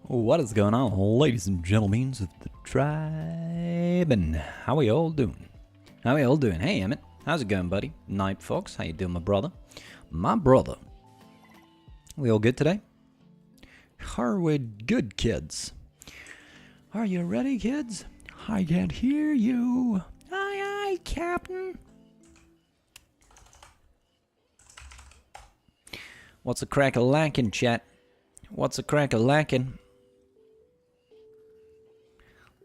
What is going on, ladies and gentlemen of the tribe, and how are you all doing? How are you all doing? Hey, Emmett, how's it going, buddy? Night Fox, how you doing, my brother? My brother. We all good today? Are we good, kids? Are you ready, kids? I can't hear you. Aye, aye, Captain. What's a crack-a-lackin', chat? What's a crack-a-lackin'?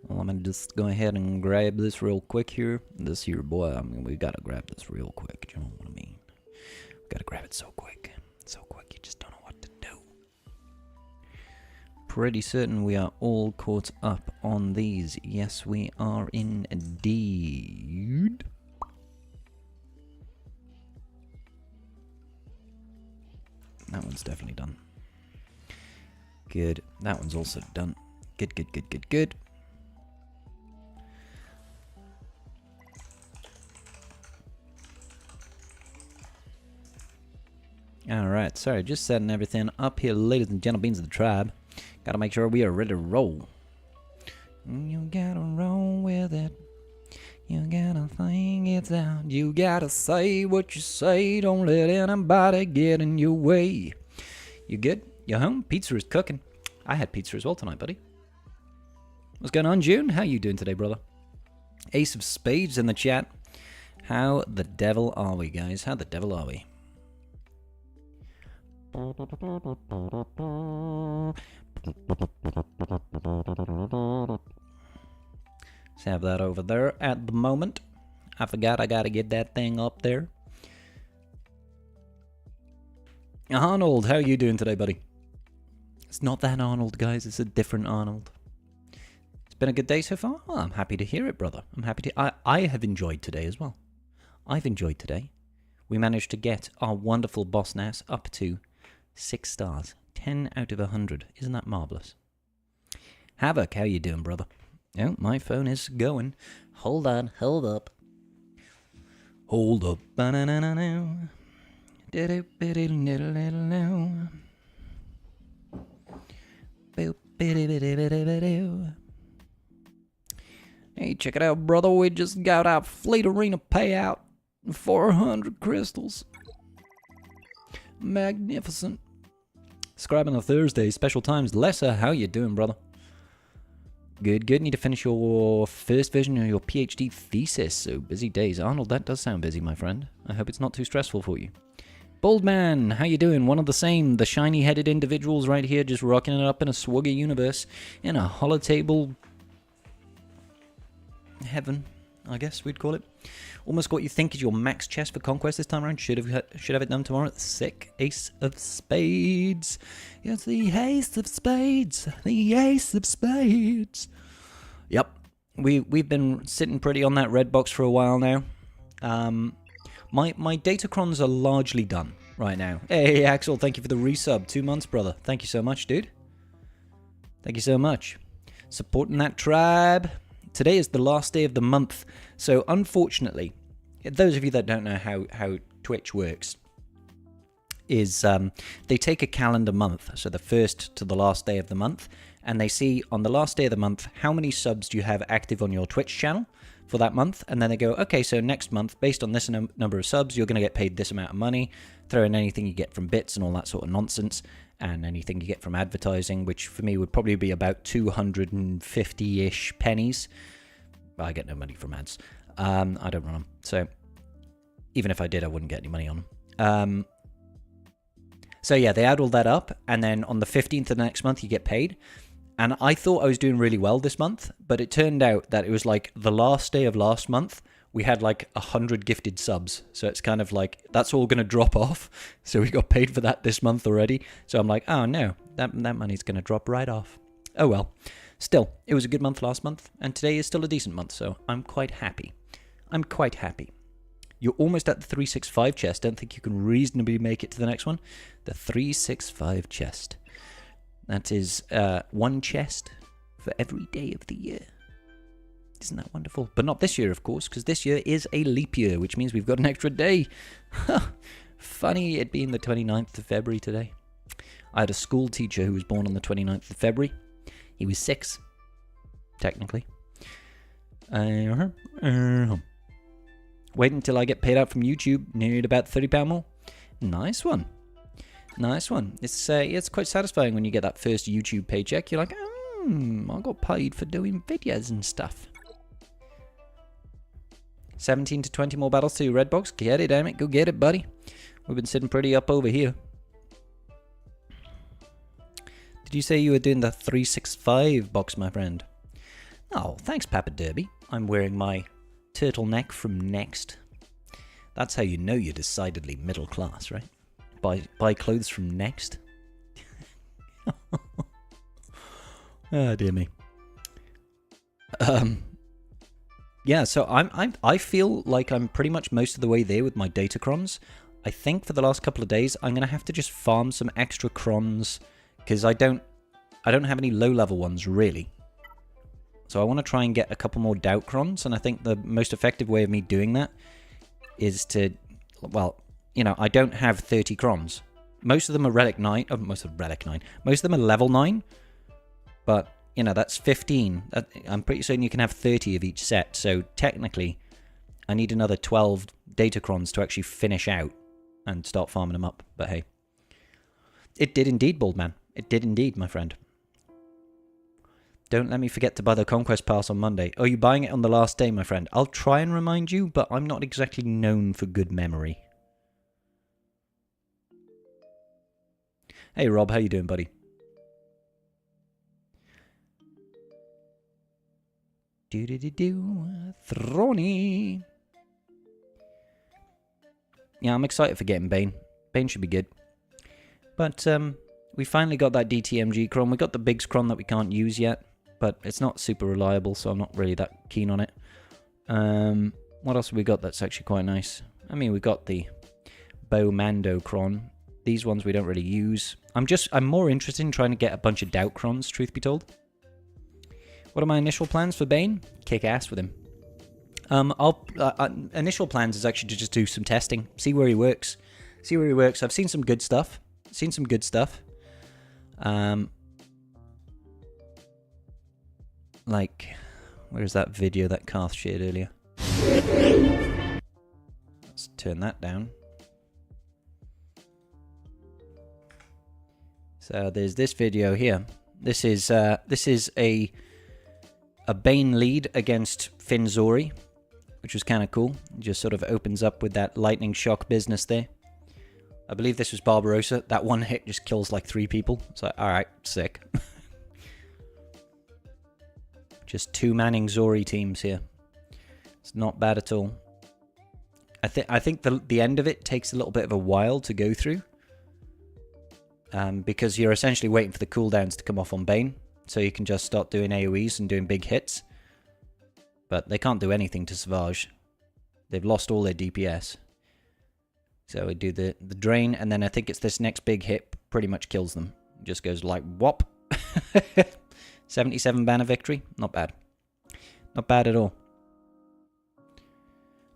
Well, I'm gonna just go ahead and grab this real quick here. This here, boy, I mean, we gotta grab this real quick. You know what I mean? We gotta grab it so quick. So quick, you just don't know what to do. Pretty certain we are all caught up on these. Yes, we are indeed. That one's definitely done. Good. That one's also done. Good, good, good, good, good. Alright, sorry, just setting everything up here, ladies and gentlemen of the tribe. Gotta make sure we are ready to roll. You gotta roll with it. You gotta think it out. You gotta say what you say. Don't let anybody get in your way. You good? You home? Pizza is cooking. I had pizza as well tonight, buddy. What's going on, June? How you doing today, brother? Ace of Spades in the chat. How the devil are we, guys? How the devil are we? Let's have that over there at the moment. I forgot I gotta get that thing up there. Arnold, how are you doing today, buddy? It's not that Arnold, guys. It's a different Arnold. It's been a good day so far? Well, I'm happy to hear it, brother. I'm happy to... I have enjoyed today as well. I've enjoyed today. We managed to get our wonderful boss Nass up to 6 stars. 10 out of 100. Isn't that marvellous? Havoc, how you doing, brother? Oh, my phone is going. Hold on, hold up. Hold up. Ba-na-na-na-na. Hey, check it out, brother. We just got our Fleet Arena payout. 400 crystals. Magnificent. Subscribe on a Thursday. Special times. Lesser, how you doing, brother? Good, good. Need to finish your first version of your PhD thesis. So busy days. Arnold, that does sound busy, my friend. I hope it's not too stressful for you. Bold man, how you doing? One of the same. The shiny-headed individuals right here just rocking it up in a swagger universe. In a holotable heaven, I guess we'd call it. Almost what you think is your max chest for Conquest this time around. Should have it done tomorrow. Sick. Ace of Spades. It's the Ace of Spades. The Ace of Spades. Yep. We've been sitting pretty on that red box for a while now. My datacrons are largely done right now. Hey, Axel, thank you for the resub. 2 months, brother. Thank you so much, dude. Thank you so much. Supporting that tribe. Today is the last day of the month. So, unfortunately, those of you that don't know how Twitch works, is they take a calendar month, so the first to the last day of the month, and they see on the last day of the month how many subs do you have active on your Twitch channel for that month, and then they go, okay, so next month, based on this number of subs, you're going to get paid this amount of money, throw in anything you get from bits and all that sort of nonsense, and anything you get from advertising, which for me would probably be about 250-ish pennies. I get no money from ads. I don't run them, so even if I did, I wouldn't get any money on them. So yeah, they add all that up, and then on the 15th of the next month, you get paid. And I thought I was doing really well this month, but it turned out that it was like the last day of last month, we had like 100 gifted subs. So it's kind of like, that's all going to drop off. So we got paid for that this month already. So I'm like, oh no, that money's going to drop right off. Oh well. Still, it was a good month last month, and today is still a decent month, so I'm quite happy. I'm quite happy. You're almost at the 365 chest. Don't think you can reasonably make it to the next one. The 365 chest. That is 1 chest for every day of the year. Isn't that wonderful? But not this year, of course, because this year is a leap year, which means we've got an extra day. Funny it being the 29th of February today. I had a school teacher who was born on the 29th of February, He was 6, technically. Wait until I get paid out from YouTube. Need about £30 more. Nice one. Nice one. It's quite satisfying when you get that first YouTube paycheck. You're like, I got paid for doing videos and stuff. 17 to 20 more battles to your red box. Get it, damn it. Go get it, buddy. We've been sitting pretty up over here. Did you say you were doing the 365 box, my friend? Oh, thanks, Papa Derby. I'm wearing my turtleneck from Next. That's how you know you're decidedly middle class, right? Buy clothes from Next. Oh, dear me. Yeah, so I feel like I'm pretty much most of the way there with my datacrons. I think for the last couple of days I'm gonna have to just farm some extra crons because I don't have any low level ones really. So I want to try and get a couple more doubt crons, and I think the most effective way of me doing that is to, well, you know, I don't have 30 crons. Most of them are relic 9. Oh, most of them are level 9. But, you know, that's 15. I'm pretty certain you can have 30 of each set. So technically, I need another 12 datacrons to actually finish out and start farming them up. But hey, it did indeed, Bald Man. It did indeed, my friend. Don't let me forget to buy the Conquest Pass on Monday. Oh, you're buying it on the last day, my friend. I'll try and remind you, but I'm not exactly known for good memory. Hey, Rob, how you doing, buddy? Throny. Yeah, I'm excited for getting Bane. Bane should be good. But, we finally got that DTMG cron. We got the Biggs cron that we can't use yet. But it's not super reliable, so I'm not really that keen on it. What else have we got that's actually quite nice? I mean, we got the Bow Mando cron. These ones we don't really use. I'm more interested in trying to get a bunch of doubt crons, truth be told. What are my initial plans for Bane? Kick ass with him. Initial plans is actually to just do some testing, see where he works. I've seen some good stuff. Like, where's that video that Karth shared earlier? Let's turn that down. So there's this video here. This is a Bane lead against Finn Zori, which was kind of cool. It just sort of opens up with that lightning shock business there. I believe this was Barbarossa. That one hit just kills like 3 people. It's like, alright, sick. Just 2-manning Zori teams here. It's not bad at all. I think the end of it takes a little bit of a while to go through. Because you're essentially waiting for the cooldowns to come off on Bane. So you can just start doing AoEs and doing big hits. But they can't do anything to Savage. They've lost all their DPS. So we do the drain, and then I think it's this next big hit pretty much kills them. It just goes like, whop. 77 banner victory. Not bad. Not bad at all.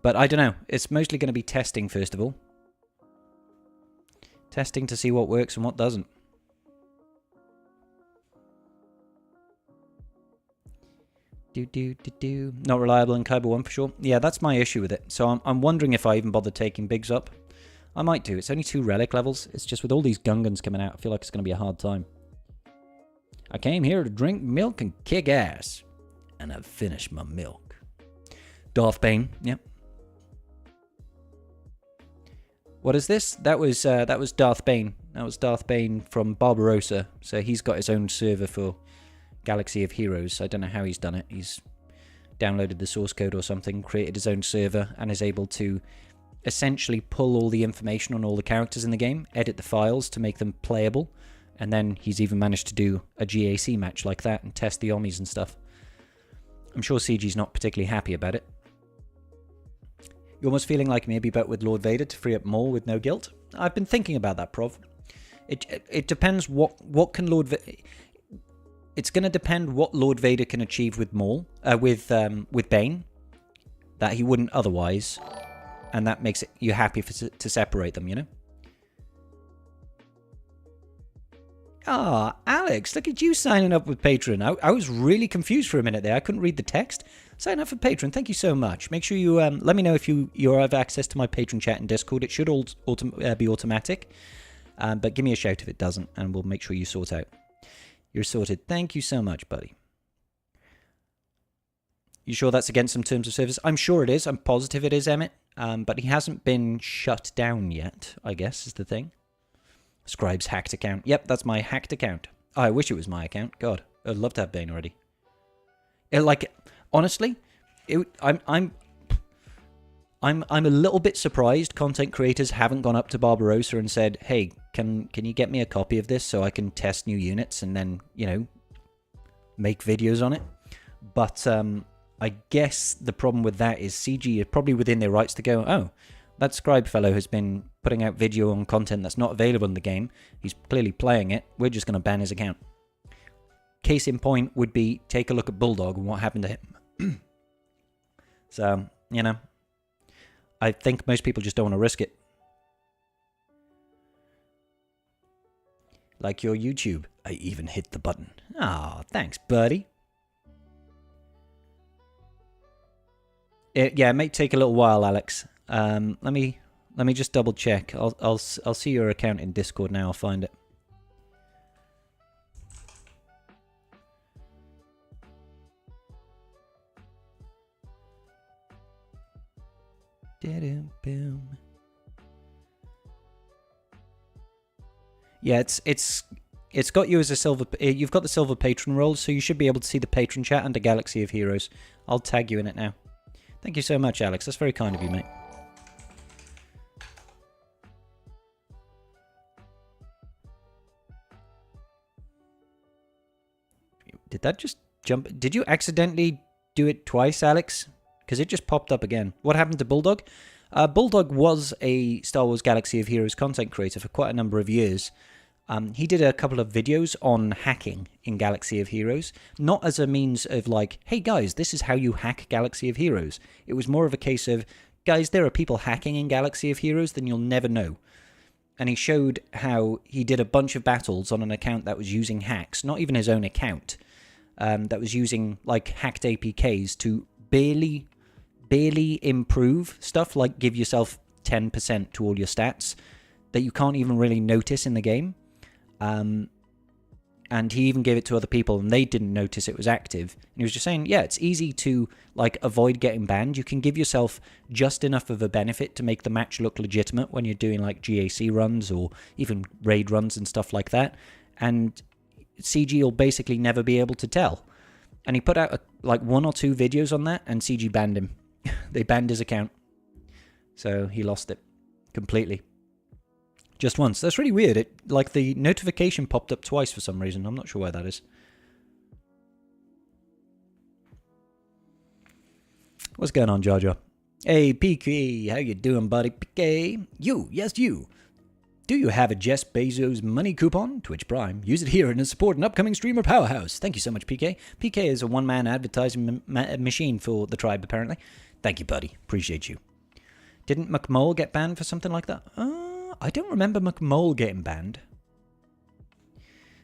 But I don't know. It's mostly going to be testing, first of all. Testing to see what works and what doesn't. Not reliable in Kyber 1 for sure. Yeah, that's my issue with it. So I'm wondering if I even bother taking Biggs up. I might do. It's only 2 relic levels. It's just with all these Gungans coming out, I feel like it's going to be a hard time. I came here to drink milk and kick ass. And I've finished my milk. Darth Bane, yep. What is this? That was Darth Bane. That was Darth Bane from Barbarossa. So he's got his own server for Galaxy of Heroes. I don't know how he's done it. He's downloaded the source code or something, created his own server, and is able to essentially pull all the information on all the characters in the game, edit the files to make them playable, and then he's even managed to do a GAC match like that and test the Omnis and stuff. I'm sure CG's not particularly happy about it. You're almost feeling like maybe bet with Lord Vader to free up Maul with no guilt? I've been thinking about that, Prov. It depends what can Lord Vader... It's going to depend what Lord Vader can achieve with Maul, with Bane, that he wouldn't otherwise, and that makes you happy to separate them, you know? Ah, Alex, look at you signing up with Patreon. I was really confused for a minute there. I couldn't read the text. Sign up for Patreon. Thank you so much. Make sure you let me know if you have access to my Patreon chat and Discord. It should all be automatic. But give me a shout if it doesn't, and we'll make sure you sort out. You're sorted. Thank you so much, buddy. You sure that's against some terms of service? I'm sure it is. I'm positive it is, Emmett. But he hasn't been shut down yet, I guess, is the thing. Scribe's hacked account. Yep, that's my hacked account. Oh, I wish it was my account. God, I'd love to have Bane already. Honestly, I'm a little bit surprised content creators haven't gone up to Barbarossa and said, "Hey, can you get me a copy of this so I can test new units and then, you know, make videos on it?" But I guess the problem with that is CG are probably within their rights to go, "Oh, that scribe fellow has been putting out video on content that's not available in the game. He's clearly playing it. We're just going to ban his account." Case in point would be, take a look at Bulldog and what happened to him. So, you know, I think most people just don't want to risk it. Like your YouTube. I even hit the button. Aw, thanks, buddy. Yeah, it may take a little while, Alex. Let me just double check. I'll see your account in Discord now. I'll find it. Yeah, it's got you as a silver. You've got the silver patron role, so you should be able to see the patron chat under Galaxy of Heroes. I'll tag you in it now. Thank you so much, Alex. That's very kind of you, mate. Did that just jump? Did you accidentally do it twice, Alex? Because it just popped up again. What happened to Bulldog? Bulldog was a Star Wars Galaxy of Heroes content creator for quite a number of years. He did a couple of videos on hacking in Galaxy of Heroes. Not as a means of like, hey guys, this is how you hack Galaxy of Heroes. It was more of a case of, guys, there are people hacking in Galaxy of Heroes, then you'll never know. And he showed how he did a bunch of battles on an account that was using hacks, not even his own account, that was using like hacked APKs to barely improve stuff, like give yourself 10% to all your stats that you can't even really notice in the game. And he even gave it to other people and they didn't notice it was active. And he was just saying, yeah, it's easy to like avoid getting banned. You can give yourself just enough of a benefit to make the match look legitimate when you're doing like GAC runs or even raid runs and stuff like that. And CG will basically never be able to tell. And he put out like 1 or 2 videos on that and CG banned him. They banned his account. So he lost it completely. Just once. That's really weird. It like the notification popped up twice for some reason. I'm not sure why that is. What's going on, Jar Jar? Hey, PK. How you doing, buddy? PK. You. Yes, you. Do you have a Jeff Bezos money coupon? Twitch Prime. Use it here and to support an upcoming streamer powerhouse. Thank you so much, PK. PK is a one-man advertising machine for the tribe, apparently. Thank you, buddy. Appreciate you. Didn't McMole get banned for something like that? I don't remember McMole getting banned.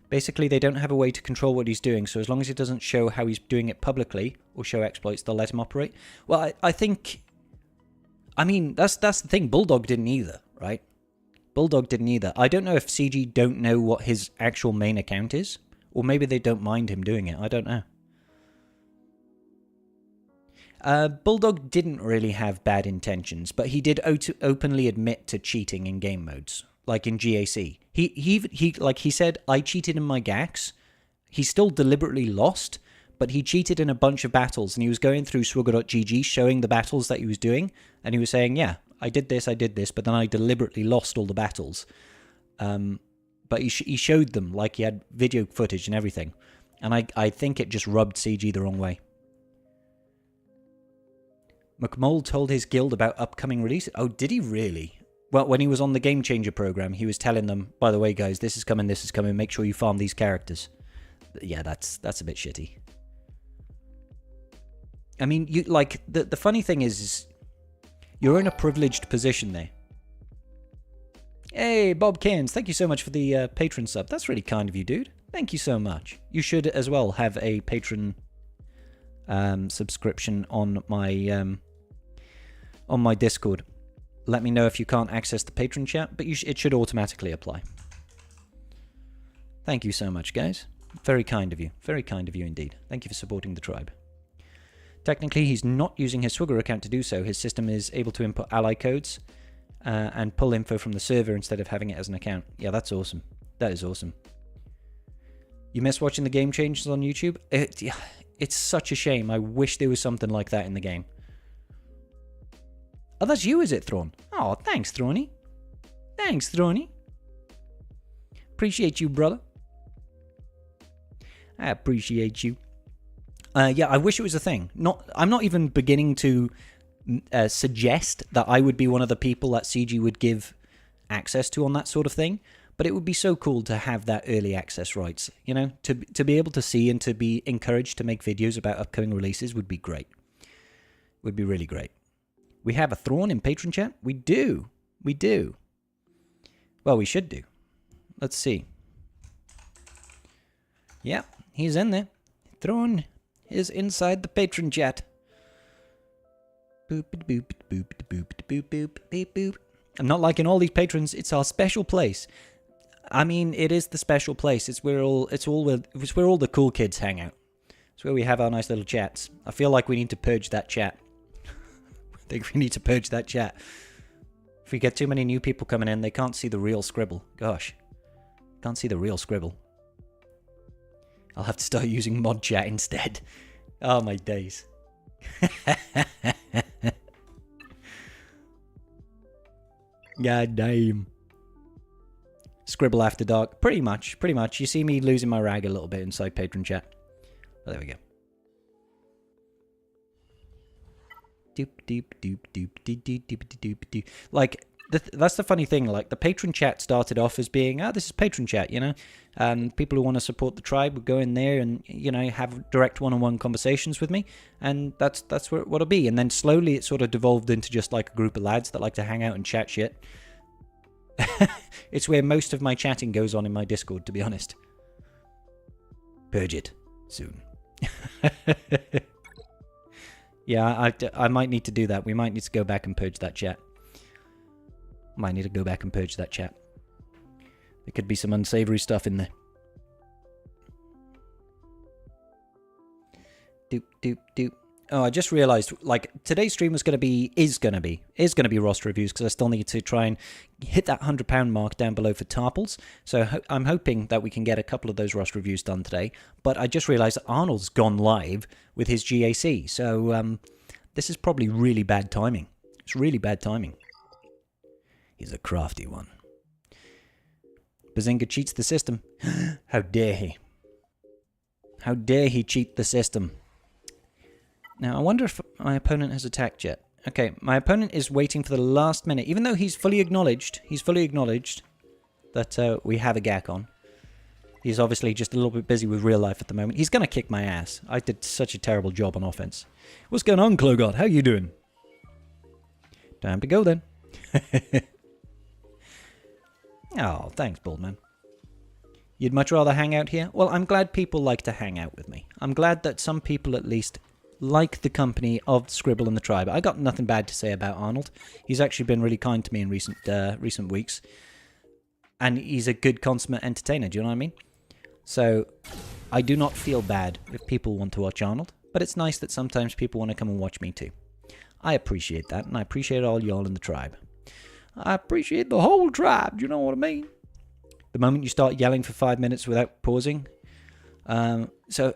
Basically, they don't have a way to control what he's doing, so as long as he doesn't show how he's doing it publicly or show exploits, they'll let him operate. Well, I think... I mean, that's the thing. Bulldog didn't either, right? Bulldog didn't either. I don't know if CG don't know what his actual main account is, or maybe they don't mind him doing it. I don't know. Bulldog didn't really have bad intentions, but he did openly admit to cheating in game modes, like in GAC. He said, I cheated in my GACs. He still deliberately lost, but he cheated in a bunch of battles, and he was going through swugger.gg showing the battles that he was doing, and he was saying, yeah, I did this, but then I deliberately lost all the battles. But he showed them, like he had video footage and everything, and I think it just rubbed CG the wrong way. McMole told his guild about upcoming releases. Oh, did he really? Well, when he was on the Game Changer program, he was telling them, by the way, guys, this is coming, make sure you farm these characters. Yeah, that's a bit shitty. I mean, you like the funny thing is you're in a privileged position there. Hey, Bob Cairns, thank you so much for the patron sub. That's really kind of you, dude. Thank you so much. You should as well have a patron subscription on my Discord. Let me know if you can't access the patron chat, but it should automatically apply. Thank you so much, guys. Very kind of you. Very kind of you indeed. Thank you for supporting the tribe. Technically, he's not using his Swigger account to do so. His system is able to input ally codes and pull info from the server instead of having it as an account. Yeah, that's awesome. That is awesome. You miss watching the game changes on YouTube? It's such a shame. I wish there was something like that in the game. Oh, that's you, is it, Thrawn? Oh, thanks, Thrawny. Thanks, Thrawny. Appreciate you, brother. I appreciate you. Yeah, I wish it was a thing. I'm not even beginning to suggest that I would be one of the people that CG would give access to on that sort of thing. But it would be so cool to have that early access rights. You know, to be able to see and to be encouraged to make videos about upcoming releases would be great. Would be really great. We have a Thrawn in Patron chat? We do. We do. Well, we should do. Let's see. Yeah, he's in there. Thrawn is inside the Patron chat. Boop, boop, boop, boop, boop, boop, boop, boop. I'm not liking all these patrons. It's our special place. I mean, it is the special place. It's where all the cool kids hang out. It's where we have our nice little chats. I feel like we need to purge that chat. I think we need to purge that chat. If we get too many new people coming in, they can't see the real scribble. Gosh. Can't see the real scribble. I'll have to start using mod chat instead. Oh, my days. God damn. Scribble after dark. Pretty much. You see me losing my rag a little bit inside Patron chat. But there we go. Doop, doop, doop, doop, doop, doop, doop, doop, doop. Like, that's the funny thing. Like, the Patron chat started off as being, this is Patron chat, you know? People who want to support the tribe would go in there and, you know, have direct one-on-one conversations with me. And that's what it'll be. And then slowly it sort of devolved into just like a group of lads that like to hang out and chat shit. It's where most of my chatting goes on in my Discord, to be honest. Purge it soon. Yeah, I might need to do that. We might need to go back and purge that chat. Might need to go back and purge that chat. There could be some unsavory stuff in there. Doop, doop, doop. Oh, I just realized, like, today's stream is going to be roster reviews, because I still need to try and hit that £100 mark down below for Tarples. So I'm hoping that we can get a couple of those roster reviews done today. But I just realized that Arnold's gone live with his GAC. So this is probably really bad timing. It's really bad timing. He's a crafty one. Bazinga cheats the system. How dare he? How dare he cheat the system? Now, I wonder if my opponent has attacked yet. Okay, my opponent is waiting for the last minute. Even though he's fully acknowledged that we have a GAC on. He's obviously just a little bit busy with real life at the moment. He's going to kick my ass. I did such a terrible job on offense. What's going on, Klogod? How you doing? Time to go then. Oh, thanks, Baldman. You'd much rather hang out here? Well, I'm glad people like to hang out with me. I'm glad that some people at least like the company of Scribble and the Tribe. I got nothing bad to say about Arnold. He's actually been really kind to me in recent weeks. And he's a good consummate entertainer, do you know what I mean? So, I do not feel bad if people want to watch Arnold. But it's nice that sometimes people want to come and watch me too. I appreciate that, and I appreciate all y'all in the tribe. I appreciate the whole tribe, do you know what I mean? The moment you start yelling for 5 minutes without pausing. So,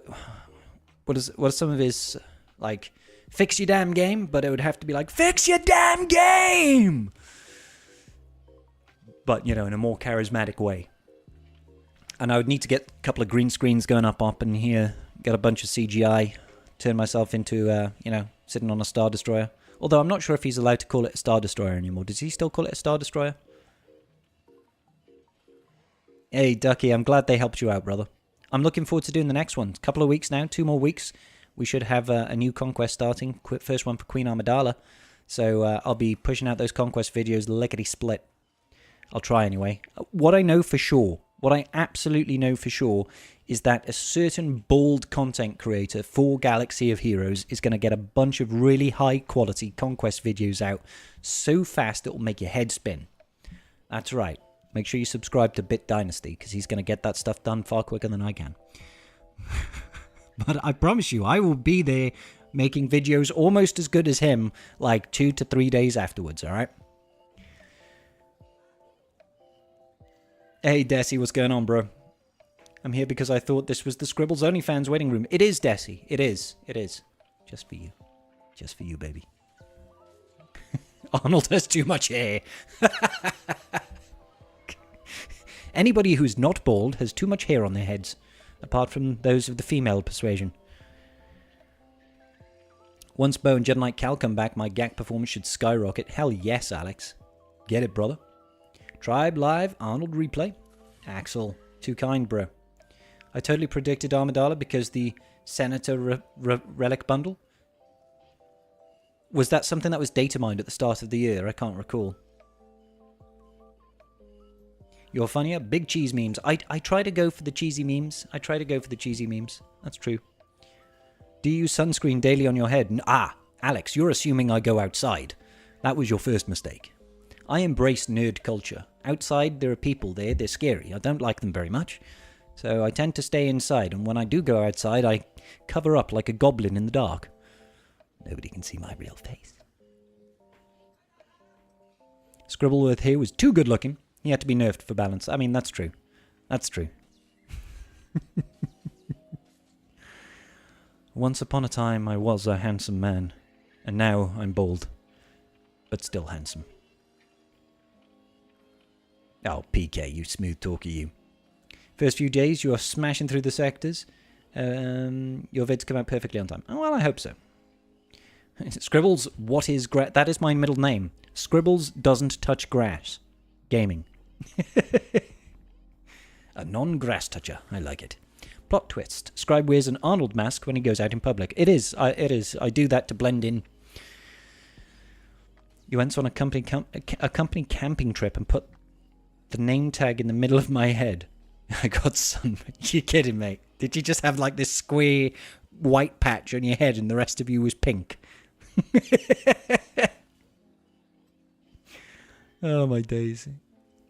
what are some of his, like, fix your damn game? But it would have to be like, fix your damn game! But, you know, in a more charismatic way. And I would need to get a couple of green screens going up in here, get a bunch of CGI, turn myself into, you know, sitting on a Star Destroyer. Although I'm not sure if he's allowed to call it a Star Destroyer anymore. Does he still call it a Star Destroyer? Hey, Ducky, I'm glad they helped you out, brother. I'm looking forward to doing the next one. A couple of weeks now, 2 more weeks. We should have a new conquest starting. First one for Queen Amidala. So I'll be pushing out those conquest videos lickety-split. I'll try anyway. What I know for sure, what I absolutely know for sure, is that a certain bold content creator for Galaxy of Heroes is going to get a bunch of really high quality Conquest videos out so fast it will make your head spin. That's right. Make sure you subscribe to Bit Dynasty, because he's going to get that stuff done far quicker than I can. But I promise you, I will be there making videos almost as good as him, like 2 to 3 days afterwards, alright? Hey, Desi, what's going on, bro? I'm here because I thought this was the Scribbles OnlyFans waiting room. It is, Desi. It is. It is. Just for you. Just for you, baby. Arnold has too much hair. Anybody who's not bald has too much hair on their heads, apart from those of the female persuasion. Once Bo and Jedi Knight Cal come back, my GAC performance should skyrocket. Hell yes, Alex. Get it, brother. Tribe Live, Arnold replay. Axel, too kind, bro. I totally predicted Amidala because the Senator Relic bundle. Was that something that was data mined at the start of the year? I can't recall. You're funnier. Big cheese memes. I try to go for the cheesy memes. That's true. Do you use sunscreen daily on your head? Alex, you're assuming I go outside. That was your first mistake. I embrace nerd culture. Outside, there are people there. They're scary. I don't like them very much. So I tend to stay inside. And when I do go outside, I cover up like a goblin in the dark. Nobody can see my real face. Scribbleworth here was too good looking. He had to be nerfed for balance. I mean, that's true. That's true. Once upon a time, I was a handsome man. And now I'm bald. But still handsome. Oh, PK, you smooth talker, you. First few days, you are smashing through the sectors. Your vids come out perfectly on time. Oh, well, I hope so. Scribbles, what is grass? That is my middle name. Scribbles doesn't touch grass. Gaming. A non-grass toucher. I like it. Plot twist. Scribe wears an Arnold mask when he goes out in public. It is. It is. I do that to blend in. You went on a company camping trip and put the name tag in the middle of my head. I got sun. You're kidding, mate. Did you just have like this square white patch on your head and the rest of you was pink? Oh, my days.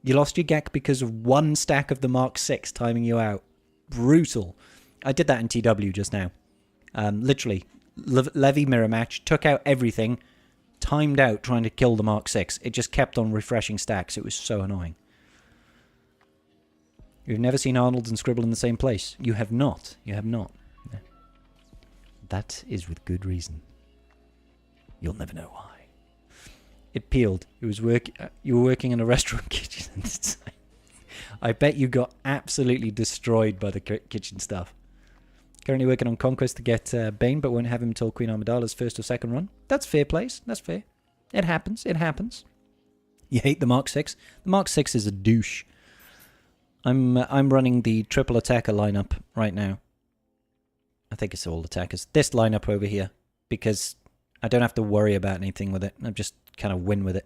You lost your GAC because of one stack of the Mark 6 timing you out. Brutal. I did that in TW just now. Literally. Levy mirror match. Took out everything. Timed out trying to kill the Mark 6. It just kept on refreshing stacks. It was so annoying. You've never seen Arnold and Scribble in the same place. You have not. You have not. No. That is with good reason. You'll never know why. It peeled. It was you were working in a restaurant kitchen at the time. I bet you got absolutely destroyed by the kitchen stuff. Currently working on Conquest to get Bane, but won't have him until Queen Amidala's first or second run. That's fair, place. That's fair. It happens. It happens. You hate the Mark 6? The Mark 6 is a douche. I'm running the triple attacker lineup right now. I think it's all attackers. This lineup over here, because I don't have to worry about anything with it. I just kind of win with it.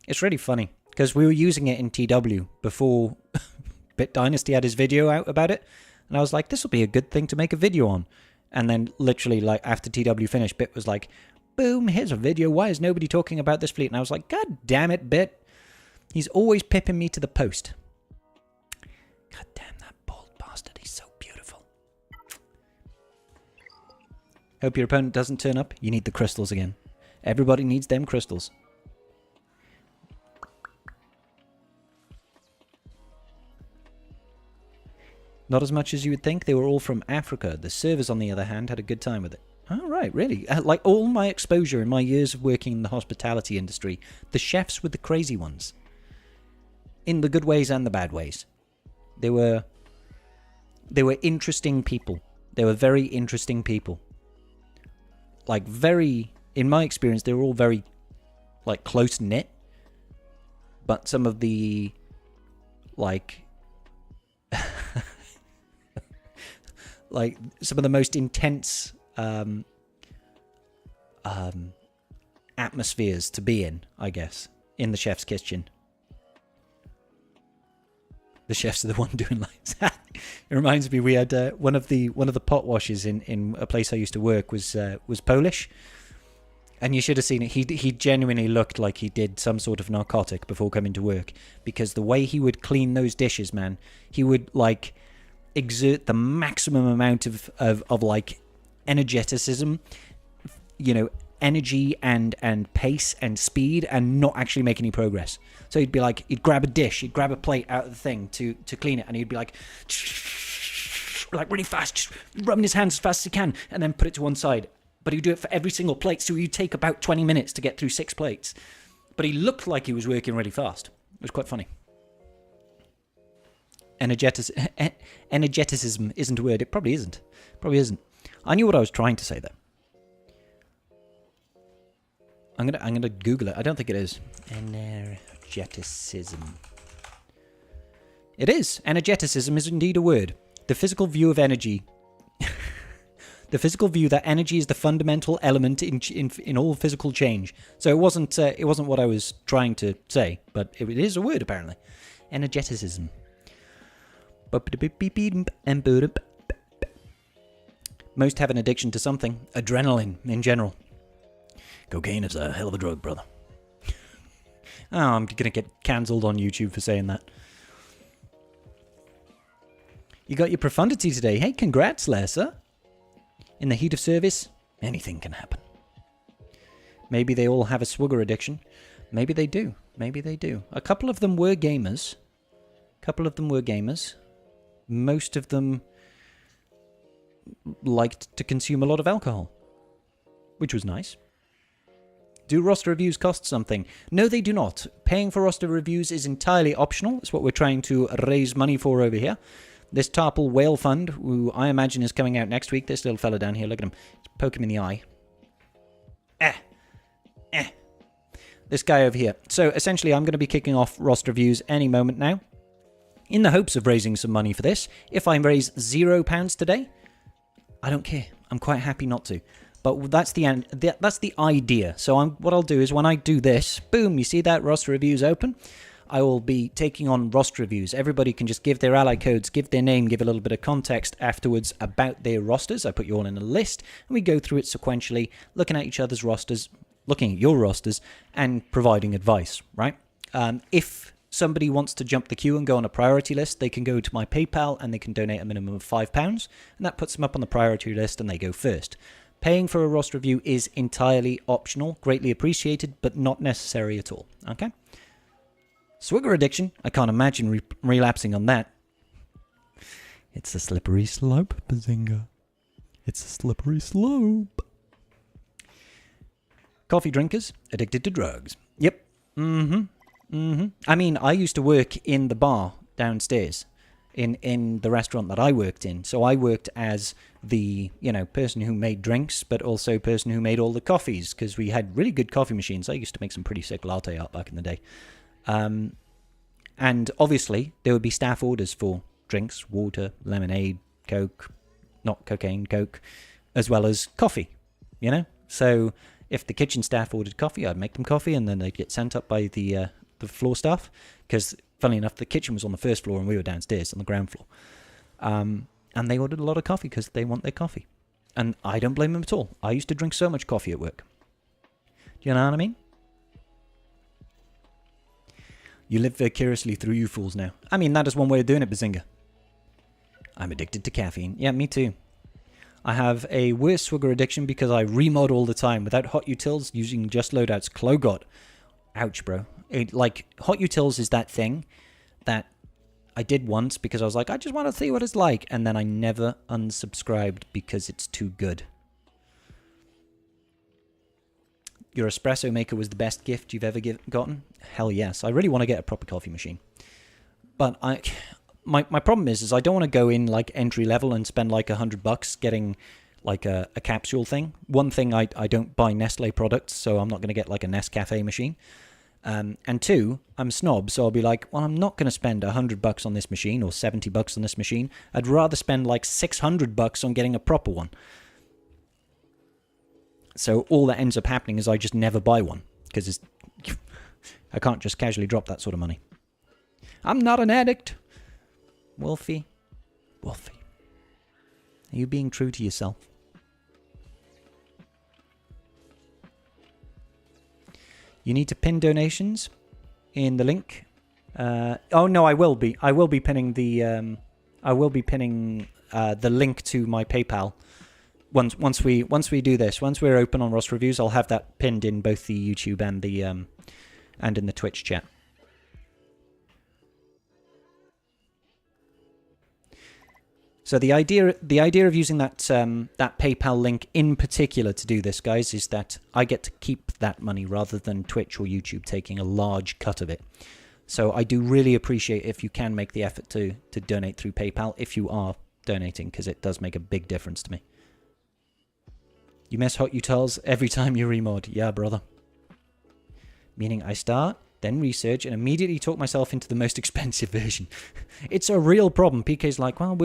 It's really funny, because we were using it in TW before Bit Dynasty had his video out about it. And I was like, this will be a good thing to make a video on. And then literally, like, after TW finished, Bit was like, boom, here's a video. Why is nobody talking about this fleet? And I was like, God damn it, Bit. He's always pipping me to the post. God damn that bald bastard. He's so beautiful. Hope your opponent doesn't turn up. You need the crystals again. Everybody needs them crystals. Not as much as you would think. They were all from Africa. The servers, on the other hand, had a good time with it. Oh, right, really? Like, all my exposure in my years of working in the hospitality industry, the chefs were the crazy ones. In the good ways and the bad ways. They were interesting people. They were very interesting people. Like, very... In my experience, they were all very, like, close-knit. But some of the, like... like, some of the most intense atmospheres to be in, I guess, in the chef's kitchen. The chefs are the one doing lights. It reminds me, we had one of the pot washers in a place I used to work was Polish, and you should have seen it. He genuinely looked like he did some sort of narcotic before coming to work, because the way he would clean those dishes, man, he would like exert the maximum amount of like energeticism, energy and pace and speed, and not actually make any progress. So he'd be like, he'd grab a dish, he'd grab a plate out of the thing to clean it, and he'd be like really fast, just rubbing his hands as fast as he can, and then put it to one side. But he'd do it for every single plate, so he'd take about 20 minutes to get through 6 plates. But he looked like he was working really fast. It was quite funny. Energeticism isn't a word. It probably isn't. I knew what I was trying to say there. I'm gonna Google it. I don't think it is. Energeticism. It is. Energeticism is indeed a word. The physical view of energy. The physical view that energy is the fundamental element in all physical change. So it wasn't what I was trying to say, but it is a word apparently. Energeticism. Most have an addiction to something. Adrenaline in general. Cocaine is a hell of a drug, brother. Oh, I'm gonna get cancelled on YouTube for saying that. You got your profundity today. Hey, congrats, Lessa. In the heat of service, anything can happen. Maybe they all have a swigger addiction. Maybe they do. A couple of them were gamers. Most of them liked to consume a lot of alcohol, which was nice. Do roster reviews cost something? No, they do not. Paying for roster reviews is entirely optional. It's what we're trying to raise money for over here. This Tarple Whale Fund, who I imagine is coming out next week. This little fella down here, look at him. Poke him in the eye. This guy over here. So essentially, I'm going to be kicking off roster reviews any moment now, in the hopes of raising some money for this. If I raise £0 today, I don't care. I'm quite happy not to. But that's the idea. So what I'll do is when I do this, boom, you see that roster reviews open. I will be taking on roster reviews. Everybody can just give their ally codes, give their name, give a little bit of context afterwards about their rosters. I put you all in a list, and we go through it sequentially, looking at each other's rosters, looking at your rosters, and providing advice, right? If somebody wants to jump the queue and go on a priority list, they can go to my PayPal and they can donate a minimum of £5, and that puts them up on the priority list and they go first. Paying for a roster review is entirely optional, greatly appreciated, but not necessary at all, okay? Swigger addiction, I can't imagine relapsing on that. It's a slippery slope, Bazinga. It's a slippery slope. Coffee drinkers, addicted to drugs. Yep. I mean, I used to work in the bar downstairs in the restaurant that I worked in. So I worked as the, person who made drinks, but also person who made all the coffees, because we had really good coffee machines. I used to make some pretty sick latte art back in the day. And obviously, there would be staff orders for drinks, water, lemonade, Coke, not cocaine, Coke, as well as coffee, So if the kitchen staff ordered coffee, I'd make them coffee, and then they'd get sent up by the floor staff, because, funnily enough, the kitchen was on the first floor and we were downstairs on the ground floor. And they ordered a lot of coffee because they want their coffee. And I don't blame them at all. I used to drink so much coffee at work. Do you know what I mean? You live vicariously through you fools now. I mean, that is one way of doing it, Bazinga. I'm addicted to caffeine. Yeah, me too. I have a worse swigger addiction because I remod all the time without hot utils, using just loadouts. Klogot. Ouch, bro. Hot utils is that thing that I did once because I was like, I just want to see what it's like. And then I never unsubscribed because it's too good. Your espresso maker was the best gift you've ever gotten? Hell yes. I really want to get a proper coffee machine. But my problem is I don't want to go in like entry level and spend like $100 getting like a capsule thing. One thing, I don't buy Nestle products, so I'm not going to get like a Nescafe machine. And two, I'm a snob, so I'll be like, well, I'm not going to spend $100 on this machine or $70 on this machine. I'd rather spend like $600 on getting a proper one. So all that ends up happening is I just never buy one, because I can't just casually drop that sort of money. I'm not an addict. Wolfie. Wolfie. Are you being true to yourself? You need to pin donations in the link. Oh no, I will be. I will be pinning the. I will be pinning the link to my PayPal. Once we do this, once we're open on Ross Reviews, I'll have that pinned in both the YouTube and the and in the Twitch chat. So the idea of using that that PayPal link in particular to do this, guys, is that I get to keep that money rather than Twitch or YouTube taking a large cut of it. So I do really appreciate if you can make the effort to donate through PayPal if you are donating, because it does make a big difference to me. You mess hot utils every time you remod. Yeah, brother. Meaning I start, then research, and immediately talk myself into the most expensive version. It's a real problem. PK's like, well,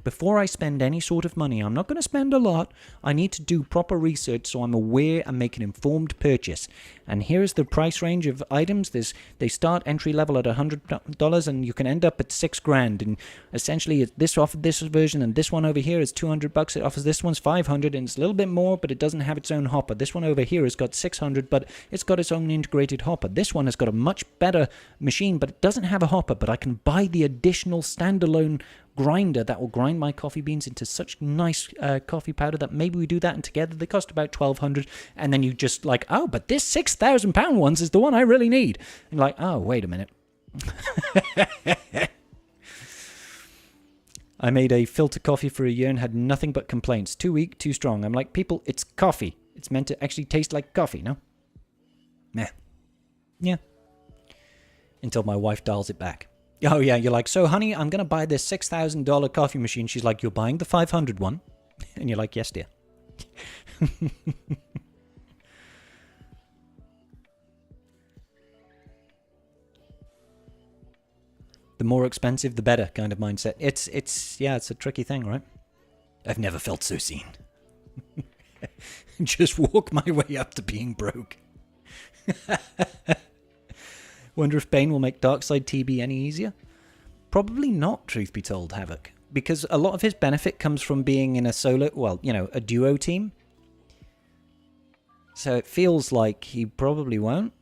before I spend any sort of money, I'm not going to spend a lot. I need to do proper research so I'm aware and make an informed purchase. And here's the price range of items. They start entry level at $100 and you can end up at $6,000. And essentially, this offered this version, and this one over here is $200. It offers this one's $500, and it's a little bit more, but it doesn't have its own hopper. This one over here has got $600, but it's got its own integrated hopper. This one has got a much better machine, but it doesn't have a hopper. But I can buy the additional standalone grinder that will grind my coffee beans into such nice coffee powder that maybe we do that, and together they cost about $1,200. And then you just like, oh, but this £6,000 ones is the one I really need. And like, oh, wait a minute. I made a filter coffee for a year and had nothing but complaints. Too weak, too strong. I'm like, people, it's coffee. It's meant to actually taste like coffee, no? Meh. Yeah. Until my wife dials it back. Oh, yeah, you're like, so, honey, I'm going to buy this $6,000 coffee machine. She's like, you're buying the $500 one? And you're like, yes, dear. The more expensive, the better kind of mindset. It's a tricky thing, right? I've never felt so seen. Just walk my way up to being broke. Wonder if Bane will make Darkside TB any easier? Probably not, truth be told, Havoc. Because a lot of his benefit comes from being in a solo, well, you know, a duo team. So it feels like he probably won't.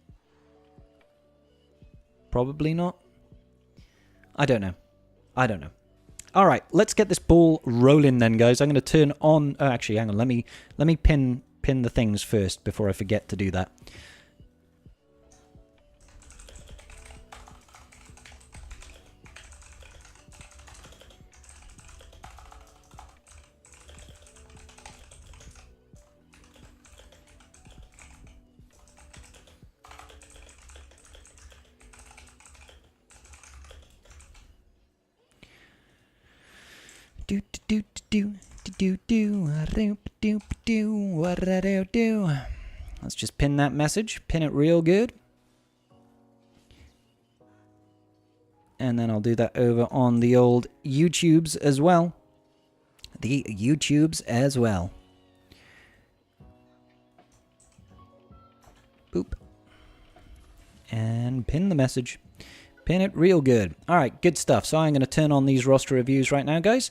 Probably not. I don't know. Alright, let's get this ball rolling then, guys. I'm going to turn on... Oh, actually, hang on. Let me pin the things first before I forget to do that. Let's just pin that message. Pin it real good. And then I'll do that over on the old YouTubes as well. Boop. And pin the message. Pin it real good. Alright, good stuff. So I'm going to turn on these roster reviews right now, guys.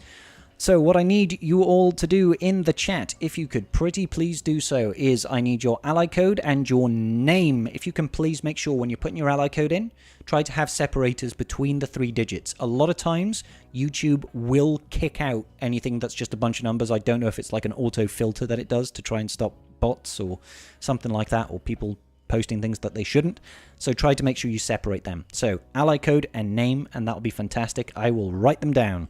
So what I need you all to do in the chat, if you could pretty please do so, is I need your ally code and your name. If you can please make sure when you're putting your ally code in, try to have separators between the 3 digits. A lot of times, YouTube will kick out anything that's just a bunch of numbers. I don't know if it's like an auto filter that it does to try and stop bots or something like that, or people posting things that they shouldn't. So try to make sure you separate them. So ally code and name, and that'll be fantastic. I will write them down.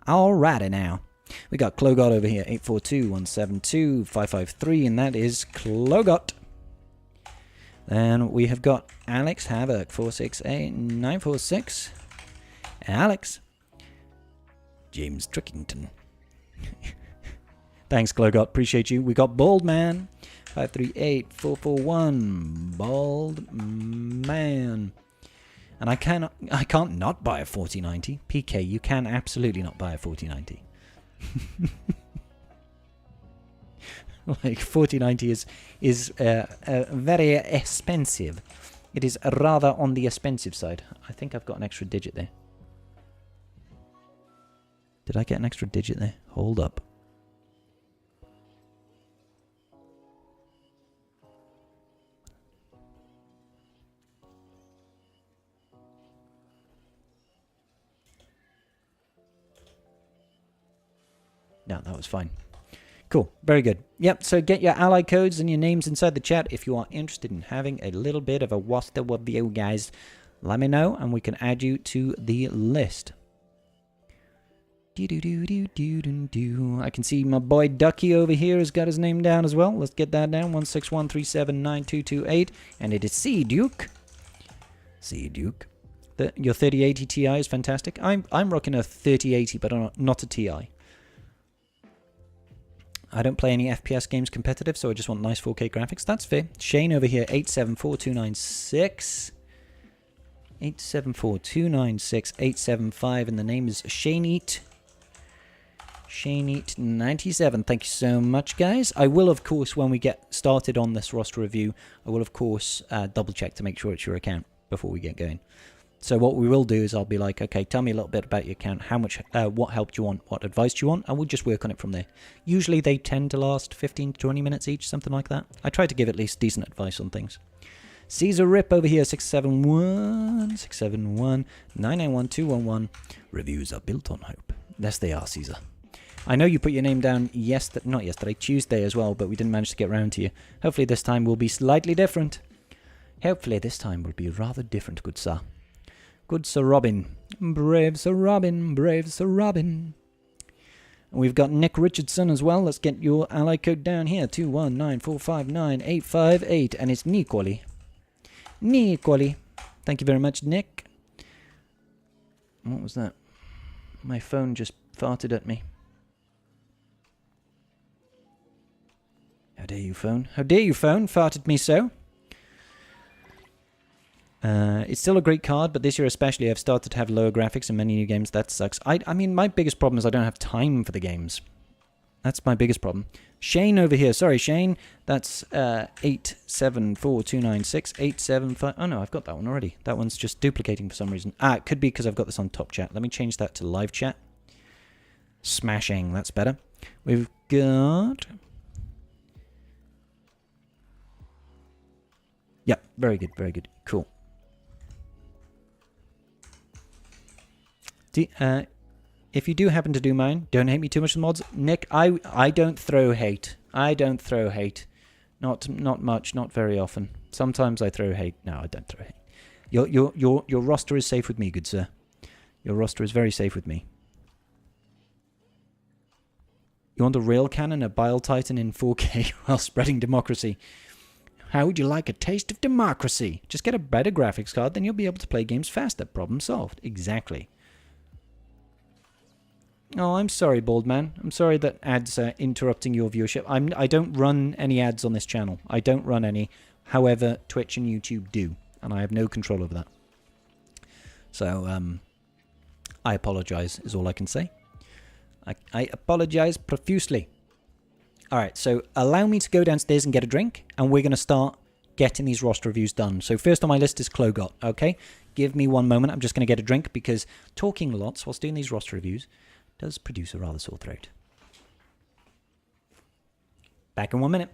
Alrighty now. We got Klogot over here, 842-172-553, and that is Klogot. Then we have got Alex Havoc, 468-946. Alex. James Trickington. Thanks, Klogot. Appreciate you. We got Bald Man, 538-441. Bald Man. And I can't not buy a 4090. PK, you can absolutely not buy a 4090. Like 4090 is very expensive. It is rather on the expensive side. I think I've got an extra digit there. Did I get an extra digit there? Hold up. No, that was fine. Cool. Very good. Yep, so get your ally codes and your names inside the chat if you are interested in having a little bit of a roster review, guys. Let me know, and we can add you to the list. I can see my boy Ducky over here has got his name down as well. Let's get that down. 161379228. And it is C Duke. C Duke. Your 3080 Ti is fantastic. I'm rocking a 3080, but not a Ti. I don't play any FPS games competitive, so I just want nice 4K graphics. That's fair. Shane over here, 8742968. 874296875, and the name is Shaneeat. Shaneeat97. Thank you so much, guys. I will, of course, when we get started on this roster review, I will, of course, double check to make sure it's your account before we get going. So what we will do is I'll be like, okay, tell me a little bit about your account, how much, what help do you want, what advice do you want, and we'll just work on it from there. Usually they tend to last 15 to 20 minutes each, something like that. I try to give at least decent advice on things. Caesar Rip over here, 671, 991211. Reviews are built on hope. Yes, they are, Caesar. I know you put your name down not yesterday, Tuesday as well, but we didn't manage to get round to you. Hopefully this time will be slightly different. Hopefully this time will be rather different, good sir. Good Sir Robin. Brave Sir Robin, brave Sir Robin. And we've got Nick Richardson as well. Let's get your ally code down here. 219459858. And it's Nicoli. Nicoli. Thank you very much, Nick. What was that? My phone just farted at me. How dare you, phone? How dare you, phone? Farted me so. It's still a great card, but this year especially I've started to have lower graphics in many new games. That sucks. I mean, my biggest problem is I don't have time for the games. That's my biggest problem. Shane over here. Sorry, Shane. That's 874296. Oh, no, I've got that one already. That one's just duplicating for some reason. It could be because I've got this on top chat. Let me change that to live chat. Smashing. That's better. We've got... Yep, very good, very good. Cool. If you do happen to do mine, don't hate me too much with mods. Nick, I don't throw hate. I don't throw hate. Not much, not very often. Sometimes I throw hate. No, I don't throw hate. Your roster is safe with me, good sir. Your roster is very safe with me. You want a rail cannon, a Bile Titan in 4K while spreading democracy. How would you like a taste of democracy? Just get a better graphics card, then you'll be able to play games faster. Problem solved. Exactly. Oh, I'm sorry, Bald Man. I'm sorry that ads are interrupting your viewership. I don't run any ads on this channel. I don't run any. However, Twitch and YouTube do, and I have no control over that. So, I apologize, is all I can say. I apologize profusely. Alright, so allow me to go downstairs and get a drink, and we're going to start getting these roster reviews done. So first on my list is Klogot, okay? Give me one moment, I'm just going to get a drink, because talking lots whilst doing these roster reviews does produce a rather sore throat. Back in 1 minute.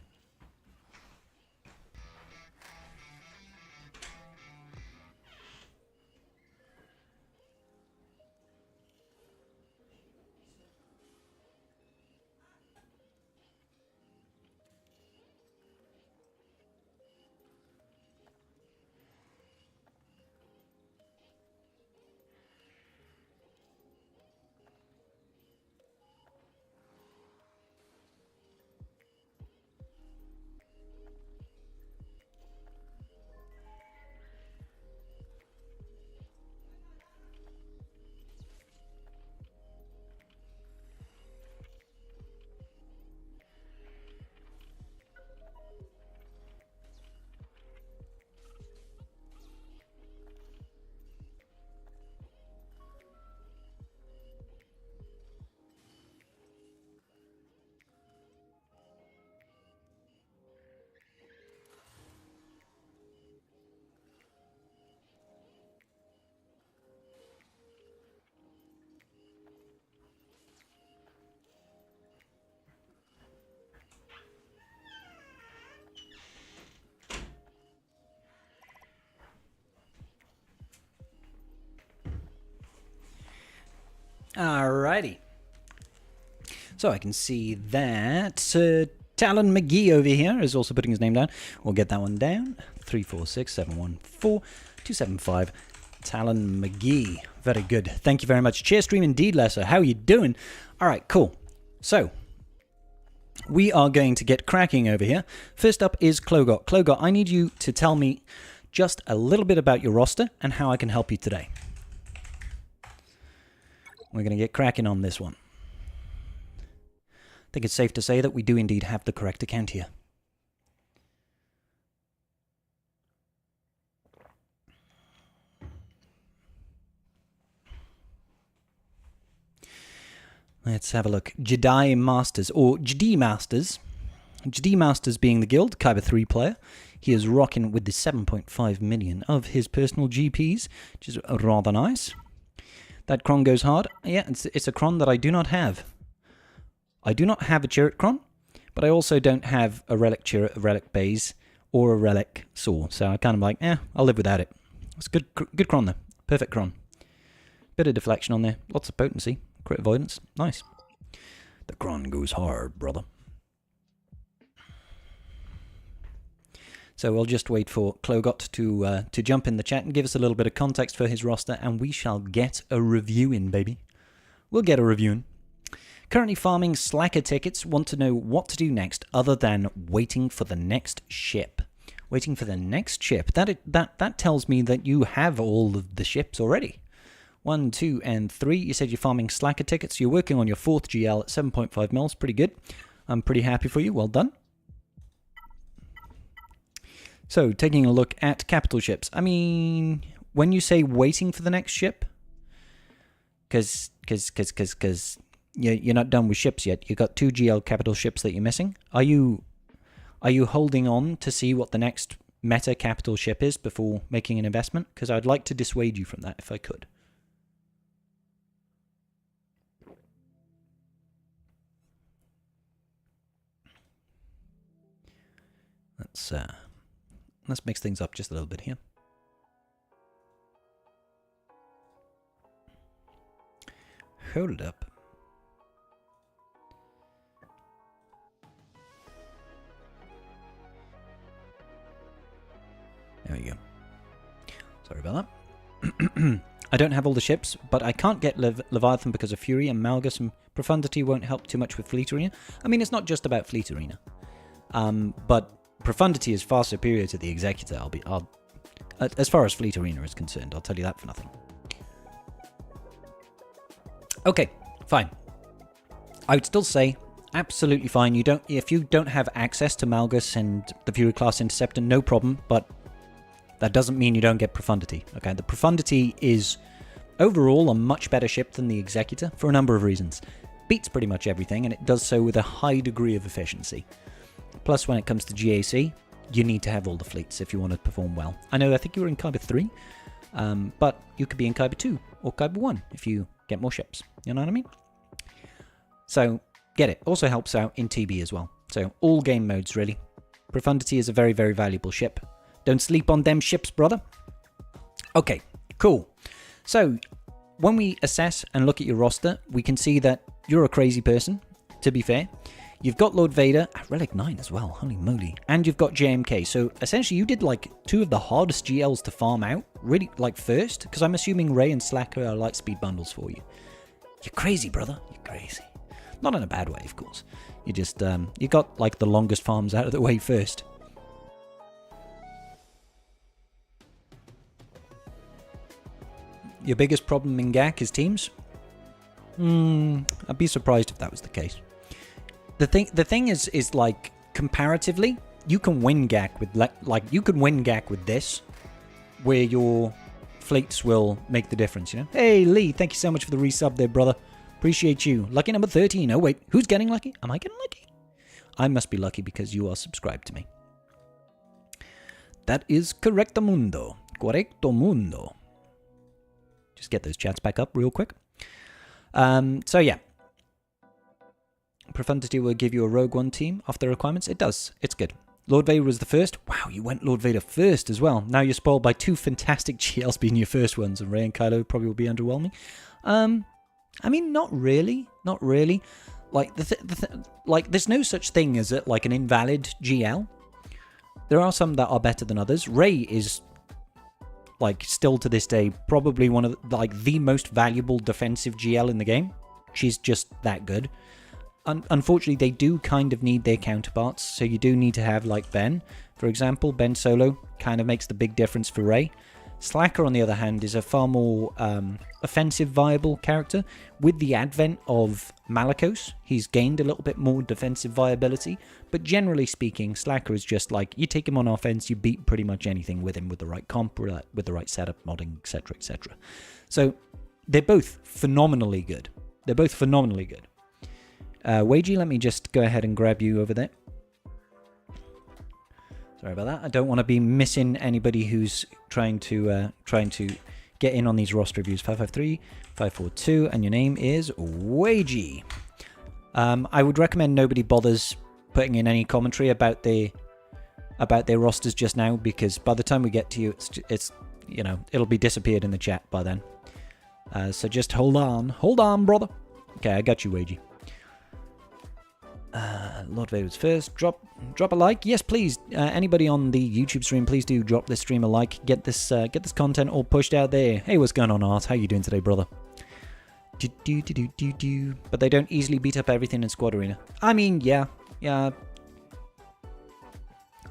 Alrighty. So I can see that Talon McGee over here is also putting his name down. We'll get that one down. 346714275. Talon McGee. Very good. Thank you very much. Cheer stream indeed, Lesser. How are you doing? Alright, cool. So, we are going to get cracking over here. First up is Klogot. Klogot, I need you to tell me just a little bit about your roster and how I can help you today. We're going to get cracking on this one. I think it's safe to say that we do indeed have the correct account here. Let's have a look. Jedi Masters, or Jedi Masters. Jedi Masters being the guild, Kyber 3 player. He is rocking with the 7.5 million of his personal GPs, which is rather nice. That Cron goes hard. Yeah, it's a Cron that I do not have. I do not have a Chirrut Cron, but I also don't have a Relic Chirrut, a Relic Baze, or a Relic Saw. So I kind of like, I'll live without it. It's a good Cron though. Perfect Cron. Bit of deflection on there. Lots of potency. Crit avoidance. Nice. The Cron goes hard, brother. So we'll just wait for Klogot to jump in the chat and give us a little bit of context for his roster, and we shall get a review in, baby. We'll get a review in. Currently farming Slacker tickets, want to know what to do next other than waiting for the next ship. Waiting for the next ship. That tells me that you have all of the ships already. 1, 2, and 3. You said you're farming Slacker tickets. You're working on your 4th GL at 7.5 mils. Pretty good. I'm pretty happy for you. Well done. So, taking a look at capital ships. I mean, when you say waiting for the next ship, because you're not done with ships yet. You've got 2 GL capital ships that you're missing. Are you holding on to see what the next meta capital ship is before making an investment? Because I'd like to dissuade you from that if I could. Let's mix things up just a little bit here. Hold up. There we go. Sorry about that. I don't have all the ships, but I can't get Leviathan because of Fury, and Malgus and Profundity won't help too much with Fleet Arena. I mean, it's not just about Fleet Arena. But Profundity is far superior to the Executor. As far as Fleet Arena is concerned, I'll tell you that for nothing. Okay, fine. I would still say absolutely fine. If you don't have access to Malgus and the Fury class Interceptor, no problem. But that doesn't mean you don't get Profundity. Okay, the Profundity is overall a much better ship than the Executor for a number of reasons. Beats pretty much everything, and it does so with a high degree of efficiency. Plus, when it comes to GAC, you need to have all the fleets if you want to perform well. I think you were in Kyber 3, but you could be in Kyber 2 or Kyber 1 if you get more ships. You know what I mean? So, get it. Also helps out in TB as well. So, all game modes, really. Profundity is a very, very valuable ship. Don't sleep on them ships, brother. Okay, cool. So, when we assess and look at your roster, we can see that you're a crazy person, to be fair. You've got Lord Vader, Relic 9 as well, holy moly. And you've got JMK, so essentially you did like 2 of the hardest GLs to farm out, really, like first, because I'm assuming Ray and Slacker are light speed bundles for you. You're crazy, brother, you're crazy. Not in a bad way, of course. You just, you got like the longest farms out of the way first. Your biggest problem in GAC is teams? I'd be surprised if that was the case. The thing is like comparatively, you can win GAC with you can win GAC with this, where your fleets will make the difference. You know. Hey Lee, thank you so much for the resub there, brother. Appreciate you. Lucky number 13. Oh wait, who's getting lucky? Am I getting lucky? I must be lucky because you are subscribed to me. That is correcto mundo. Correcto mundo. Just get those chats back up real quick. So yeah. Profundity will give you a Rogue One team off the requirements. It does. It's good. Lord Vader was the first. Wow, you went Lord Vader first as well. Now you're spoiled by 2 fantastic GLs being your first ones, and Rey and Kylo probably will be underwhelming. I mean, not really. Not really. Like, like, there's no such thing as like an invalid GL. There are some that are better than others. Rey is, like, still to this day, probably one of the most valuable defensive GL in the game. She's just that good. Unfortunately, they do kind of need their counterparts. So you do need to have, like, Ben. For example, Ben Solo kind of makes the big difference for Rey. Slacker, on the other hand, is a far more offensive viable character. With the advent of Malicos, he's gained a little bit more defensive viability. But generally speaking, Slacker is just like, you take him on offense, you beat pretty much anything with him with the right comp, with the right setup, modding, etc., etc. So they're both phenomenally good. They're both phenomenally good. Wagey, let me just go ahead and grab you over there. Sorry about that. I don't want to be missing anybody who's trying to get in on these roster reviews. 553, 542, and your name is Wagey. I would recommend nobody bothers putting in any commentary about their rosters just now, because by the time we get to you, it's you know, it'll be disappeared in the chat by then. So just hold on, brother. Okay, I got you, Wagey. Lord Vader's first. Drop a like. Yes, please. Anybody on the YouTube stream, please do drop this stream a like. Get this content all pushed out there. Hey, what's going on, Art? How you doing today, brother? But they don't easily beat up everything in Squad Arena. I mean, yeah.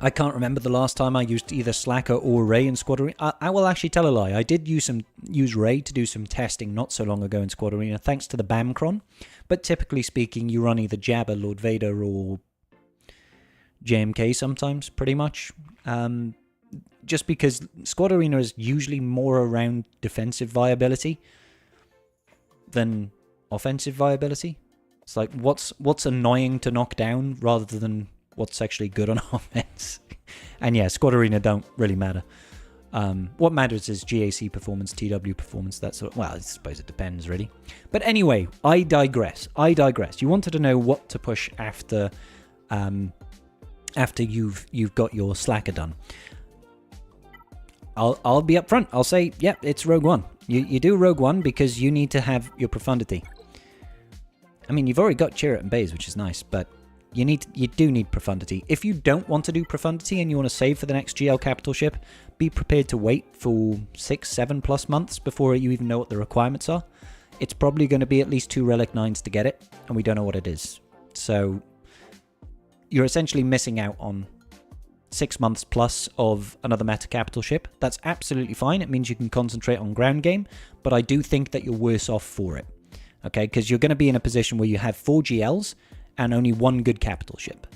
I can't remember the last time I used either Slacker or Rey in Squad Arena. I will actually tell a lie. I did use Rey to do some testing not so long ago in Squad Arena, thanks to the Bamcron. But typically speaking, you run either Jabba, Lord Vader, or JMK sometimes, pretty much. Just because Squad Arena is usually more around defensive viability than offensive viability. It's like, what's annoying to knock down rather than what's actually good on offense. And yeah, Squad Arena don't really matter. What matters is GAC performance, TW performance, that sort of... Well, I suppose it depends, really. But anyway, I digress. You wanted to know what to push after you've got your Slacker done. I'll be up front. I'll say, yeah, it's Rogue One. You do Rogue One because you need to have your profundity. I mean, you've already got Chirrut and Baze, which is nice, but you do need profundity. If you don't want to do profundity and you want to save for the next GL capital ship, be prepared to wait for 6-7+ months before you even know what the requirements are. It's probably going to be at least 2 Relic 9s to get it, and we don't know what it is. So you're essentially missing out on 6 months plus of another meta capital ship. That's absolutely fine. It means you can concentrate on ground game, but I do think that you're worse off for it. Okay, because you're going to be in a position where you have 4 GLs and only 1 good capital ship.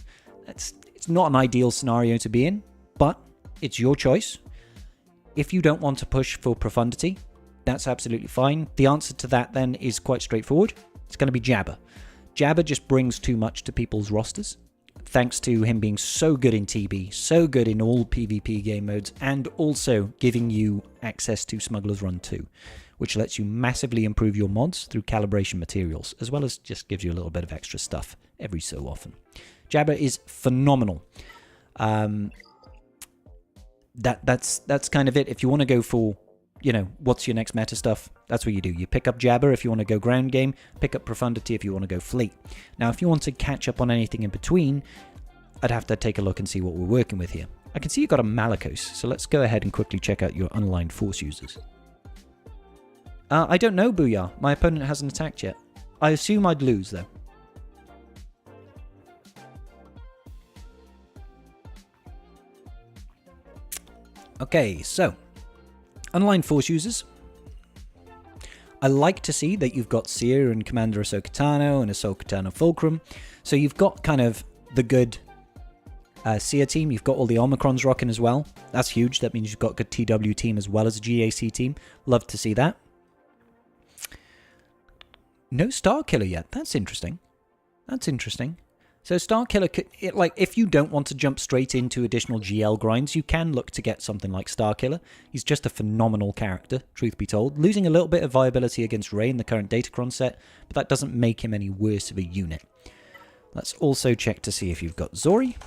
It's not an ideal scenario to be in, but it's your choice. If you don't want to push for profundity, that's absolutely fine. The answer to that then is quite straightforward. It's going to be Jabba. Jabba just brings too much to people's rosters, thanks to him being so good in TB, so good in all PvP game modes, and also giving you access to Smuggler's Run 2, which lets you massively improve your mods through calibration materials, as well as just gives you a little bit of extra stuff every so often. Jabba is phenomenal. That's kind of it. If you want to go for, you know, what's your next meta stuff, that's what you do. You pick up Jabba if you want to go ground game, pick up Profundity if you want to go fleet. Now, if you want to catch up on anything in between, I'd have to take a look and see what we're working with here. I can see you've got a Malicos, so let's go ahead and quickly check out your unaligned Force users. I don't know, Booyah. My opponent hasn't attacked yet. I assume I'd lose, though. Okay, so unaligned Force users. I like to see that you've got Seer and Commander Ahsoka Tano and Ahsoka Tano Fulcrum. So you've got kind of the good Seer team. You've got all the Omicrons rocking as well. That's huge. That means you've got a good TW team as well as a GAC team. Love to see that. No Star Killer yet. That's interesting. That's interesting. So Star Killer, like, if you don't want to jump straight into additional GL grinds, you can look to get something like Star Killer. He's just a phenomenal character, truth be told. Losing a little bit of viability against Rey in the current Datacron set, but that doesn't make him any worse of a unit. Let's also check to see if you've got Zori.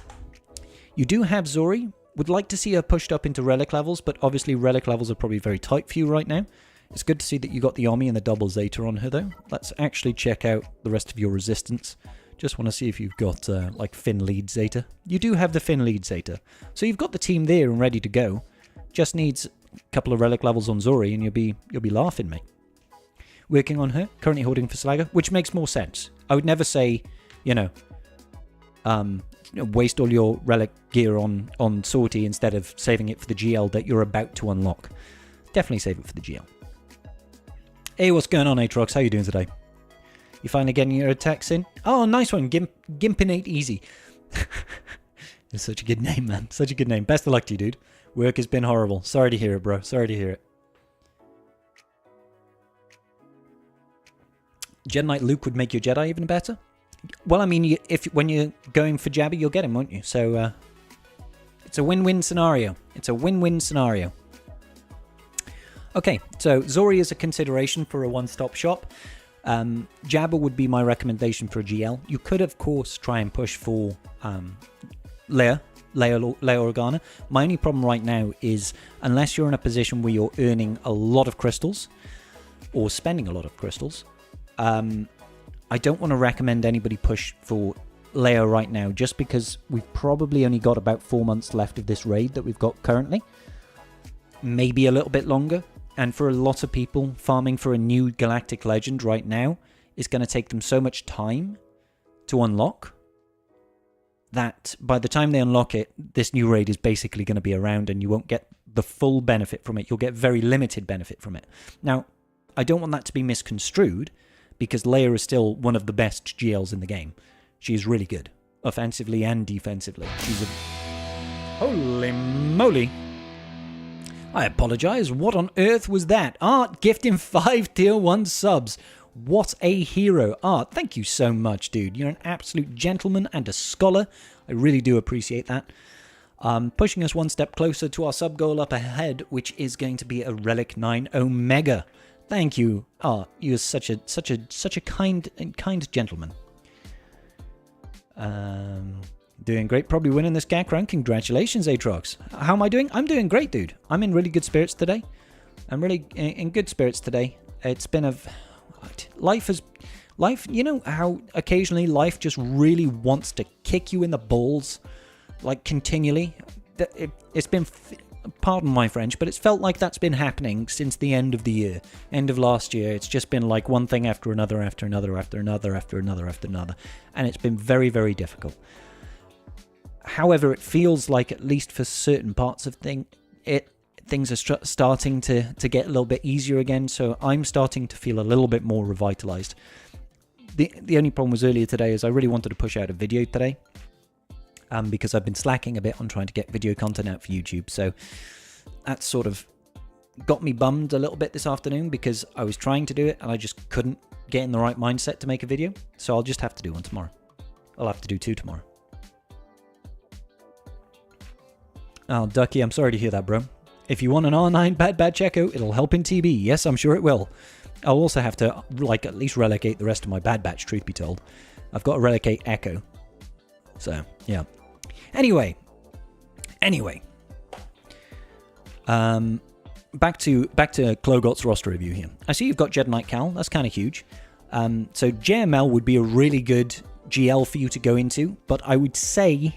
You do have Zori. Would like to see her pushed up into Relic levels, but obviously Relic levels are probably very tight for you right now. It's good to see that you got the Omi and the double Zeta on her, though. Let's actually check out the rest of your resistance. Just want to see if you've got, like, Finn lead Zeta. You do have the Finn lead Zeta. So you've got the team there and ready to go. Just needs a couple of relic levels on Zori and you'll be laughing, mate. Working on her, currently holding for Slagger, which makes more sense. I would never say, you know, waste all your relic gear on Sortie instead of saving it for the GL that you're about to unlock. Definitely save it for the GL. Hey, what's going on, Aatrox? How you doing today? You finally getting your attacks in? Oh, nice one. Gimpinate Easy. It's such a good name, man. Such a good name. Best of luck to you, dude. Work has been horrible. Sorry to hear it, bro. Sorry to hear it. Jedi Knight Luke would make your Jedi even better. Well, I mean, when you're going for Jabba, you'll get him, won't you? So, it's a win-win scenario. It's a win-win scenario. Okay, so Zori is a consideration for a one-stop shop. Jabba would be my recommendation for a GL. You could, of course, try and push for Leia Organa. My only problem right now is, unless you're in a position where you're earning a lot of crystals, or spending a lot of crystals, I don't want to recommend anybody push for Leia right now, just because we've probably only got about 4 months left of this raid that we've got currently. Maybe a little bit longer. And for a lot of people, farming for a new Galactic Legend right now is going to take them so much time to unlock that by the time they unlock it, this new raid is basically going to be around and you won't get the full benefit from it. You'll get very limited benefit from it. Now, I don't want that to be misconstrued, because Leia is still one of the best GLs in the game. She's really good, offensively and defensively. She's a... Holy moly! I apologise, what on earth was that? Art gifting 5 tier 1 subs. What a hero. Art, thank you so much, dude. You're an absolute gentleman and a scholar. I really do appreciate that. Pushing us one step closer to our sub goal up ahead, which is going to be a Relic 9 Omega. Thank you. Art, you're such a kind gentleman. Doing great. Probably winning this GAC round. Congratulations, Aatrox. How am I doing? I'm doing great, dude. I'm in really good spirits today. I'm really in good spirits today. It's been a... Life, you know how occasionally life just really wants to kick you in the balls? Like, continually? It's been... Pardon my French, but it's felt like that's been happening since the end of the year. End of last year. It's just been like one thing after another, after another, after another, after another, after another. And it's been very, very difficult. However, it feels like, at least for certain parts of things are starting to get a little bit easier again. So I'm starting to feel a little bit more revitalized. The only problem was earlier today is I really wanted to push out a video today. Because I've been slacking a bit on trying to get video content out for YouTube. So that sort of got me bummed a little bit this afternoon, because I was trying to do it and I just couldn't get in the right mindset to make a video. So I'll just have to do one tomorrow. I'll have to do 2 tomorrow. Oh, Ducky, I'm sorry to hear that, bro. If you want an R9 bad checkout, it'll help in TB. Yes, I'm sure it will. I'll also have to, like, at least relegate the rest of my bad batch, truth be told. I've got to relegate Echo. So, yeah. Anyway. Back to Klogot's roster review here. I see you've got Jedi Knight Cal. That's kind of huge. So JML would be a really good GL for you to go into, but I'd still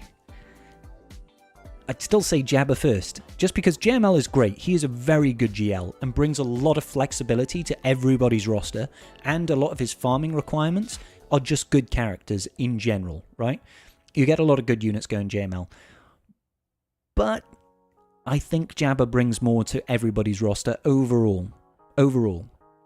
say Jabba first, just because JML is great. He is a very good GL and brings a lot of flexibility to everybody's roster, and a lot of his farming requirements are just good characters in general, right? You get a lot of good units going JML. But I think Jabba brings more to everybody's roster overall.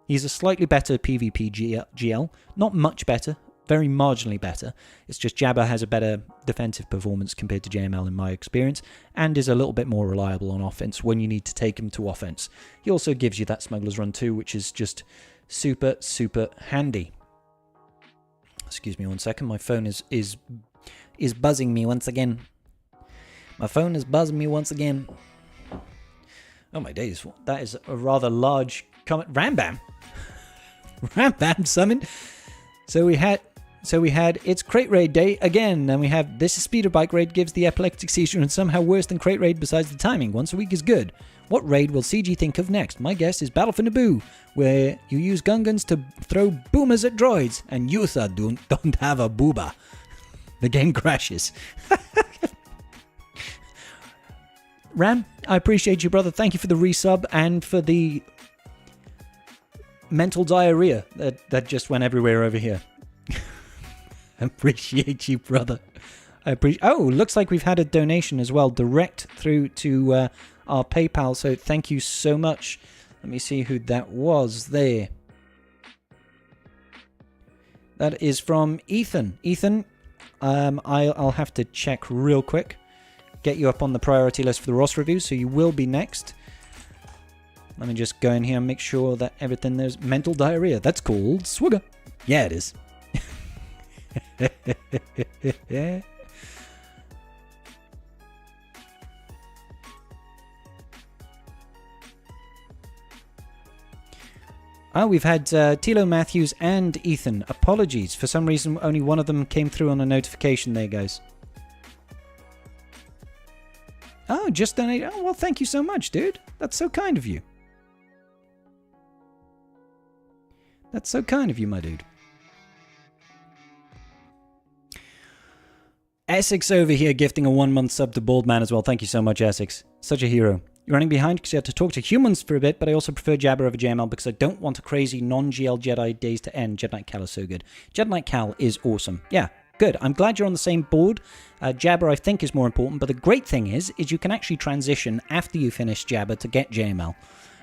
He's a slightly better PvP GL. Not much better. Very marginally better. It's just Jabba has a better defensive performance compared to JML in my experience, and is a little bit more reliable on offense when you need to take him to offense. He also gives you that Smuggler's Run too, which is just super, super handy. Excuse me one second. My phone is buzzing me once again. My phone is buzzing me once again. Oh my days. That is a rather large comment. Rambam! Rambam summoned. So we had... So we had It's Crate Raid Day again, and we have This is Speeder Bike Raid gives the epileptic seizure and somehow worse than Crate Raid besides the timing. Once a week is good. What raid will CG think of next? My guess is Battle for Naboo, where you use Gungans to throw boomers at droids, and Yutha don't have a booba. The game crashes. Ram, I appreciate you, brother. Thank you for the resub and for the mental diarrhea that just went everywhere over here. Appreciate you, brother. Oh, looks like we've had a donation as well, direct through to our PayPal. So thank you so much. Let me see who that was there. That is from Ethan. Ethan, I'll have to check real quick. Get you up on the priority list for the Ross review, so you will be next. Let me just go in here and make sure that everything there's mental diarrhea. That's called swigger. Yeah, it is. Oh, we've had Tilo Matthews and Ethan. Apologies. For some reason, only one of them came through on a notification there, guys. Oh, just donate. Oh, well, thank you so much, dude. That's so kind of you. That's so kind of you, my dude. Essex over here gifting a 1-month sub to Bald Man as well. Thank you so much, Essex. Such a hero. You're running behind because you had to talk to humans for a bit, but I also prefer Jabba over JML because I don't want a crazy non-GL Jedi days to end. Jedi Knight Cal is so good. Jedi Knight Cal is awesome. Yeah, good. I'm glad you're on the same board. Jabba, I think, is more important, but the great thing is you can actually transition after you finish Jabba to get JML,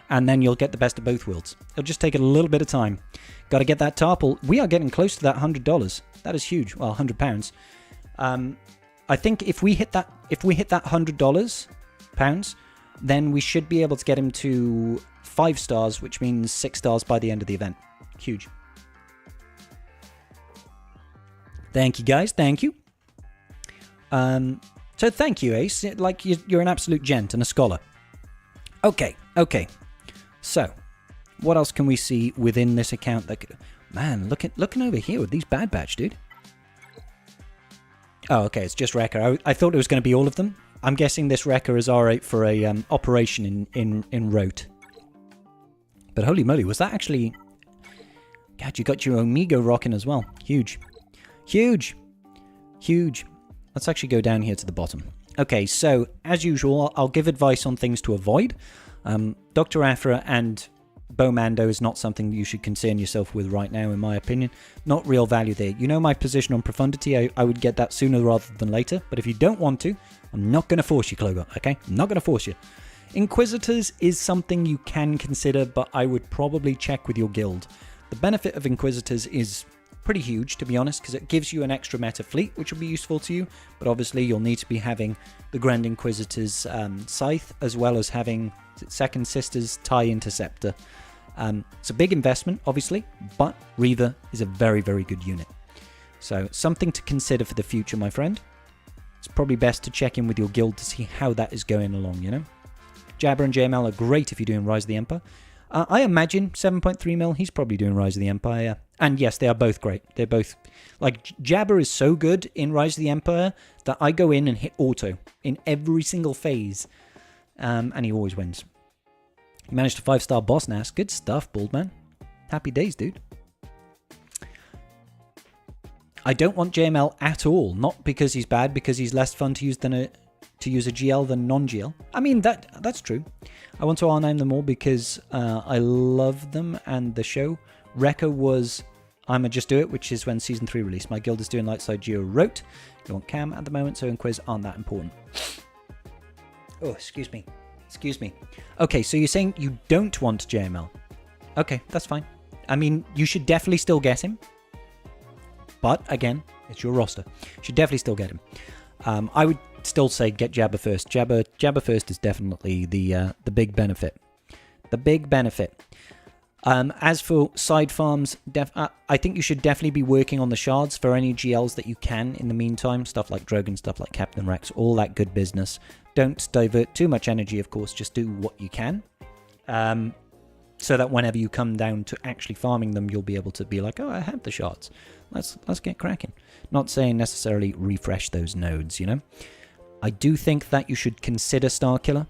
and then you'll get the best of both worlds. It'll just take a little bit of time. Got to get that Tarple. We are getting close to that $100. That is huge. Well, £100. I think if we hit that $100 pounds, then we should be able to get him to 5 stars, which means 6 stars by the end of the event. Huge. Thank you, guys. Thank you. So thank you, Ace. Like, you're an absolute gent and a scholar. Okay. So, what else can we see within this account? Man, looking over here with these Bad Batch, dude. Oh, okay, it's just Wrecker. I thought it was going to be all of them. I'm guessing this Wrecker is R8 for a operation in Rote. But holy moly, was that actually... God, you got your Omega rocking as well. Huge. Huge. Let's actually go down here to the bottom. Okay, so, as usual, I'll give advice on things to avoid. Dr. Aphra and Bomando is not something you should concern yourself with right now, in my opinion. Not real value there. You know my position on profundity. I would get that sooner rather than later. But if you don't want to, I'm not going to force you, Clogot, okay? I'm not going to force you. Inquisitors is something you can consider, but I would probably check with your guild. The benefit of Inquisitors is pretty huge, to be honest, because it gives you an extra meta fleet, which will be useful to you. But obviously, you'll need to be having the Grand Inquisitor's Scythe, as well as having Second Sister's TIE Interceptor. It's a big investment, obviously, but Reaver is a very, very good unit. So, something to consider for the future, my friend. It's probably best to check in with your guild to see how that is going along, you know? Jabba and JML are great if you're doing Rise of the Empire. I imagine 7.3 mil, he's probably doing Rise of the Empire. And yes, they are both great. They're both... Like, Jabba is so good in Rise of the Empire that I go in and hit auto in every single phase. And he always wins. He managed a 5-star boss NAS. Good stuff, Baldman. Happy days, dude. I don't want JML at all. Not because he's bad, because he's less fun to use a GL than non-GL. I mean, that's true. I want to R9 them all because I love them and the show. Rekka was I'ma Just Do It, which is when Season 3 released. My guild is doing Lightside Geo Rote. You want Cam at the moment, so Inquis aren't that important. Oh, excuse me. Okay, so you're saying you don't want JML. Okay, that's fine. I mean, you should definitely still get him. But, again, it's your roster. You should definitely still get him. I would still say get Jabba first. Jabba first is definitely the big benefit. The big benefit. As for side farms, I think you should definitely be working on the shards for any GLs that you can in the meantime. Stuff like Drogon, stuff like Captain Rex, all that good business. Don't divert too much energy, of course. Just do what you can. so that whenever you come down to actually farming them, you'll be able to be like, oh, I have the shards. Let's get cracking. Not saying necessarily refresh those nodes, you know. I do think that you should consider Starkiller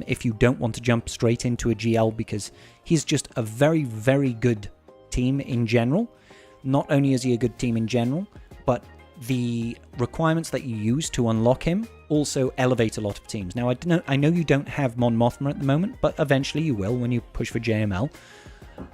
if you don't want to jump straight into a GL, because he's just a very, very good team in general. Not only is he a good team in general, but the requirements that you use to unlock him also elevate a lot of teams. Now, I know you don't have Mon Mothma at the moment, but eventually you will when you push for JML.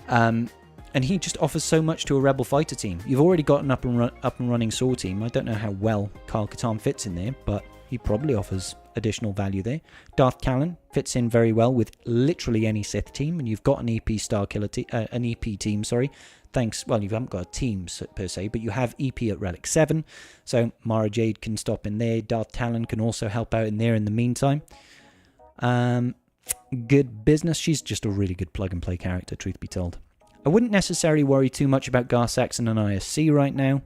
And he just offers so much to a Rebel fighter team. You've already got an up and running Saw team. I don't know how well Kyle Katarn fits in there, but he probably offers additional value there. Darth Talon fits in very well with literally any Sith team, and you've got an EP Starkiller an EP team, sorry. Thanks, well, you haven't got a team per se, but you have EP at Relic 7, so Mara Jade can stop in there. Darth Talon can also help out in there in the meantime. Good business. She's just a really good plug-and-play character, truth be told. I wouldn't necessarily worry too much about Gar Saxon and ISC right now,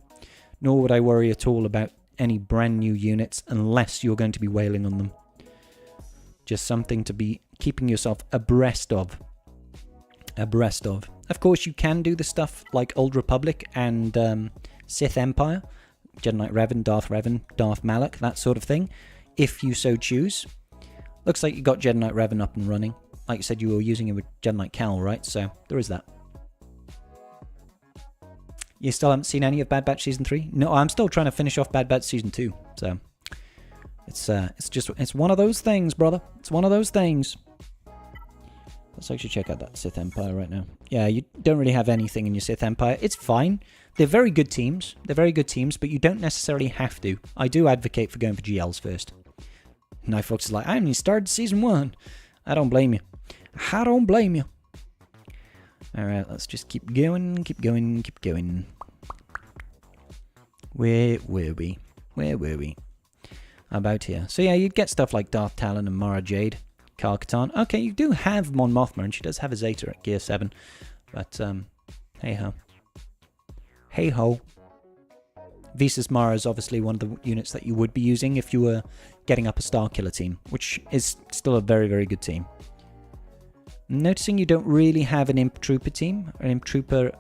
nor would I worry at all about any brand new units unless you're going to be whaling on them. Just something to be keeping yourself abreast of. Of course, you can do the stuff like Old Republic and Sith Empire, Jedi Knight Revan, Darth Malak, that sort of thing, if you so choose. Looks like you got Jedi Knight Revan up and running. Like you said, you were using it with Jedi Knight Cal, right? So there is that. You still haven't seen any of Bad Batch Season 3? No, I'm still trying to finish off Bad Batch Season 2. So it's one of those things, brother. It's one of those things. Let's actually check out that Sith Empire right now. Yeah, you don't really have anything in your Sith Empire. It's fine. They're very good teams. They're very good teams, but you don't necessarily have to. I do advocate for going for GLs first. Knife Fox is like, I only started Season 1. I don't blame you. I don't blame you. Alright, let's just keep going. Where were we? About here. So yeah, you'd get stuff like Darth Talon and Mara Jade. Kyle Katarn. Okay, you do have Mon Mothma, and she does have a Zeta at Gear 7. But, hey-ho. Hey-ho. Visas Mara is obviously one of the units that you would be using if you were getting up a Starkiller team, which is still a very, very good team. Noticing you don't really have an Imp Trooper team. An Imp Trooper...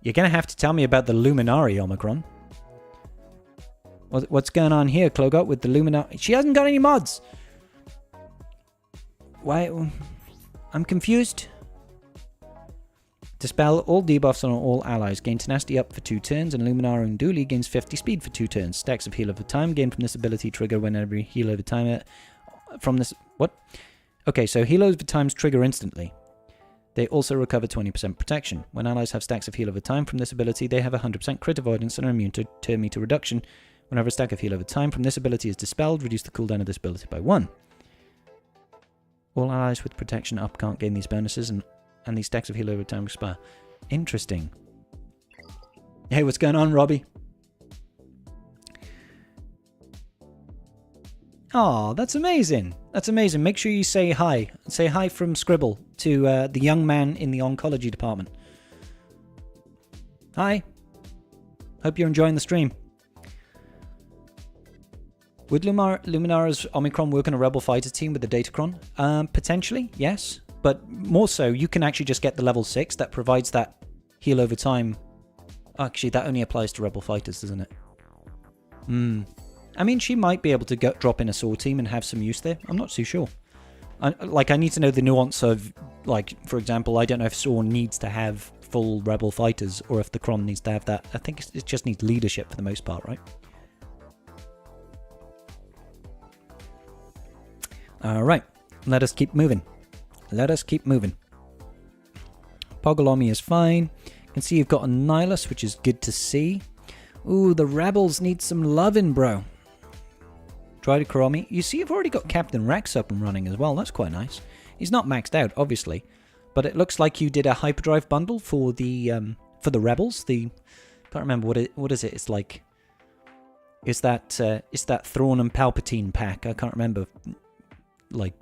You're going to have to tell me about the Luminari, Omicron. What's going on here, Klogot, with the Luminari? She hasn't got any mods! Why? I'm confused. Dispel all debuffs on all allies. Gain tenacity up for 2 turns, and Luminara Unduli gains 50 speed for 2 turns. Stacks of heal over time gained from this ability trigger whenever you heal over time. From this... What? Okay, so heal over times trigger instantly. They also recover 20% protection. When allies have stacks of heal over time from this ability, they have 100% crit avoidance and are immune to turn meter reduction. Whenever a stack of heal over time from this ability is dispelled, reduce the cooldown of this ability by 1. All allies with protection up can't gain these bonuses, and these stacks of heal over time expire. Interesting. Hey, what's going on, Robbie? Oh, that's amazing. That's amazing. Make sure you say hi. Say hi from Scribble to the young man in the oncology department. Hi. Hope you're enjoying the stream. Would Luminara's Omicron work on a Rebel fighter team with the Datacron? Potentially, yes. But more so, you can actually just get the level 6 that provides that heal over time. Actually, that only applies to Rebel fighters, doesn't it? I mean, she might be able to drop in a Saw team and have some use there. I'm not too sure. I need to know the nuance of, like, for example, I don't know if Saw needs to have full Rebel fighters or if the Cron needs to have that. I think it just needs leadership for the most part, right? Alright, let us keep moving. Pogolomi is fine. You can see you've got a Nihilus, which is good to see. Ooh, the Rebels need some loving, bro. Try to Kuromi. You see you've already got Captain Rex up and running as well. That's quite nice. He's not maxed out, obviously. But it looks like you did a hyperdrive bundle for the Rebels. Can't remember what is it. It's like... It's that Thrawn and Palpatine pack. I can't remember... like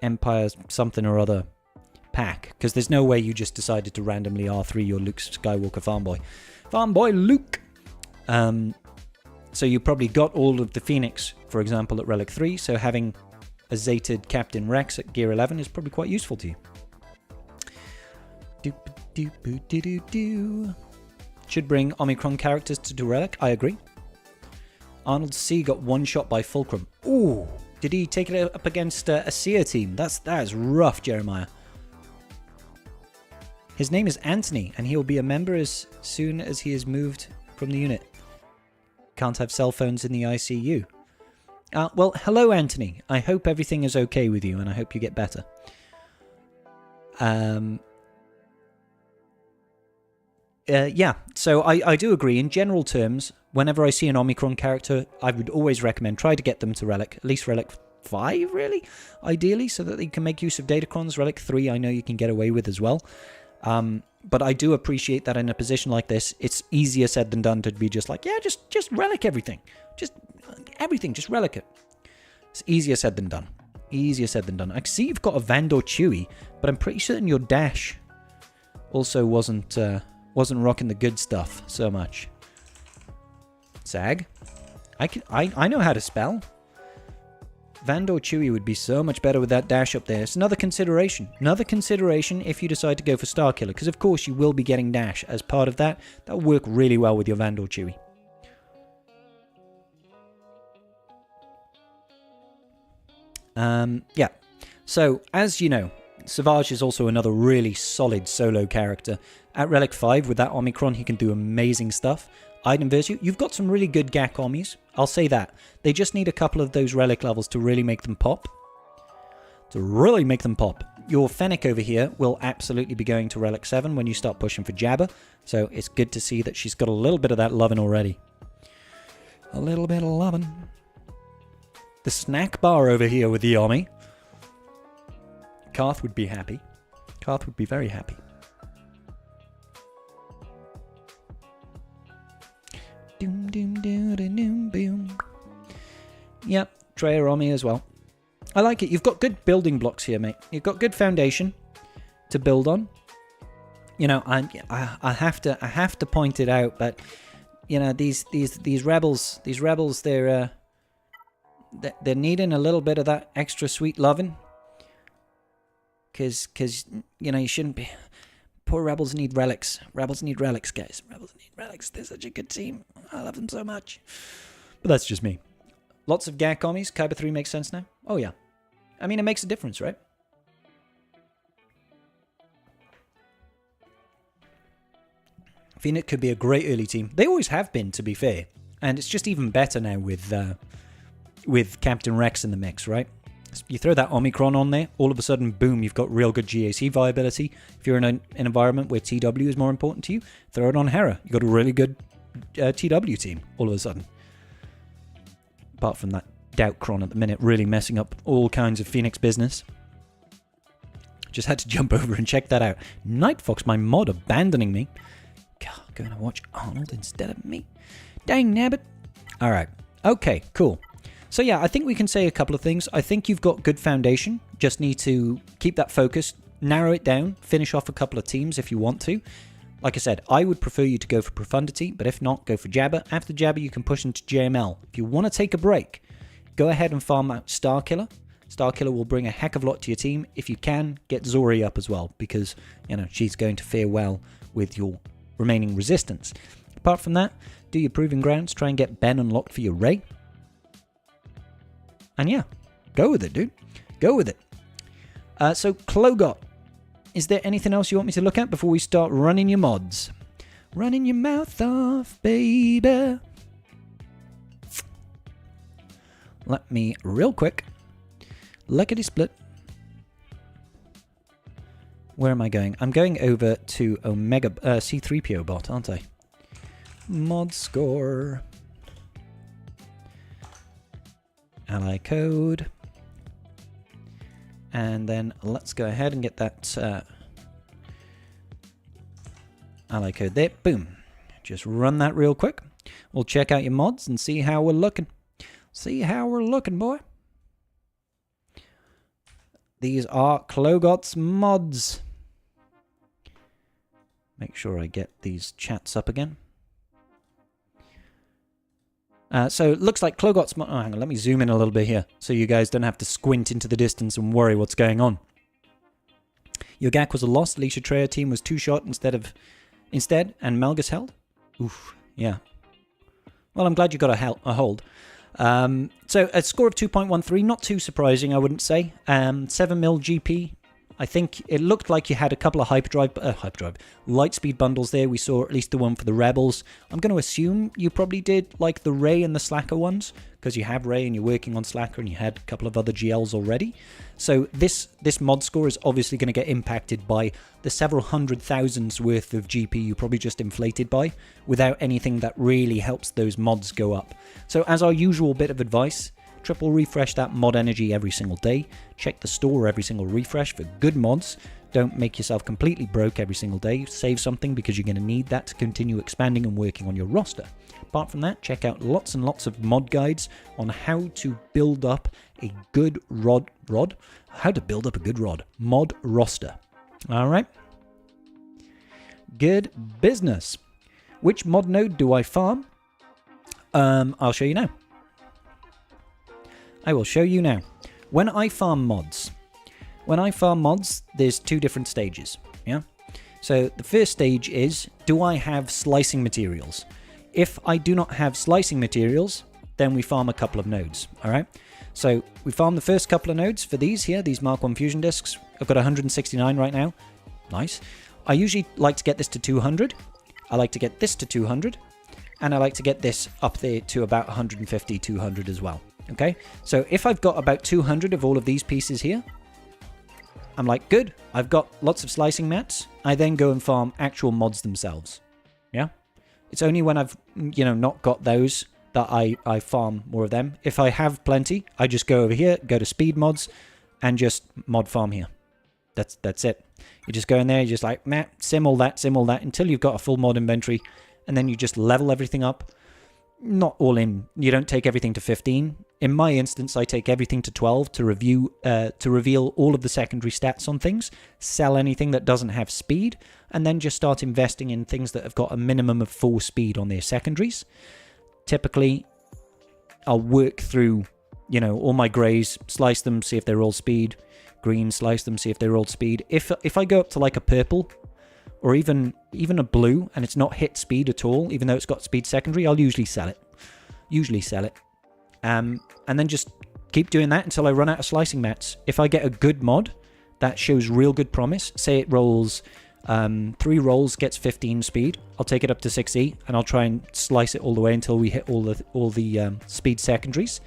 Empire something or other pack, because there's no way you just decided to randomly R3 your Luke Skywalker farm boy Luke. So you probably got all of the Phoenix, for example, at Relic 3, so having a Zated Captain Rex at gear 11 is probably quite useful to you. Should bring Omicron characters to Relic. I agree. Arnold C got one shot by Fulcrum. Ooh, did he take it up against a Seer team? That is rough, Jeremiah. His name is Anthony, and he will be a member as soon as he is moved from the unit. Can't have cell phones in the ICU. Well, hello, Anthony. I hope everything is okay with you, and I hope you get better. Yeah, so I do agree. In general terms, whenever I see an Omicron character, I would always recommend try to get them to Relic, at least Relic 5, really, ideally, so that they can make use of Datacrons. Relic 3, I know you can get away with as well. But I do appreciate that in a position like this, it's easier said than done to be just like, yeah, just Relic everything. Just everything, just Relic it. It's easier said than done. Easier said than done. I see you've got a Vandor Chewie, but I'm pretty certain your dash also wasn't rocking the good stuff so much. Sag? I know how to spell. Vandor Chewie would be so much better with that dash up there. It's another consideration. Another consideration if you decide to go for Starkiller, because of course you will be getting dash as part of that. That will work really well with your Vandor Chewie. Yeah. So, as you know, Savage is also another really solid solo character. At Relic 5, with that Omicron, he can do amazing stuff. Item Virtue, you've got some really good GAC Ommies. I'll say that. They just need a couple of those Relic levels to really make them pop. Your Fennec over here will absolutely be going to Relic 7 when you start pushing for Jabba. So it's good to see that she's got a little bit of that loving already. A little bit of loving. The snack bar over here with the Ommi. Karth would be happy. Karth would be very happy. Doom, doom, doom, doom, boom. Yep, Treya Ommi as well. I like it. You've got good building blocks here, mate. You've got good foundation to build on. You know, I have to point it out, but you know, these rebels, they're needing a little bit of that extra sweet loving. Cause you know, you shouldn't be. Poor rebels need relics. Rebels need relics, guys. Rebels need relics. They're such a good team. I love them so much. But that's just me. Lots of GAC commies. Kyber 3 makes sense now? Oh, yeah. I mean, it makes a difference, right? Phoenix could be a great early team. They always have been, to be fair. And it's just even better now with Captain Rex in the mix, right? You throw that Omicron on there, all of a sudden, boom, you've got real good GAC viability. If you're in an environment where TW is more important to you, throw it on Hera. You've got a really good TW team, all of a sudden. Apart from that Doubtcron at the minute, really messing up all kinds of Phoenix business. Just had to jump over and check that out. Nightfox, my mod, abandoning me. God, going to watch Arnold instead of me. Dang nabbit. Alright, okay, cool. So yeah, I think we can say a couple of things. I think you've got good foundation. Just need to keep that focused, narrow it down, finish off a couple of teams if you want to. Like I said, I would prefer you to go for Profundity, but if not, go for Jabba. After Jabba, you can push into JML. If you want to take a break, go ahead and farm out Starkiller. Starkiller will bring a heck of a lot to your team. If you can, get Zori up as well, because, you know, she's going to fare well with your remaining resistance. Apart from that, do your Proving Grounds, try and get Ben unlocked for your Rey. And yeah, go with it, dude. Go with it. So, Klogot, is there anything else you want me to look at before we start running your mods? Running your mouth off, baby. Let me, real quick, lickety-split. Where am I going? I'm going over to Omega C3PO bot, aren't I? Mod score. Ally code. And then let's go ahead and get that ally code there. Boom. Just run that real quick. We'll check out your mods and see how we're looking. See how we're looking, boy. These are Klogot's mods. Make sure I get these chats up again. So it looks like Klogot's... Oh, hang on, let me zoom in a little bit here so you guys don't have to squint into the distance and worry what's going on. Yogak was a loss. Alicia Treya team was 2-shot instead, and Malgus held. Oof, yeah. Well, I'm glad you got a hold. So a score of 2.13, not too surprising, I wouldn't say. 7 mil GP. I think it looked like you had a couple of Lightspeed bundles there. We saw at least the one for the Rebels. I'm going to assume you probably did like the Ray and the Slacker ones, because you have Ray and you're working on Slacker and you had a couple of other GLs already. So this mod score is obviously going to get impacted by the several hundred thousands worth of GP you probably just inflated by, without anything that really helps those mods go up. So as our usual bit of advice, triple refresh that mod energy every single day. Check the store every single refresh for good mods. Don't make yourself completely broke every single day. Save something because you're going to need that to continue expanding and working on your roster. Apart from that, check out lots and lots of mod guides on how to build up a good mod roster. All right. Good business. Which mod node do I farm? I'll show you now. I will show you now. When I farm mods, there's 2 different stages, yeah? So the first stage is, do I have slicing materials? If I do not have slicing materials, then we farm a couple of nodes, all right? So we farm the first couple of nodes for these here, these Mark 1 fusion discs. I've got 169 right now. Nice. I usually like to get this to 200. I like to get this to 200. And I like to get this up there to about 150, 200 as well. Okay, so if I've got about 200 of all of these pieces here, I'm like, good, I've got lots of slicing mats. I then go and farm actual mods themselves. Yeah, it's only when I've, not got those that I farm more of them. If I have plenty, I just go over here, go to speed mods, and just mod farm here. That's it. You just go in there, you just like, sim all that, until you've got a full mod inventory, and then you just level everything up. Not all in. You don't take everything to 15. In my instance, I take everything to 12 to reveal all of the secondary stats on things, sell anything that doesn't have speed, and then just start investing in things that have got a minimum of 4 speed on their secondaries. Typically, I'll work through, all my greys, slice them, see if they're all speed. Green, slice them, see if they're all speed. If I go up to like a purple, or even a blue, and it's not hit speed at all, even though it's got speed secondary, I'll usually sell it. And then just keep doing that until I run out of slicing mats. If I get a good mod that shows real good promise, say it rolls 3 rolls, gets 15 speed, I'll take it up to 6E, and I'll try and slice it all the way until we hit all the speed secondaries.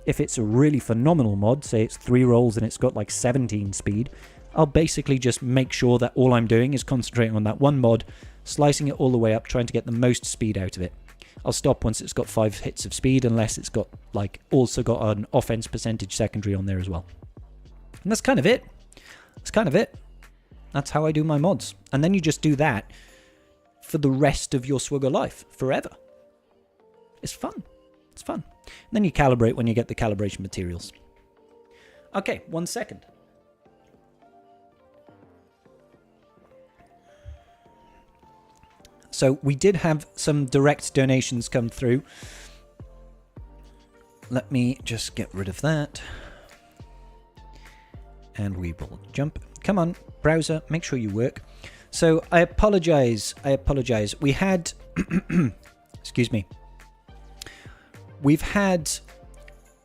If it's a really phenomenal mod, say it's 3 rolls and it's got like 17 speed, I'll basically just make sure that all I'm doing is concentrating on that one mod, slicing it all the way up, trying to get the most speed out of it. I'll stop once it's got 5 hits of speed, unless it's got also got an offense percentage secondary on there as well. And that's kind of it. That's how I do my mods. And then you just do that for the rest of your Swigger life, forever. It's fun. And then you calibrate when you get the calibration materials. Okay, 1 second. So we did have some direct donations come through. Let me just get rid of that. And we will jump. Come on, browser, make sure you work. So I apologize. We had, excuse me. We've had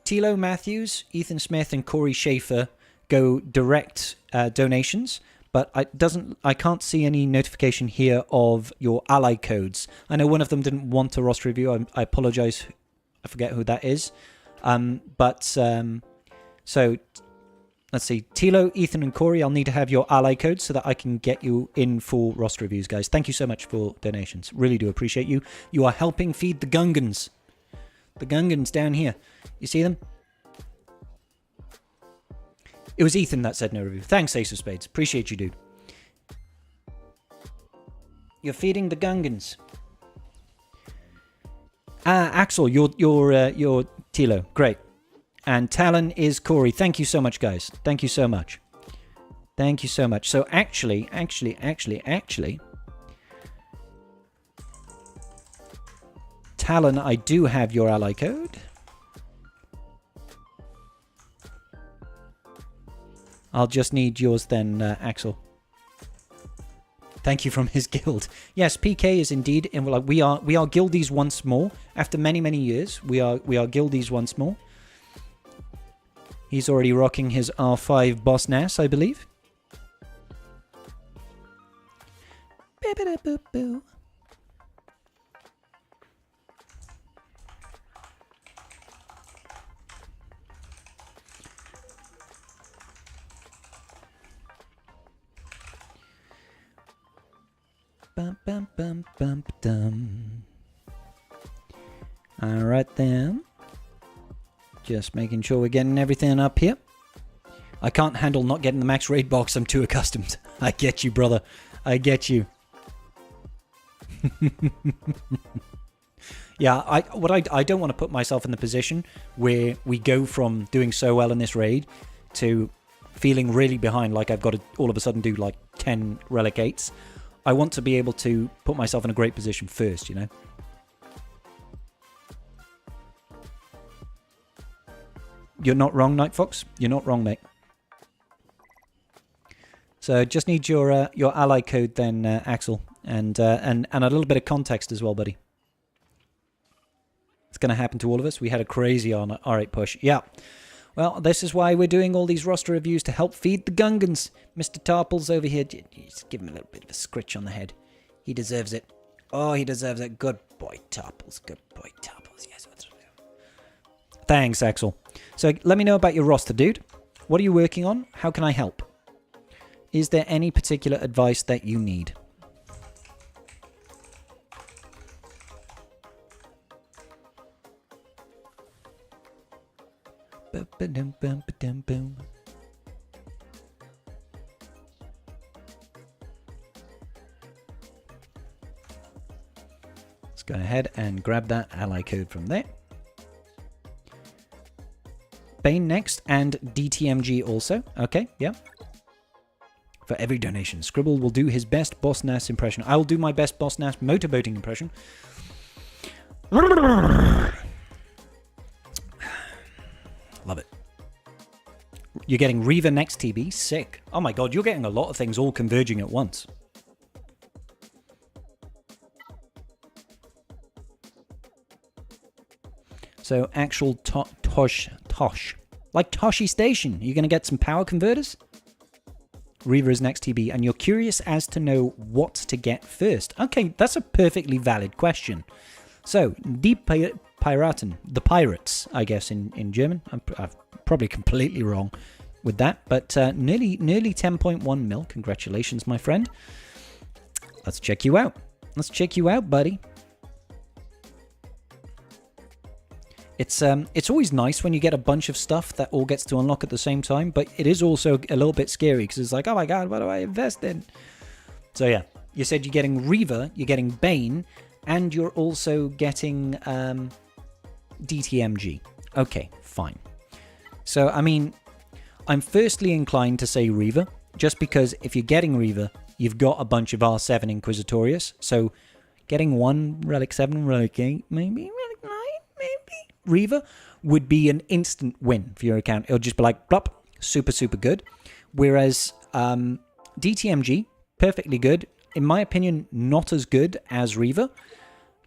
Tilo Matthews, Ethan Smith, and Corey Schaefer go direct donations. But I can't see any notification here of your ally codes. I know one of them didn't want a roster review. I apologize. I forget who that is. So let's see. Tilo, Ethan, and Corey, I'll need to have your ally codes so that I can get you in for roster reviews, guys. Thank you so much for donations. Really do appreciate you. You are helping feed the Gungans. The Gungans down here. You see them? It was Ethan that said no review. Thanks, Ace of Spades. Appreciate you, dude. You're feeding the Gungans. Axel, you're Tilo. Great. And Talon is Corey. Thank you so much, guys. Thank you so much. So actually, Talon, I do have your ally code. I'll just need yours then, Axel. Thank you from his guild. Yes, PK is indeed in. Like we are guildies once more after many years. We are guildies once more. He's already rocking his R5 boss NAS, I believe. Boo. Bum. Alright then. Just making sure we're getting everything up here. I can't handle not getting the max raid box. I'm too accustomed. I get you, brother. I get you. Yeah, I don't want to put myself in the position where we go from doing so well in this raid to feeling really behind, like I've got to all of a sudden do like 10 relic 8s. I want to be able to put myself in a great position first, you know? You're not wrong, Night Fox. You're not wrong, mate. So just need your ally code then, Axel, and a little bit of context as well, buddy. It's going to happen to all of us. We had a crazy R8 push. Yeah. Well, this is why we're doing all these roster reviews, to help feed the Gungans. Mr. Tarples over here, just give him a little bit of a scritch on the head. He deserves it. Oh, he deserves it. Good boy, Tarples. Good boy, Tarples. Yes. Thanks, Axel. So let me know about your roster, dude. What are you working on? How can I help? Is there any particular advice that you need? Let's go ahead and grab that ally code from there. Bane next, and DTMG also. Okay, yeah. For every donation, Scribble will do his best Boss Nass impression. I will do my best Boss Nass motorboating impression. Love it. You're getting Reaver next, TB. Sick. Oh my god, you're getting a lot of things all converging at once. So, actual Tosh. Like Toshi Station. You're going to get some power converters? Reaver is next, TB. And you're curious as to know what to get first. Okay, that's a perfectly valid question. So, Die Piraten. The Pirates, I guess, in German. I'm probably completely wrong with that. But nearly 10.1 mil. Congratulations, my friend. Let's check you out. Let's check you out, buddy. It's always nice when you get a bunch of stuff that all gets to unlock at the same time, but it is also a little bit scary because it's like, oh my god, what do I invest in? So yeah, you said you're getting Reaver, you're getting Bane, and you're also getting DTMG. Okay, fine. So, I mean, I'm firstly inclined to say Reaver, just because if you're getting Reaver, you've got a bunch of R7 Inquisitorius, so getting one Relic 7, Relic 8, maybe, Relic 9, maybe, Reaver would be an instant win for your account. It'll just be like, blop, super good. Whereas DTMG, perfectly good. In my opinion, not as good as Reaver,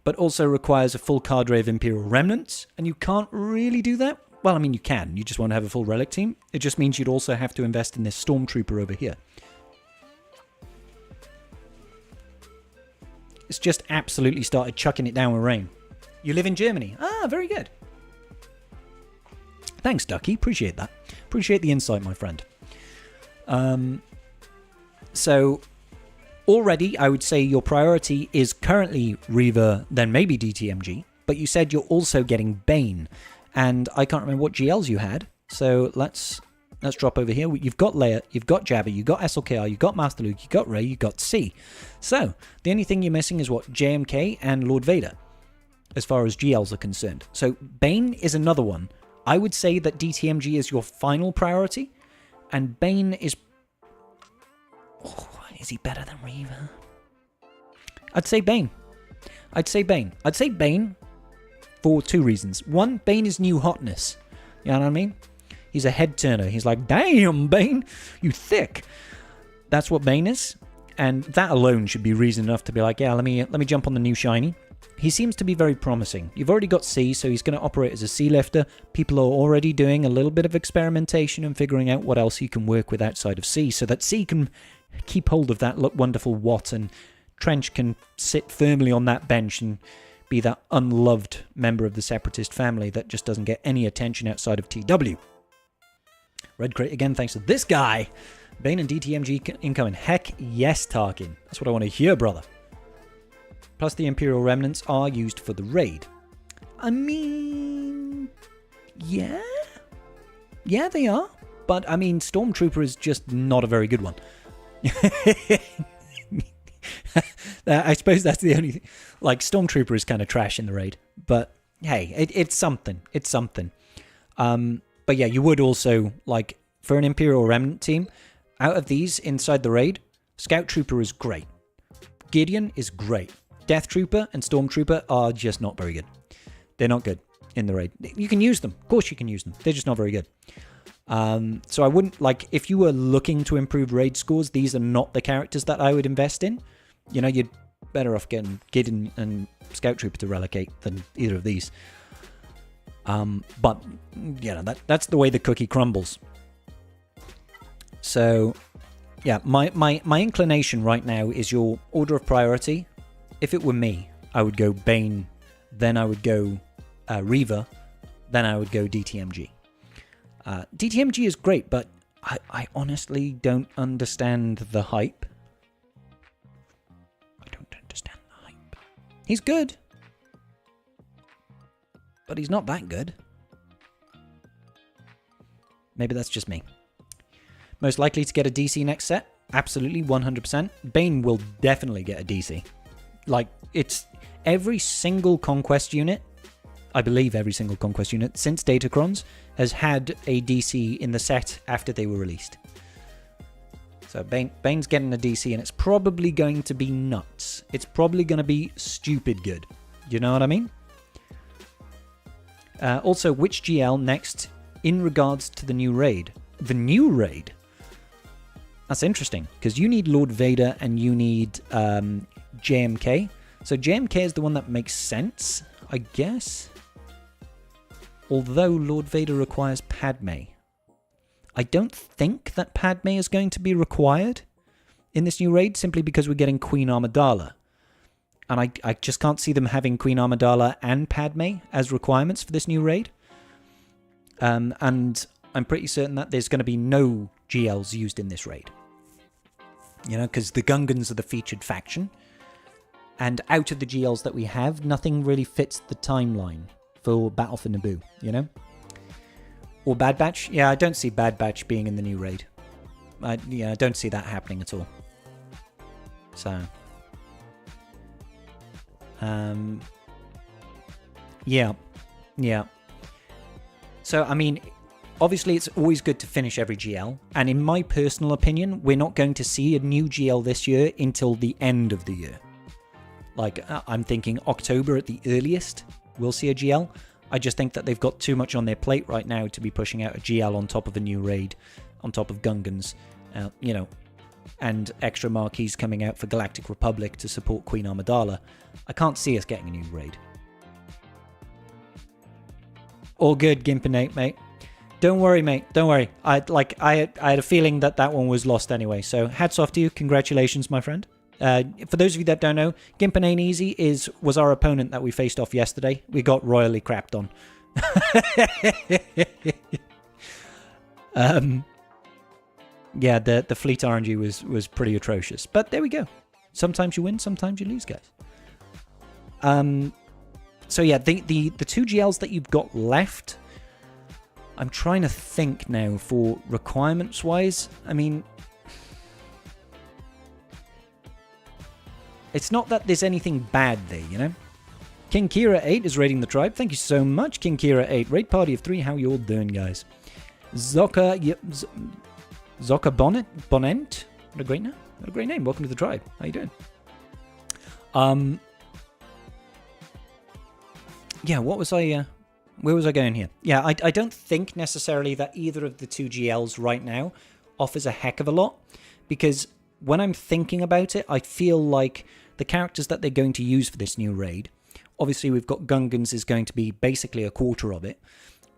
but also requires a full cadre of Imperial Remnants, and you can't really do that. Well, I mean, you can. You just want to have a full Relic team. It just means you'd also have to invest in this Stormtrooper over here. It's just absolutely started chucking it down with rain. You live in Germany. Ah, very good. Thanks, Ducky. Appreciate that. Appreciate the insight, my friend. So, already, I would say your priority is currently Reaver, then maybe DTMG. But you said you're also getting Bane. And I can't remember what GLs you had. So, let's drop over here. You've got Leia, you've got Jabba, you've got SLKR, you've got Master Luke, you've got Rey, you've got C. So, the only thing you're missing is what? JMK and Lord Vader, as far as GLs are concerned. So, Bane is another one. I would say that DTMG is your final priority, and Bane is... Oh, is he better than Reaver? I'd say Bane. I'd say Bane. for 2 reasons. One, Bane is new hotness. You know what I mean? He's a head turner. He's like, damn, Bane, you thick. That's what Bane is. And that alone should be reason enough to be like, yeah, let me jump on the new shiny. He seems to be very promising. You've already got C, so he's going to operate as a C lifter. People are already doing a little bit of experimentation and figuring out what else he can work with outside of C, so that C can keep hold of that wonderful Watt, and Trench can sit firmly on that bench and be that unloved member of the Separatist family that just doesn't get any attention outside of TW. Red crate again, thanks to this guy. Bane and DTMG incoming. Heck yes, Tarkin. That's what I want to hear, brother. Plus the Imperial Remnants are used for the raid. I mean, yeah. Yeah, they are. But, I mean, Stormtrooper is just not a very good one. I suppose that's the only thing. Like, Stormtrooper is kind of trash in the raid. But, hey, it's something. It's something. But yeah, you would also, like, for an Imperial Remnant team, out of these inside the raid, Scout Trooper is great. Gideon is great. Death Trooper and Stormtrooper are just not very good. They're not good in the raid. You can use them. Of course you can use them. They're just not very good. So I wouldn't, like, if you were looking to improve raid scores, these are not the characters that I would invest in. You know, you'd better off getting Gideon and Scout Trooper to relegate than either of these. But, you know, that's the way the cookie crumbles. So, yeah, my inclination right now is your order of priority. If it were me, I would go Bane, then I would go Reaver, then I would go DTMG. DTMG is great, but I honestly don't understand the hype. I don't understand the hype. He's good, but he's not that good. Maybe that's just me. Most likely to get a DC next set? Absolutely, 100%. Bane will definitely get a DC. Like, it's every single Conquest unit, I believe every single Conquest unit, since Datacrons, has had a DC in the set after they were released. So Bane's getting a DC, and it's probably going to be nuts. It's probably going to be stupid good. You know what I mean? Also, which GL next in regards to the new raid? The new raid? That's interesting, because you need Lord Vader and you need JMK. So JMK is the one that makes sense, I guess. Although Lord Vader requires Padme. I don't think that Padme is going to be required in this new raid, simply because we're getting Queen Amidala. And I just can't see them having Queen Amidala and Padme as requirements for this new raid. And I'm pretty certain that there's going to be no GLs used in this raid. You know, because the Gungans are the featured faction. And out of the GLs that we have, nothing really fits the timeline for Battle for Naboo, you know? Or Bad Batch? Yeah, I don't see Bad Batch being in the new raid. I don't see that happening at all. So... yeah. So, I mean, obviously it's always good to finish every GL, and in my personal opinion, we're not going to see a new GL this year until the end of the year. Like, I'm thinking October at the earliest, we'll see a GL. I just think that they've got too much on their plate right now to be pushing out a GL on top of a new raid, on top of Gungans, you know, and extra marquees coming out for Galactic Republic to support Queen Amidala. I can't see us getting a new raid. All good, Gimpinate, mate. Don't worry, mate. Don't worry. I had a feeling that one was lost anyway. So hats off to you. Congratulations, my friend. For those of you that don't know, Gimpin Ain't Easy was our opponent that we faced off yesterday. We got royally crapped on. Yeah, the fleet RNG was pretty atrocious. But there we go. Sometimes you win, sometimes you lose, guys. So yeah, the 2 GLs that you've got left, I'm trying to think now for requirements-wise. I mean, it's not that there's anything bad there, you know? King Kira 8 is raiding the tribe. Thank you so much, King Kira 8. Raid party of 3. How you all doing, guys? Zoka Bonent. What a great name. What a great name. Welcome to the tribe. How you doing? Yeah, what was I... where was I going here? Yeah, I don't think necessarily that either of the two GLs right now offers a heck of a lot, because when I'm thinking about it, I feel like the characters that they're going to use for this new raid, obviously we've got Gungans is going to be basically a quarter of it.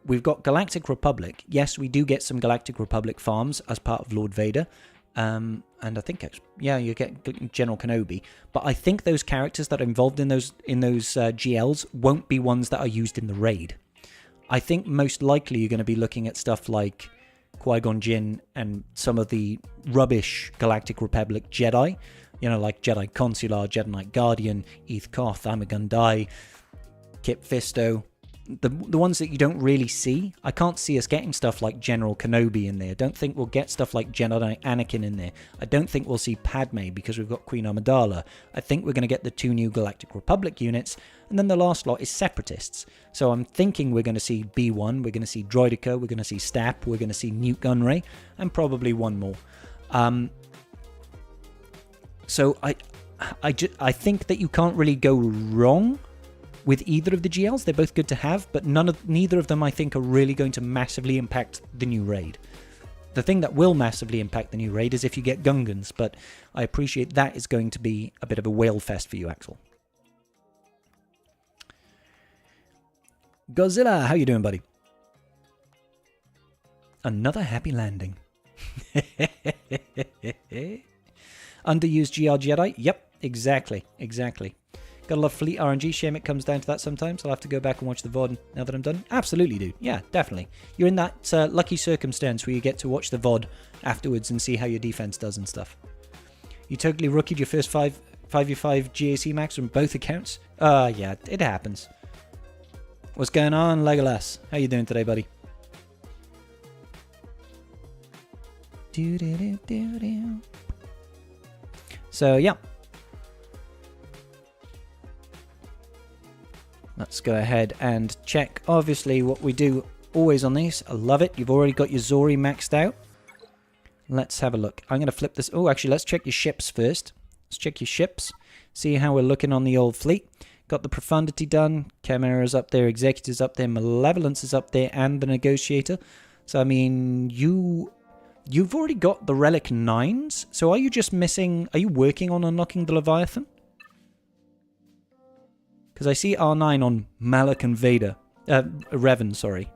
We've got Galactic Republic. Yes, we do get some Galactic Republic farms as part of Lord Vader. And I think, yeah, you get General Kenobi. But I think those characters that are involved in those GLs won't be ones that are used in the raid. I think most likely you're going to be looking at stuff like Qui-Gon Jinn and some of the rubbish Galactic Republic Jedi. You know, like Jedi Consular, Jedi Knight Guardian, Eth Koth, Amagundai, Kit Fisto. The ones that you don't really see. I can't see us getting stuff like General Kenobi in there. I don't think we'll get stuff like Jedi Anakin in there. I don't think we'll see Padme because we've got Queen Amidala. I think we're going to get the 2 new Galactic Republic units, and then the last lot is Separatists. So I'm thinking we're going to see B1, we're going to see Droideka, we're going to see Stap, we're going to see Newt Gunray, and probably one more. So I think that you can't really go wrong with either of the GLs. They're both good to have, but neither of them I think are really going to massively impact the new raid. The thing that will massively impact the new raid is if you get Gungans, but I appreciate that is going to be a bit of a whale fest for you, Axel. Godzilla, how you doing, buddy? Another happy landing. Underused GR Jedi? Yep, exactly. Gotta love fleet RNG. Shame it comes down to that sometimes. I'll have to go back and watch the VOD now that I'm done. Absolutely, dude. Yeah, definitely. You're in that lucky circumstance where you get to watch the VOD afterwards and see how your defense does and stuff. You totally rookied your first 5v5 GAC max from both accounts? Yeah, it happens. What's going on, Legolas? How you doing today, buddy? So, yeah. Let's go ahead and check, obviously, what we do always on these. I love it. You've already got your Zori maxed out. Let's have a look. I'm going to flip this. Oh, actually, let's check your ships first. Let's check your ships. See how we're looking on the old fleet. Got the Profundity done. Chimera's up there. Executor's up there. Malevolence is up there. And the Negotiator. So, I mean, you've already got the Relic 9s. So, are you just missing... Are you working on unlocking the Leviathan? Because I see R9 on Malak and Vader. Revan, sorry.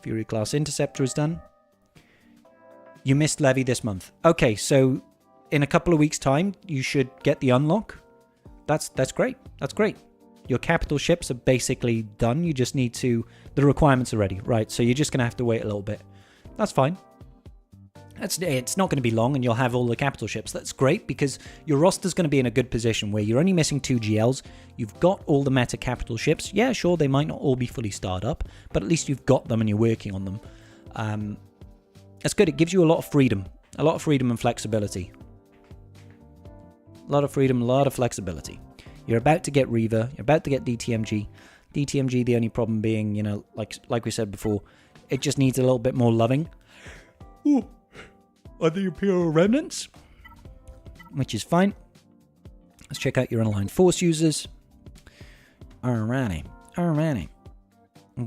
Fury Class Interceptor is done. You missed Levy this month. Okay, so in a couple of weeks' time, you should get the unlock. That's great. That's great. Your capital ships are basically done. You just need to... The requirements are ready. Right, so you're just going to have to wait a little bit. That's fine. It's not going to be long and you'll have all the capital ships. That's great because your roster's going to be in a good position where you're only missing 2 GLs. You've got all the meta capital ships. Yeah, sure, they might not all be fully starred up, but at least you've got them and you're working on them. That's good. It gives you a lot of freedom. A lot of freedom and flexibility. A lot of freedom, a lot of flexibility. You're about to get Reaver. You're about to get DTMG. DTMG, the only problem being, you know, like we said before, it just needs a little bit more loving. Ooh. Are the Imperial Remnants? Which is fine. Let's check out your online force users. Alrighty.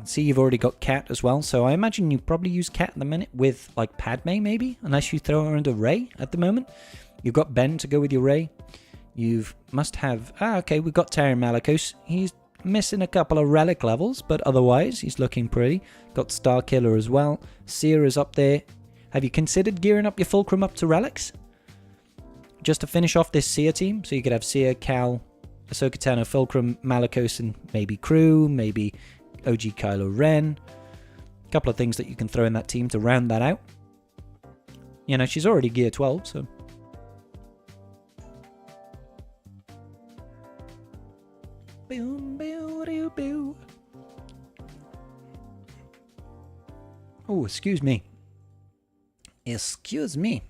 See, you've already got Cat as well, so I imagine you probably use Cat at the minute with, like, Padme, maybe? Unless you throw her into Rey at the moment. You've got Ben to go with your Rey. Must have... okay, we've got Terran Malakos. He's missing a couple of relic levels, but otherwise, he's looking pretty. Got Starkiller as well. Seer is up there. Have you considered gearing up your Fulcrum up to relics? Just to finish off this Seer team, so you could have Seer, Cal, Ahsoka Tano, Fulcrum, Malakos, and maybe Crew, maybe OG Kylo Ren. A couple of things that you can throw in that team to round that out. You know, she's already Gear 12, so... Oh, excuse me. Excuse me.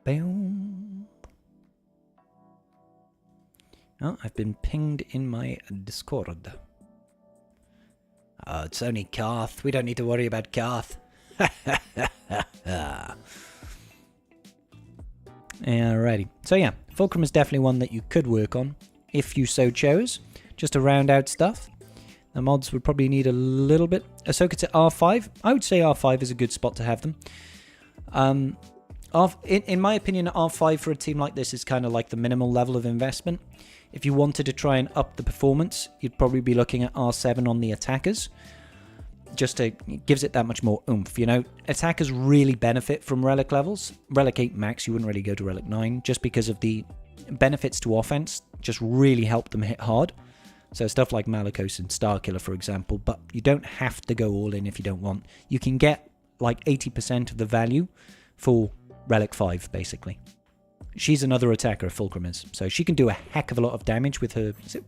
Boom. Oh, I've been pinged in my Discord. Oh, it's only Karth. We don't need to worry about Karth. Alrighty. So yeah, Fulcrum is definitely one that you could work on if you so chose, just to round out stuff. The mods would probably need a little bit. Ahsoka to R5. I would say R5 is a good spot to have them. In my opinion, R5 for a team like this is kind of like the minimal level of investment. If you wanted to try and up the performance, you'd probably be looking at R7 on the attackers. Just to gives it that much more oomph, you know. Attackers really benefit from relic levels. Relic 8 max, you wouldn't really go to relic 9, just because of the benefits to offense. Just really help them hit hard. So stuff like Malicos and Starkiller, for example. But you don't have to go all in if you don't want. You can get like 80% of the value for relic 5, basically. She's another attacker, Fulcrum is. So she can do a heck of a lot of damage with her, is it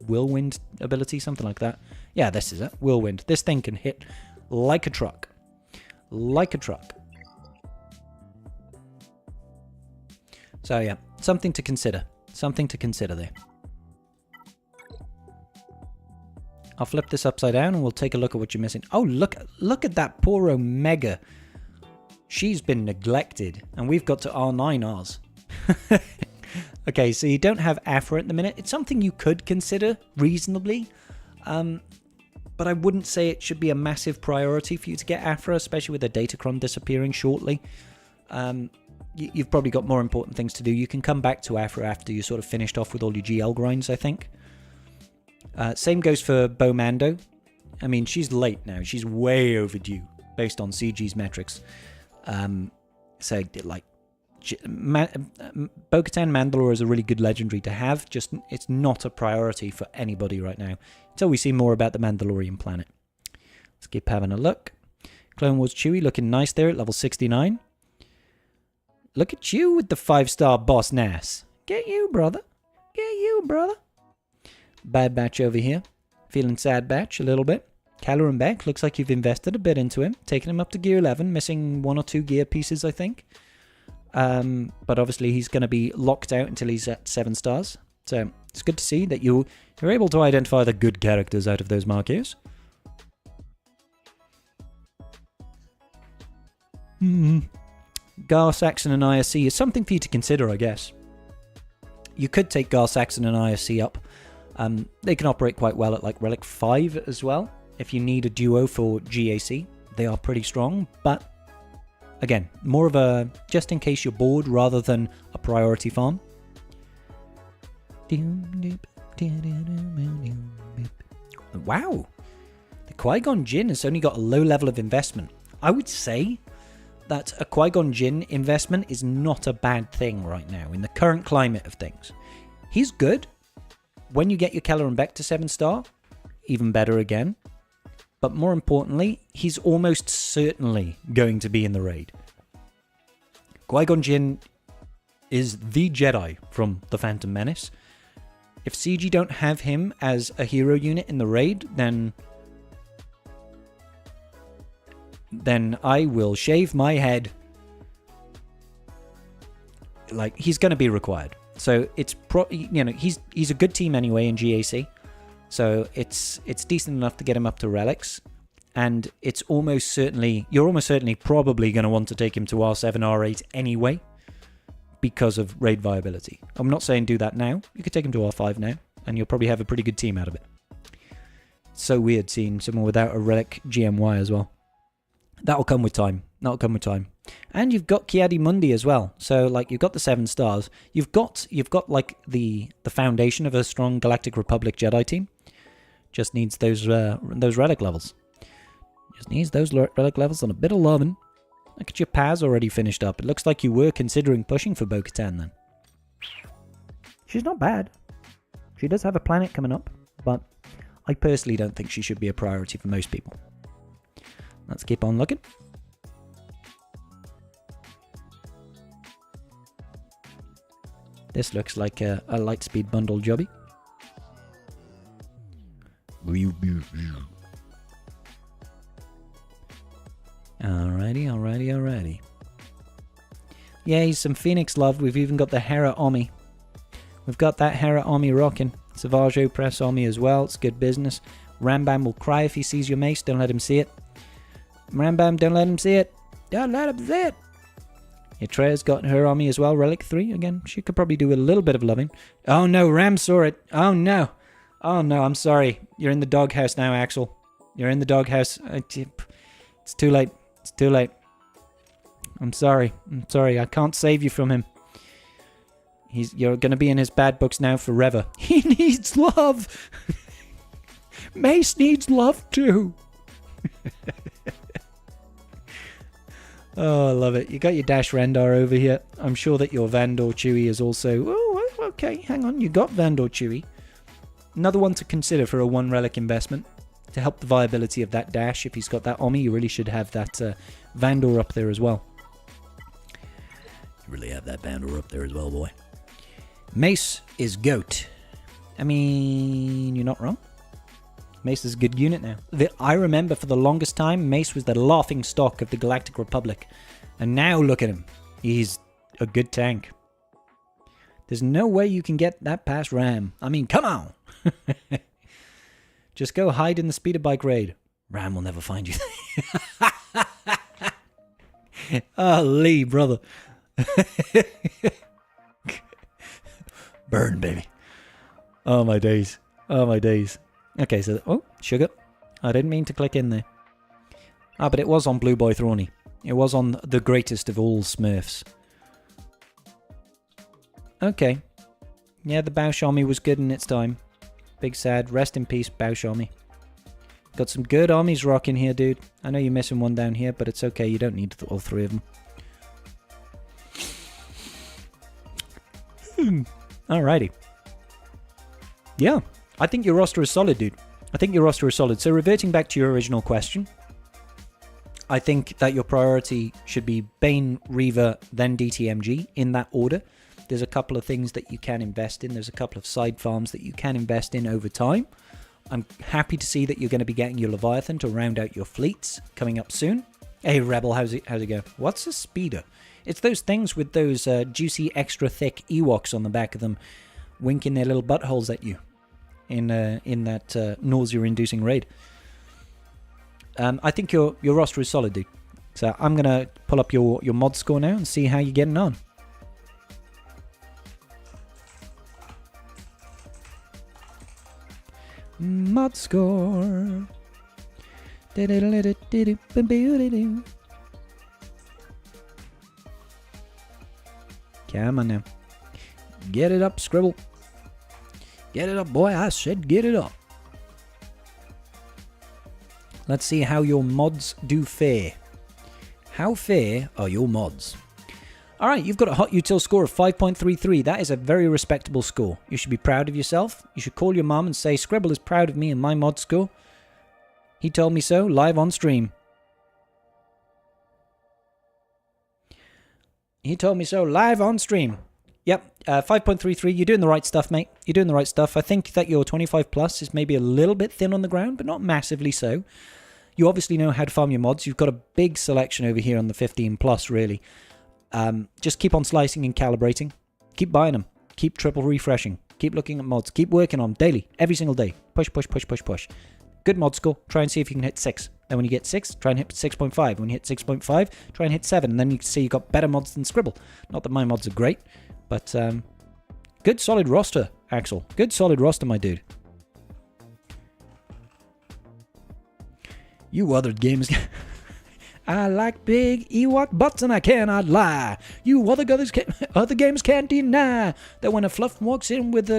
Whirlwind ability, something like that? Yeah, this is it, Whirlwind. This thing can hit like a truck. Like a truck. So yeah, something to consider. Something to consider there. I'll flip this upside down and we'll take a look at what you're missing. Oh, look at that poor Omega. She's been neglected, and we've got to R9 ours. Okay, so you don't have Afra at the minute. It's something you could consider reasonably, but I wouldn't say it should be a massive priority for you to get Afra, especially with the Datacron disappearing shortly. You've probably got more important things to do. You can come back to Afra after you sort of finished off with all your GL grinds, I think. Same goes for Bo Mando. I mean, she's late now. She's way overdue based on CG's metrics. So, like, Bo-Katan Mandalore is a really good legendary to have. Just, it's not a priority for anybody right now until we see more about the Mandalorian planet. Let's keep having a look. Clone Wars Chewie looking nice there at level 69. Look at you with the 5-star boss Nass. Get you, brother. Get you, brother. Bad Batch over here. Feeling sad Batch a little bit. Caloran Beck, looks like you've invested a bit into him. Taking him up to gear 11. Missing 1 or 2 gear pieces, I think. But obviously he's going to be locked out until he's at 7 stars. So it's good to see that you're able to identify the good characters out of those marquees. Gar Saxon and ISC is something for you to consider, I guess. You could take Gar Saxon and ISC up. They can operate quite well at like Relic 5 as well. If you need a duo for GAC, they are pretty strong. But again, more of a just in case you're bored rather than a priority farm. Wow. The Qui-Gon Jinn has only got a low level of investment. I would say that a Qui-Gon Jinn investment is not a bad thing right now in the current climate of things. He's good. When you get your Kelleran Beck to 7-star, even better again. But more importantly, he's almost certainly going to be in the raid. Qui-Gon Jinn is the Jedi from The Phantom Menace. If CG don't have him as a hero unit in the raid, then I will shave my head. Like, he's going to be required. So it's he's a good team anyway in GAC. So it's decent enough to get him up to relics, and it's you're almost certainly probably going to want to take him to R7, R8 anyway because of raid viability. I'm not saying do that now. You could take him to R5 now, and you'll probably have a pretty good team out of it. It's so weird seeing someone without a relic GMY as well. That'll come with time. And you've got Ki-Adi-Mundi as well. So, like, you've got the 7 stars. You've got like the foundation of a strong Galactic Republic Jedi team. Just needs those relic levels. Just needs those relic levels and a bit of loving. Look at your Paz already finished up. It looks like you were considering pushing for Bo-Katan then. She's not bad. She does have a planet coming up, but I personally don't think she should be a priority for most people. Let's keep on looking. This looks like a Lightspeed bundle jobby. Alrighty. Yay, some Phoenix love. We've even got the Hera Omi. We've got that Hera Omi rocking. Savage Opress Omi as well. It's good business. Rambam will cry if he sees your mace. Don't let him see it. Rambam, don't let him see it. Don't let him see it. Atreya's got her army as well. Relic 3. Again, she could probably do a little bit of loving. Oh no, Ram saw it. Oh no. Oh no, I'm sorry. You're in the doghouse now, Axel. You're in the doghouse. It's too late. It's too late. I'm sorry. I'm sorry. I can't save you from him. You're going to be in his bad books now forever. He needs love. Mace needs love too. Oh, I love it. You got your Dash Rendar over here. I'm sure that your Vandor Chewy is also... Oh, okay. Hang on. You got Vandor Chewy. Another one to consider for a 1 relic investment. To help the viability of that Dash. If he's got that Omi, you really should have that Vandor up there as well. You really have that Vandor up there as well, boy. Mace is GOAT. I mean, you're not wrong. Mace is a good unit now. I remember for the longest time, Mace was the laughing stock of the Galactic Republic. And now look at him. He's a good tank. There's no way you can get that past Ram. I mean, come on. Just go hide in the speeder bike raid. Ram will never find you. Oh, Lee, brother. Burn, baby. Oh, my days. Oh, my days. Okay, so... Oh, sugar. I didn't mean to click in there. Ah, but it was on Blue Boy Thrawny. It was on the greatest of all Smurfs. Okay. Yeah, the Bausch army was good in its time. Big sad. Rest in peace, Bausch army. Got some good armies rocking here, dude. I know you're missing one down here, but it's okay. You don't need all 3 of them. Alrighty. Yeah. I think your roster is solid, dude. I think your roster is solid. So reverting back to your original question, I think that your priority should be Bane, Reaver, then DTMG in that order. There's a couple of things that you can invest in. There's a couple of side farms that you can invest in over time. I'm happy to see that you're going to be getting your Leviathan to round out your fleets coming up soon. Hey, Rebel, how's it go? What's a speeder? It's those things with those juicy, extra thick Ewoks on the back of them winking their little buttholes at you. In that nausea-inducing raid. I think your roster is solid, dude. So I'm going to pull up your mod score now and see how you're getting on. Mod score. Come on now. Get it up, Scribble. Get it up, boy. I said get it up. Let's see how your mods do fare. How fair are your mods? Alright, you've got a hot util score of 5.33. That is a very respectable score. You should be proud of yourself. You should call your mum and say, Scribble is proud of me and my mod score. He told me so, live on stream. He told me so, live on stream. Yep, 5.33. You're doing the right stuff, mate. You're doing the right stuff. I think that your 25 plus is maybe a little bit thin on the ground, but not massively so. You obviously know how to farm your mods. You've got a big selection over here on the 15 plus, really. Just keep on slicing and calibrating. Keep buying them. Keep triple refreshing. Keep looking at mods. Keep working on them daily, every single day. Push, push, push, push, push. Good mod score. Try and see if you can hit 6. Then when you get 6, try and hit 6.5. When you hit 6.5, try and hit 7. And then you can see you've got better mods than Scribble. Not that my mods are great. But, good solid roster, Axel. Good solid roster, my dude. You other games... I like big Ewok butts and I cannot lie. You other games can't deny that when a fluff walks in with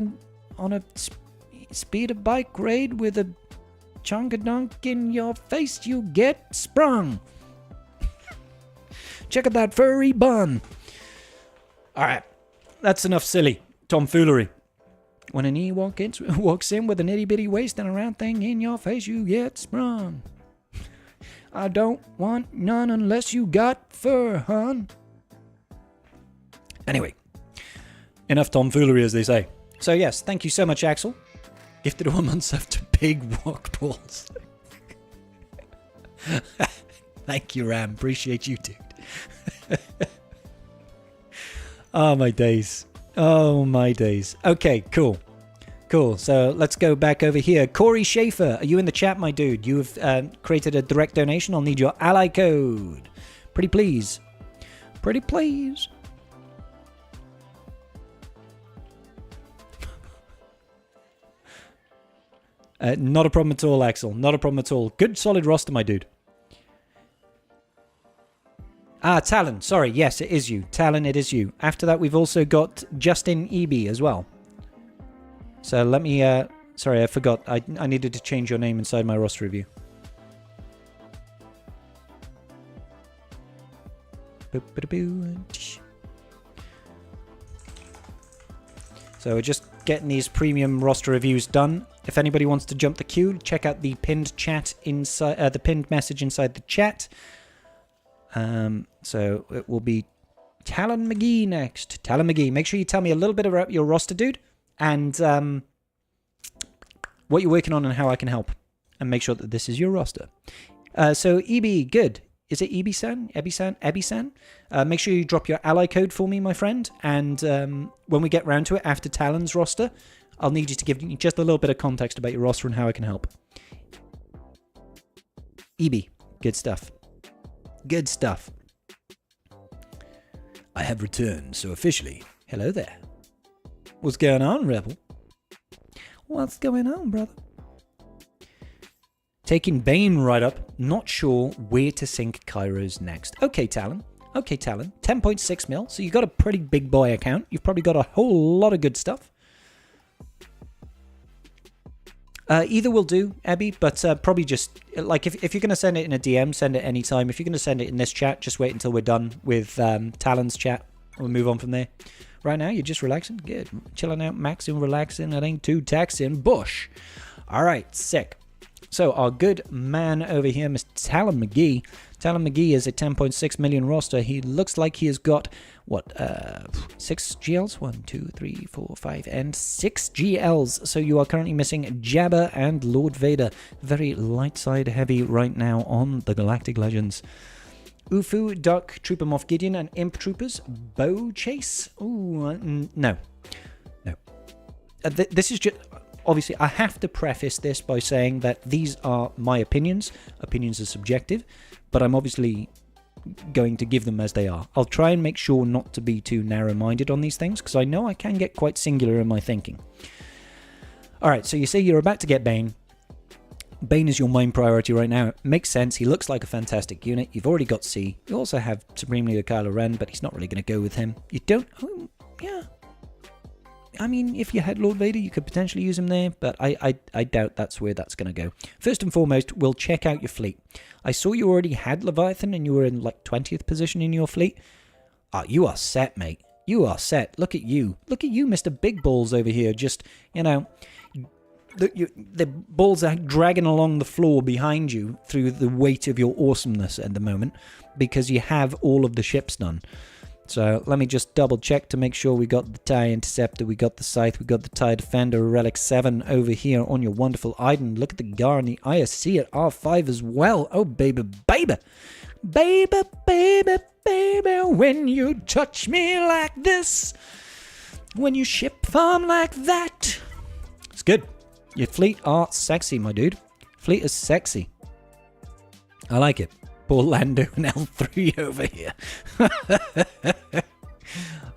on a speeder bike raid with a chonka-dunk in your face, you get sprung. Check out that furry bun. Alright. That's enough silly tomfoolery. When an Ewok walks in with an itty-bitty waist and a round thing in your face, you get sprung. I don't want none unless you got fur, hun. Anyway, enough tomfoolery, as they say. So yes, thank you so much, Axel. Gifted 1 month sub to Big Walk Balls. Thank you, Ram. Appreciate you, dude. Oh, my days. Oh, my days. Okay, cool. Cool. So let's go back over here. Corey Schaefer, are you in the chat, my dude? You have created a direct donation. I'll need your ally code. Pretty please. Pretty please. Not a problem at all, Axel. Not a problem at all. Good solid roster, my dude. Talon. Sorry. Yes, it is you. Talon, it is you. After that, we've also got Justin Eby as well. So let me... sorry, I forgot. I needed to change your name inside my roster review. So we're just getting these premium roster reviews done. If anybody wants to jump the queue, check out the pinned chat inside the pinned message inside the chat. So it will be Talon McGee next. Talon McGee, make sure you tell me a little bit about your roster, dude, and what you're working on and how I can help, and make sure that this is your roster. So EB, good. Is it Ebi-san? Ebi-san? Make sure you drop your ally code for me, my friend, and when we get round to it after Talon's roster, I'll need you to give me just a little bit of context about your roster and how I can help. EB, good stuff. Good stuff. I have returned, so officially. Hello there. What's going on, Rebel? What's going on, brother? Taking Bane right up. Not sure where to sink Kairos next. Okay, Talon. 10.6 mil. So you got a pretty big boy account. You've probably got a whole lot of good stuff. Either will do, Abby, but probably just, like, if you're going to send it in a DM, send it anytime. If you're going to send it in this chat, just wait until we're done with Talon's chat. We'll move on from there. Right now, you're just relaxing? Good. Chilling out, maxing, relaxing. It ain't too taxing. Bush. All right, sick. So our good man over here, Mr. Talon McGee. Talon McGee is a 10.6 million roster. He looks like he has got, what, 6 GLs? 1, 2, 3, 4, 5, and 6 GLs. So you are currently missing Jabba and Lord Vader. Very light side heavy right now on the Galactic Legends. Ufu, Duck, Trooper Moff Gideon, and Imp Troopers. Bow Chase? Ooh, no. No. This is just... Obviously, I have to preface this by saying that these are my opinions. Opinions are subjective, but I'm obviously going to give them as they are. I'll try and make sure not to be too narrow-minded on these things, because I know I can get quite singular in my thinking. Alright, so you say you're about to get Bane. Bane is your main priority right now. It makes sense. He looks like a fantastic unit. You've already got C. You also have Supreme Leader Kylo Ren, but he's not really going to go with him. You don't... Oh, yeah... I mean, if you had Lord Vader, you could potentially use him there, but I doubt that's where that's going to go. First and foremost, we'll check out your fleet. I saw you already had Leviathan and you were in like 20th position in your fleet. You are set, mate. You are set. Look at you. Look at you, Mr. Big Balls over here. Just, you know, the balls are dragging along the floor behind you through the weight of your awesomeness at the moment because you have all of the ships done. So let me just double check to make sure we got the TIE Interceptor, we got the Scythe, we got the TIE Defender, Relic 7 over here on your wonderful Iden. Look at the GAR and the ISC at R5 as well. Oh, baby, baby. Baby, baby, baby, when you touch me like this, when you ship farm like that. It's good. Your fleet are sexy, my dude. Fleet is sexy. I like it. Poor Lando and L3 over here.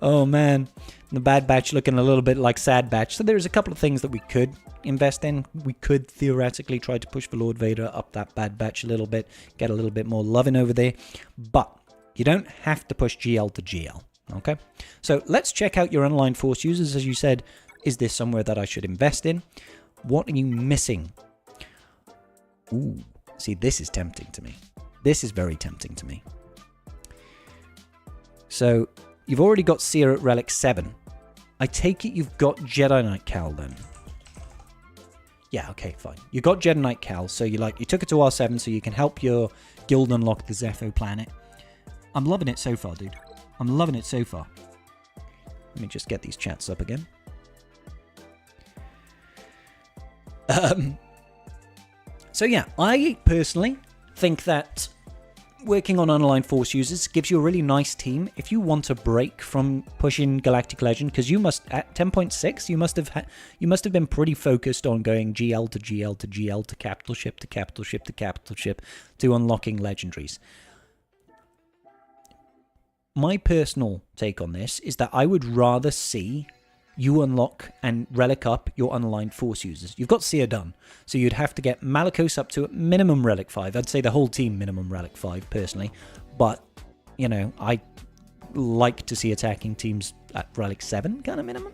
Oh man, the Bad Batch looking a little bit like Sad Batch. So there's a couple of things that we could invest in. We could theoretically try to push for Lord Vader up that Bad Batch a little bit, get a little bit more loving over there. But you don't have to push GL to GL, okay? So let's check out your online force users. As you said, is this somewhere that I should invest in? What are you missing? Ooh, see, this is tempting to me. This is very tempting to me. So, you've already got Seer at Relic 7. I take it you've got Jedi Knight Cal then. Yeah, okay, fine. You got Jedi Knight Cal, so you took it to R7 so you can help your guild unlock the Zepho planet. I'm loving it so far, dude. I'm loving it so far. Let me just get these chats up again. So yeah, I personally think that working on unaligned force users gives you a really nice team. If you want a break from pushing Galactic Legend, because you must at 10.6, you must have been pretty focused on going GL to GL to GL to capital ship to capital ship to capital ship to unlocking legendaries. My personal take on this is that I would rather see you unlock and relic up your unaligned force users. You've got Seer done, so you'd have to get Malicos up to minimum relic 5. I'd say the whole team minimum relic 5 personally, but you know, I like to see attacking teams at relic 7 kind of minimum,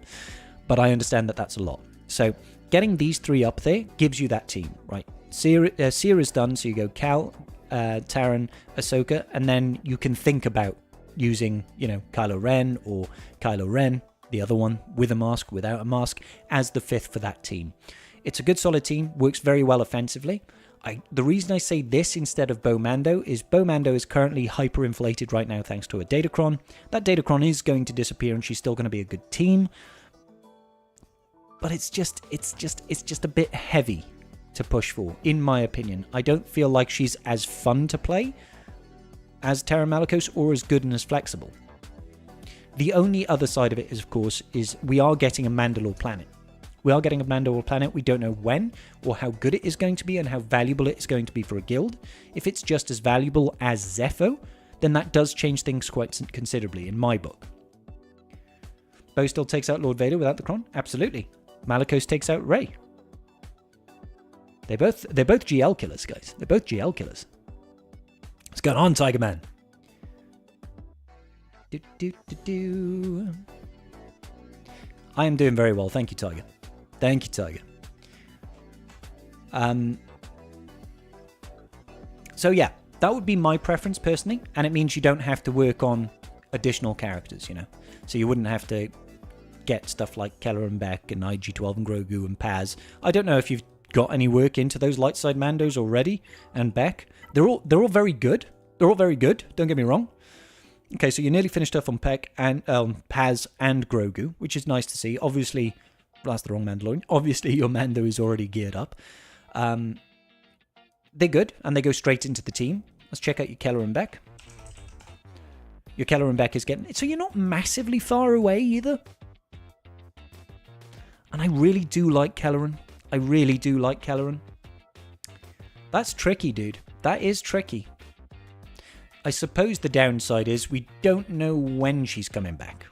but I understand that that's a lot. So getting these 3 up there gives you that team, right? Seer is done, so you go Cal, Taran, Ahsoka, and then you can think about using, you know, Kylo Ren or Kylo Ren, the other one, with a mask, without a mask, as the 5th for that team. It's a good solid team, works very well offensively. The reason I say this instead of Bomando is Bomando is currently hyperinflated right now thanks to a Datacron. That Datacron is going to disappear and she's still going to be a good team. But it's just a bit heavy to push for, in my opinion. I don't feel like she's as fun to play as Terra Malicos or as good and as flexible. The only other side of it is, of course, is we are getting a Mandalore planet. We are getting a Mandalore planet. We don't know when or how good it is going to be and how valuable it is going to be for a guild. If it's just as valuable as Zepho, then that does change things quite considerably in my book. Bo still takes out Lord Vader without the Cron? Absolutely. Malicos takes out Rey. They're both GL killers, guys. They're both GL killers. What's going on, Tiger Man? I am doing very well. Thank you, Tiger. Thank you, Tiger. So yeah, that would be my preference personally, and it means you don't have to work on additional characters, you know. So you wouldn't have to get stuff like Keller and Beck and IG-12 and Grogu and Paz. I don't know if you've got any work into those light side Mandos already and Beck. They're all very good. They're all very good. Don't get me wrong. Okay, so you're nearly finished off on Peck and Paz and Grogu, which is nice to see. Obviously, that's the wrong Mandalorian. Obviously, your Mando is already geared up. They're good, and they go straight into the team. Let's check out your Keller and Beck. Your Keller and Beck is getting... So you're not massively far away either. And I really do like Kelleran. I really do like Kelleran. That's tricky, dude. That is tricky. I suppose the downside is we don't know when she's coming back.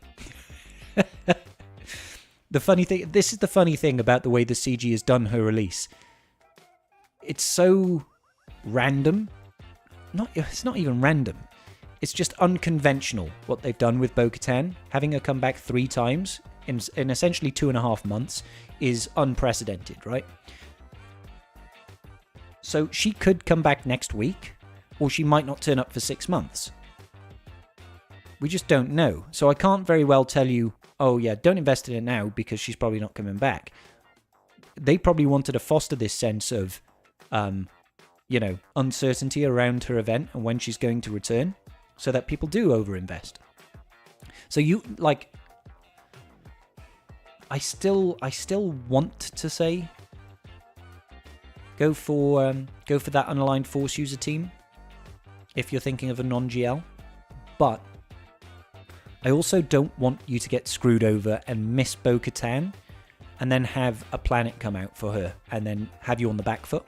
The funny thing, this is the funny thing about the way the CG has done her release. It's so random. It's not even random. It's just unconventional what they've done with Bo-Katan. Having her come back 3 times in essentially 2.5 months is unprecedented, right? So she could come back next week, or she might not turn up for 6 months. We just don't know. So I can't very well tell you, oh yeah, don't invest in it now because she's probably not coming back. They probably wanted to foster this sense of, you know, uncertainty around her event and when she's going to return so that people do overinvest. So you, like, I still want to say go for that unaligned force user team if you're thinking of a non-GL, but I also don't want you to get screwed over and miss Bo-Katan and then have a planet come out for her and then have you on the back foot.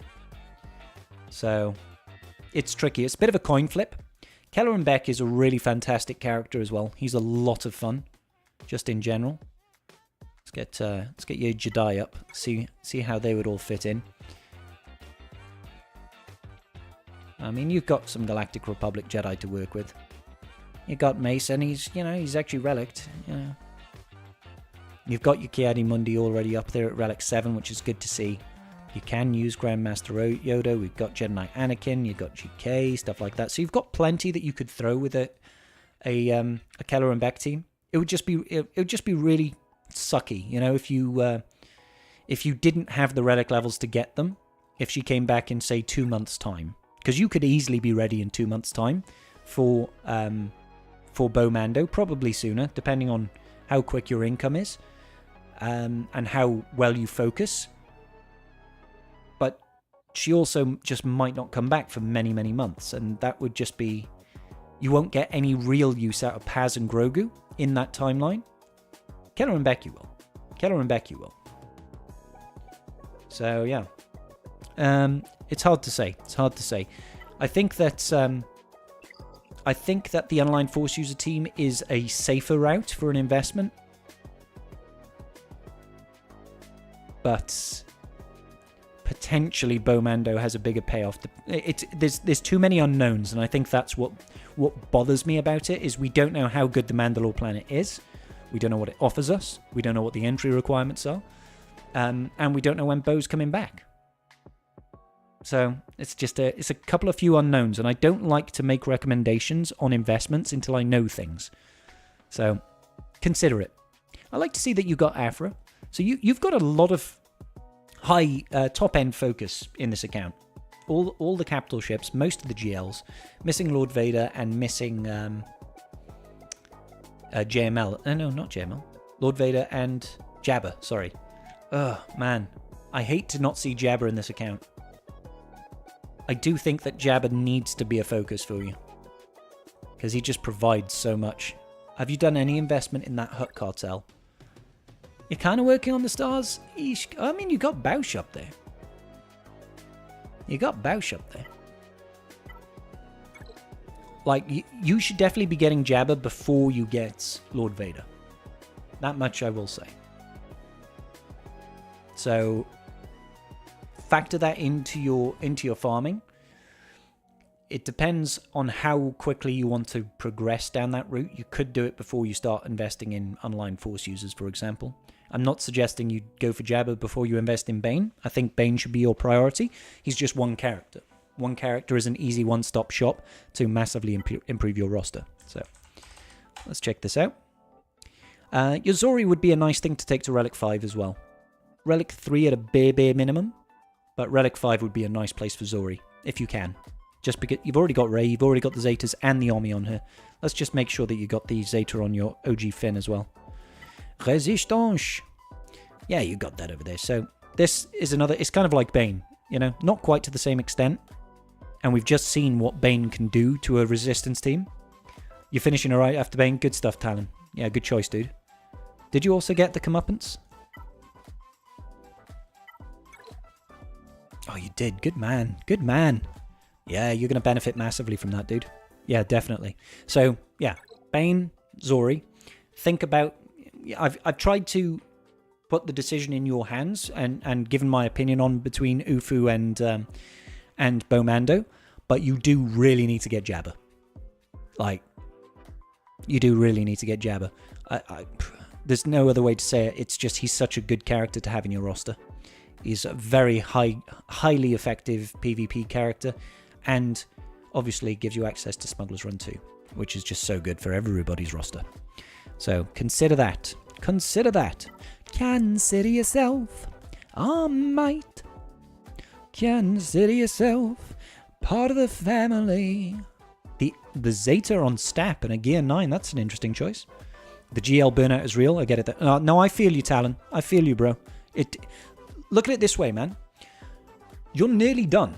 So it's tricky. It's a bit of a coin flip. Keller and Beck is a really fantastic character as well. He's a lot of fun, just in general. Let's get your Jedi up. See how they would all fit in. I mean, you've got some Galactic Republic Jedi to work with. You got Mace, and he's actually relicked. You know. You've got your Ki-Adi-Mundi already up there at Relic 7, which is good to see. You can use Grandmaster Yoda. We've got Jedi Knight Anakin. You've got GK, stuff like that. So you've got plenty that you could throw with a Keller and Beck team. It would just be really sucky, you know, if you didn't have the relic levels to get them. If she came back in, say, 2 months' time. Because you could easily be ready in 2 months' time for Bomando, probably sooner, depending on how quick your income is and how well you focus. But she also just might not come back for many, many months. And that would just be... You won't get any real use out of Paz and Grogu in that timeline. Keller and Becky will. Keller and Becky will. So, yeah. It's hard to say. It's hard to say. I think that the Unaligned Force User team is a safer route for an investment. But potentially Bomando has a bigger payoff. There's too many unknowns, and I think that's what bothers me about it, is we don't know how good the Mandalore planet is. We don't know what it offers us. We don't know what the entry requirements are. And we don't know when Bo's coming back. So it's a couple of few unknowns, and I don't like to make recommendations on investments until I know things. So consider it. I like to see that you got Afra. So you've got a lot of high top-end focus in this account. All the capital ships, most of the GLs, missing Lord Vader and missing JML. No, not JML. Lord Vader and Jabba, sorry. Oh, man. I hate to not see Jabba in this account. I do think that Jabba needs to be a focus for you, because he just provides so much. Have you done any investment in that Hutt cartel? You're kind of working on the stars? I mean, you got Bausch up there. You got Bausch up there. Like, you should definitely be getting Jabba before you get Lord Vader. That much I will say. So, factor that into your farming. It depends on how quickly you want to progress down that route. You could do it before you start investing in Unaligned Force users, for example. I'm not suggesting you go for Jabba before you invest in Bane. I think Bane should be your priority. He's just one character. One character is an easy one-stop shop to massively improve your roster. So, let's check this out. Your Zori would be a nice thing to take to Relic 5 as well. Relic 3 at a bare minimum, but Relic 5 would be a nice place for Zori, if you can. Just because you've already got Rey, you've already got the Zetas and the Omi on her. Let's just make sure that you got the Zeta on your OG Finn as well. Resistance. Yeah, you got that over there. So this is another, it's kind of like Bane, you know, not quite to the same extent. And we've just seen what Bane can do to a resistance team. You're finishing alright after Bane. Good stuff, Talon. Yeah, good choice, dude. Did you also get the comeuppance? Oh, you did. Good man. Good man. Yeah, you're going to benefit massively from that, dude. Yeah, definitely. So, yeah, Bane, Zori. Think about... I've tried to put the decision in your hands and given my opinion on between Ufu and Bomando, but you do really need to get Jabba. Like, you do really need to get Jabba. There's no other way to say it. It's just he's such a good character to have in your roster. He's a very highly effective PvP character, and obviously gives you access to Smuggler's Run 2, which is just so good for everybody's roster. So consider that. Consider that. Consider yourself a mate. Consider yourself part of the family. The Zeta on Stap and a Gear 9, that's an interesting choice. The GL burnout is real, I get it. No, I feel you, Talon. I feel you, bro. Look at it this way, man. You're nearly done.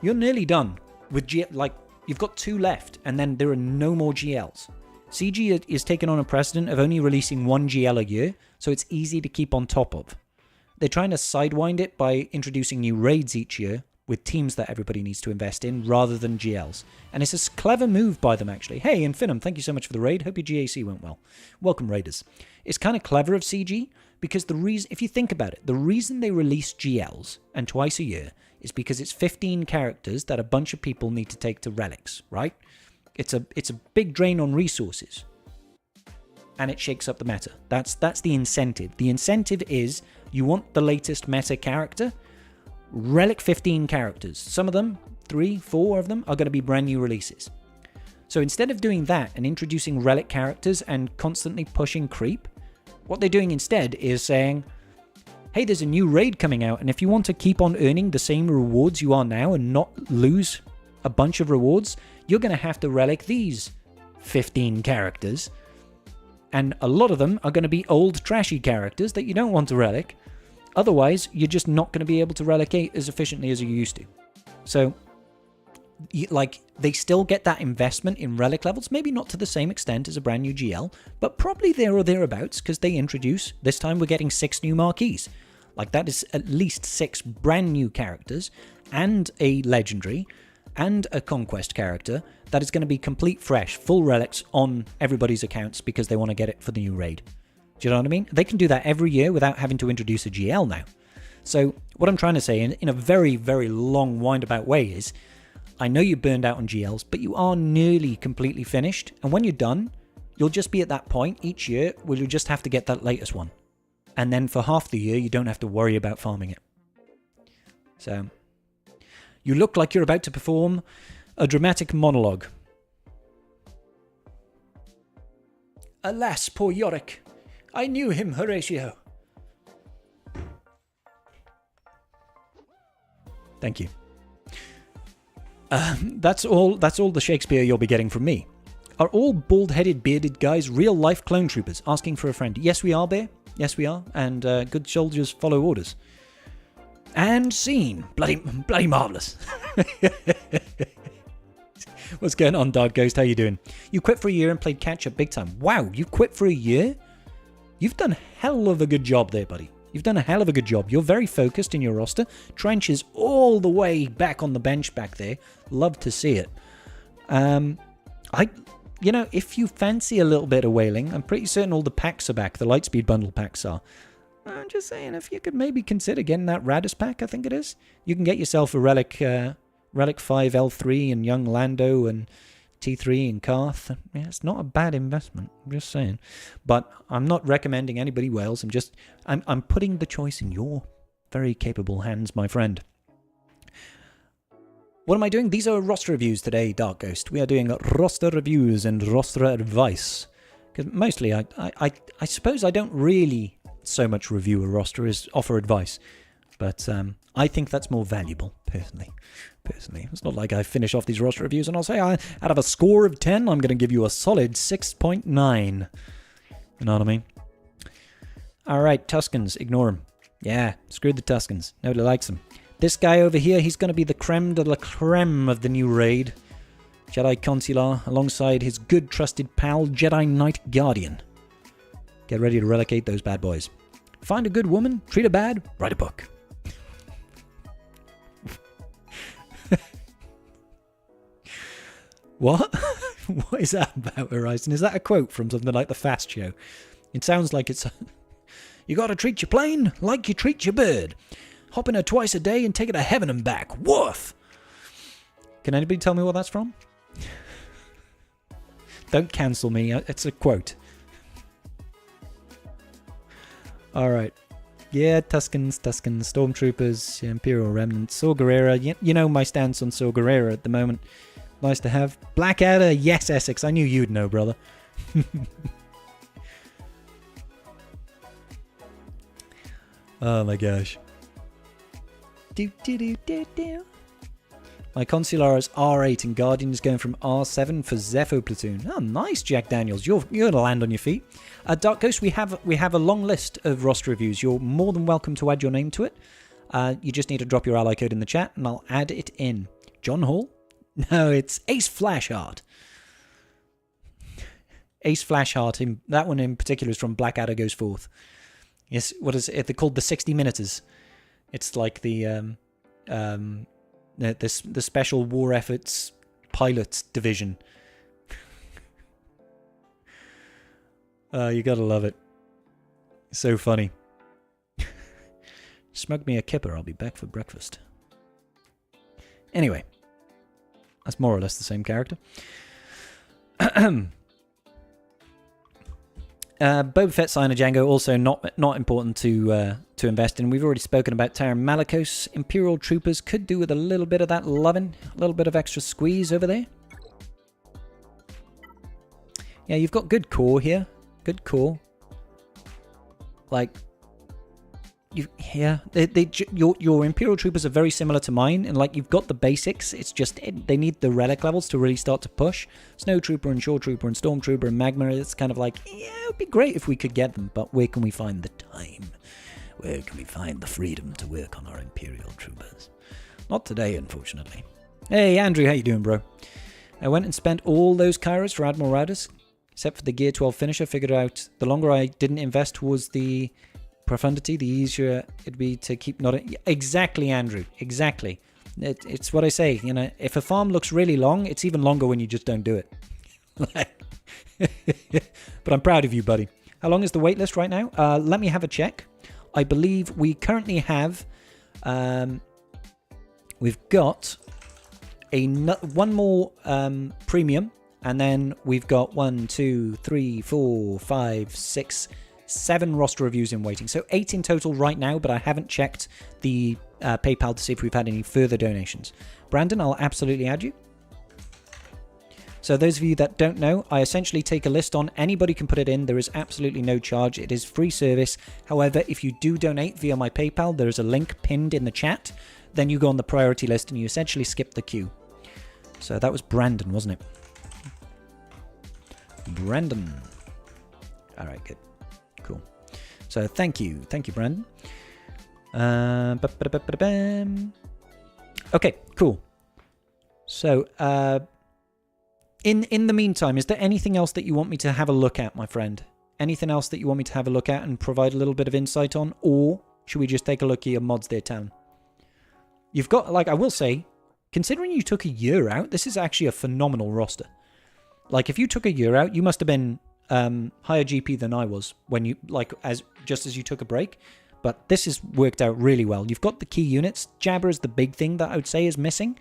You're nearly done with GL. Like, you've got 2 left, and then there are no more GLs. CG is taking on a precedent of only releasing 1 GL a year, so it's easy to keep on top of. They're trying to sidewind it by introducing new raids each year with teams that everybody needs to invest in rather than GLs. And it's a clever move by them, actually. Hey, Infinum, thank you so much for the raid. Hope your GAC went well. Welcome, Raiders. It's kind of clever of CG because the reason, if you think about it, the reason they release GLs and twice a year is because it's 15 characters that a bunch of people need to take to relics, right? It's a big drain on resources. And it shakes up the meta. That's the incentive. The incentive is you want the latest meta character. Relic 15 characters. Some of them, 3, 4 of them, are going to be brand new releases. So instead of doing that and introducing relic characters and constantly pushing creep, what they're doing instead is saying, hey, there's a new raid coming out, and if you want to keep on earning the same rewards you are now and not lose a bunch of rewards, you're going to have to relic these 15 characters. And a lot of them are going to be old, trashy characters that you don't want to relic. Otherwise, you're just not going to be able to relicate as efficiently as you used to. So, they still get that investment in relic levels, maybe not to the same extent as a brand new GL, but probably there or thereabouts, because they introduce, this time we're getting 6 new marquees. Like, that is at least 6 brand new characters, and a legendary, and a conquest character, that is going to be complete fresh, full relics on everybody's accounts, because they want to get it for the new raid. Do you know what I mean? They can do that every year without having to introduce a GL now. So, what I'm trying to say, in a very, very long, windabout way is, I know you burned out on GLs, but you are nearly completely finished. And when you're done, you'll just be at that point each year where you just have to get that latest one. And then for half the year, you don't have to worry about farming it. So, you look like you're about to perform a dramatic monologue. Alas, poor Yorick. I knew him, Horatio. Thank you. That's all the Shakespeare you'll be getting from me. Are all bald-headed, bearded guys real-life clone troopers asking for a friend? Yes, we are, Bear. Yes, we are. And good soldiers follow orders. And scene. Bloody marvellous. What's going on, Dark Ghost? How you doing? You quit for a year and played catch-up big time. Wow, you quit for a year? You've done a hell of a good job there, buddy. You've done a hell of a good job. You're very focused in your roster. Trenches all the way back on the bench back there. Love to see it. If you fancy a little bit of whaling, I'm pretty certain all the packs are back. The Lightspeed bundle packs are. I'm just saying, if you could maybe consider getting that Radis pack, I think it is. You can get yourself a Relic 5 L3 and Young Lando and T3 and Karth. Yeah, it's not a bad investment. I'm just saying. But I'm not recommending anybody Wales. I'm putting the choice in your very capable hands, my friend. What am I doing? These are roster reviews today, Dark Ghost. We are doing roster reviews and roster advice. Because mostly, I suppose I don't really so much review a roster as offer advice. But I think that's more valuable, personally. It's not like I finish off these roster reviews and I'll say, out of a score of 10, I'm going to give you a solid 6.9. You know what I mean? Alright, Tuscans, ignore them. Yeah, screw the Tuscans. Nobody likes them. This guy over here, he's going to be the creme de la creme of the new raid. Jedi Consular, alongside his good trusted pal, Jedi Knight Guardian. Get ready to relicate those bad boys. Find a good woman, treat her bad, write a book. What? What is that about, Horizon? Is that a quote from something like The Fast Show? It sounds like it's... You gotta treat your plane like you treat your bird. Hop in her twice a day and take her to heaven and back. Woof! Can anybody tell me what that's from? Don't cancel me. It's a quote. Alright. Yeah, Tuscans, Stormtroopers, Imperial Remnants, Saw Gerrera. You know my stance on Saw Gerrera at the moment. Nice to have. Blackadder, yes, Essex. I knew you'd know, brother. Oh my gosh. My Consular is R8 and Guardian is going from R7 for Zepho Platoon. Oh, nice, Jack Daniels. You're going to land on your feet. Dark Ghost, we have a long list of roster reviews. You're more than welcome to add your name to it. You just need to drop your ally code in the chat and I'll add it in. John Hall? No, it's Ace Flashheart. Ace Flashheart, that one in particular is from Blackadder Goes Forth. Yes, what is it? They're called the 60 Minuters. It's like the Special War Efforts Pilots Division. You gotta love it. So funny. Smug me a kipper, I'll be back for breakfast. Anyway. That's more or less the same character. Boba Fett, Sign of Django, also not important to invest in. We've already spoken about Taron Malicos. Imperial Troopers could do with a little bit of that loving, a little bit of extra squeeze over there. Yeah, you've got good core here. Good core. Like, your Imperial Troopers are very similar to mine, and like you've got the basics. It's just they need the relic levels to really start to push. Snow Trooper and Shore Trooper and Storm Trooper and Magma. It's kind of like, yeah, it would be great if we could get them, but where can we find the time? Where can we find the freedom to work on our Imperial troopers? Not today, unfortunately. Hey, Andrew, how you doing, bro? I went and spent all those Kairos for Admiral Routers, except for the Gear 12 finisher. Figured out the longer I didn't invest towards the profundity, the easier it'd be to keep not... Exactly, Andrew. Exactly. It's what I say. You know, if a farm looks really long, it's even longer when you just don't do it. But I'm proud of you, buddy. How long is the wait list right now? Let me have a check. I believe we currently have... we've got one more premium, and then we've got 1, 2, 3, 4, 5, 6, 7 roster reviews in waiting. So 8 in total right now, but I haven't checked the PayPal to see if we've had any further donations. Brandon, I'll absolutely add you. So those of you that don't know, I essentially take a list on. Anybody can put it in. There is absolutely no charge. It is free service. However, if you do donate via my PayPal, there is a link pinned in the chat. Then you go on the priority list and you essentially skip the queue. So that was Brandon, wasn't it? Brandon. All right, good. Cool. So thank you. Thank you, Brandon. Okay, cool. So, in the meantime, is there anything else that you want me to have a look at, my friend? Anything else that you want me to have a look at and provide a little bit of insight on? Or should we just take a look at your mods there, Town? You've got, like, I will say, considering you took a year out, this is actually a phenomenal roster. Like, if you took a year out, you must have been higher GP than I was when you, like, just as you took a break. But this has worked out really well. You've got the key units. Jabber is the big thing that I would say is missing.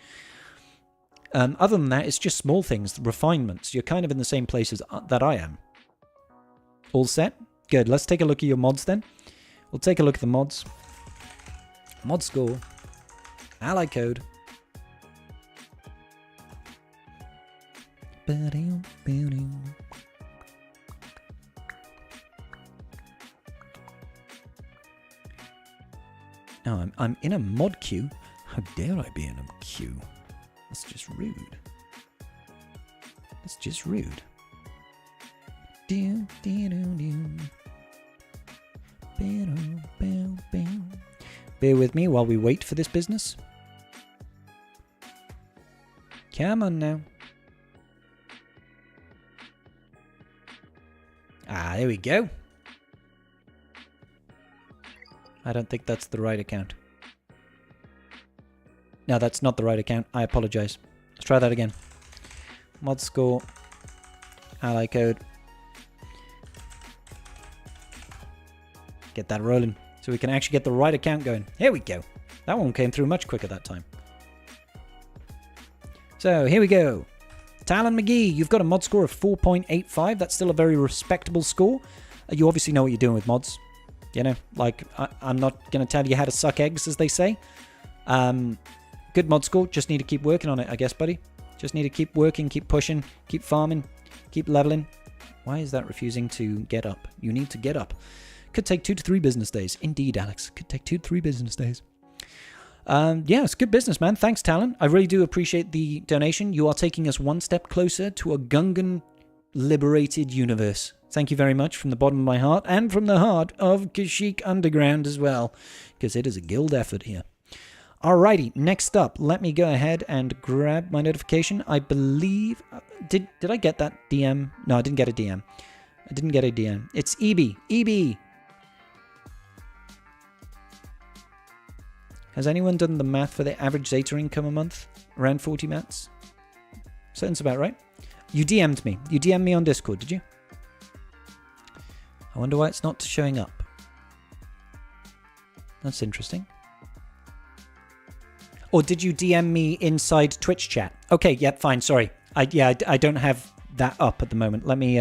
Other than that, it's just small things, refinements. You're kind of in the same place as that I am. All set? Good. Let's take a look at your mods then. We'll take a look at the mods. Mod score. Ally code. Now I'm in a mod queue. How dare I be in a queue? That's just rude. That's just rude. Bear with me while we wait for this business. Come on now. Ah, there we go. I don't think that's the right account. No, that's not the right account. I apologize. Let's try that again. Mod score. Ally code. Get that rolling. So we can actually get the right account going. Here we go. That one came through much quicker that time. So here we go. Talon McGee, you've got a mod score of 4.85. That's still a very respectable score. You obviously know what you're doing with mods. You know, like, I'm not going to tell you how to suck eggs, as they say. Good mod score. Just need to keep working on it, I guess, buddy. Just need to keep working, keep pushing, keep farming, keep leveling. Why is that refusing to get up? You need to get up. Could take 2 to 3 business days. Indeed, Alex. Could take 2 to 3 business days. Yeah, it's good business, man. Thanks, Talon. I really do appreciate the donation. You are taking us one step closer to a Gungan liberated universe. Thank you very much from the bottom of my heart and from the heart of Kashyyyk Underground as well, because it is a guild effort here. Alrighty, next up, let me go ahead and grab my notification. I believe... Did I get that DM? No, I didn't get a DM. I didn't get a DM. It's EB. EB! Has anyone done the math for the average Zeta income a month? Around 40 mats? Sounds about right. You DM'd me. You DM'd me on Discord, did you? I wonder why it's not showing up. That's interesting. Or did you DM me inside Twitch chat? Okay, yep, fine, sorry. I don't have that up at the moment. Let me,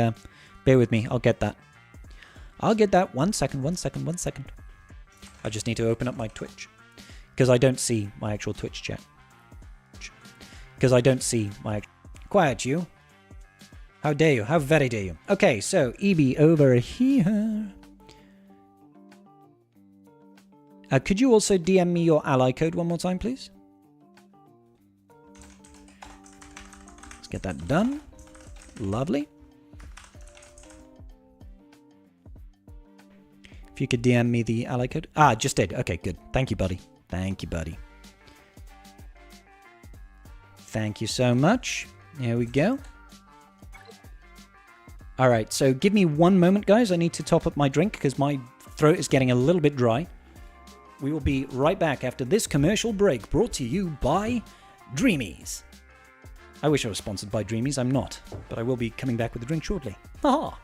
bear with me. I'll get that. I'll get that. 1 second, 1 second, 1 second. I just need to open up my Twitch. Because I don't see my actual Twitch chat. Because I don't see my... Quiet, you. How dare you? How very dare you? Okay, so, EB over here. Could you also DM me your ally code one more time, please? Let's get that done. Lovely. If you could DM me the ally code. Ah, just did. Okay, good. Thank you, buddy. Thank you, buddy. Thank you so much. Here we go. All right, so give me one moment, guys. I need to top up my drink because my throat is getting a little bit dry. We will be right back after this commercial break brought to you by Dreamies. I wish I was sponsored by Dreamies. I'm not, but I will be coming back with a drink shortly. Haha.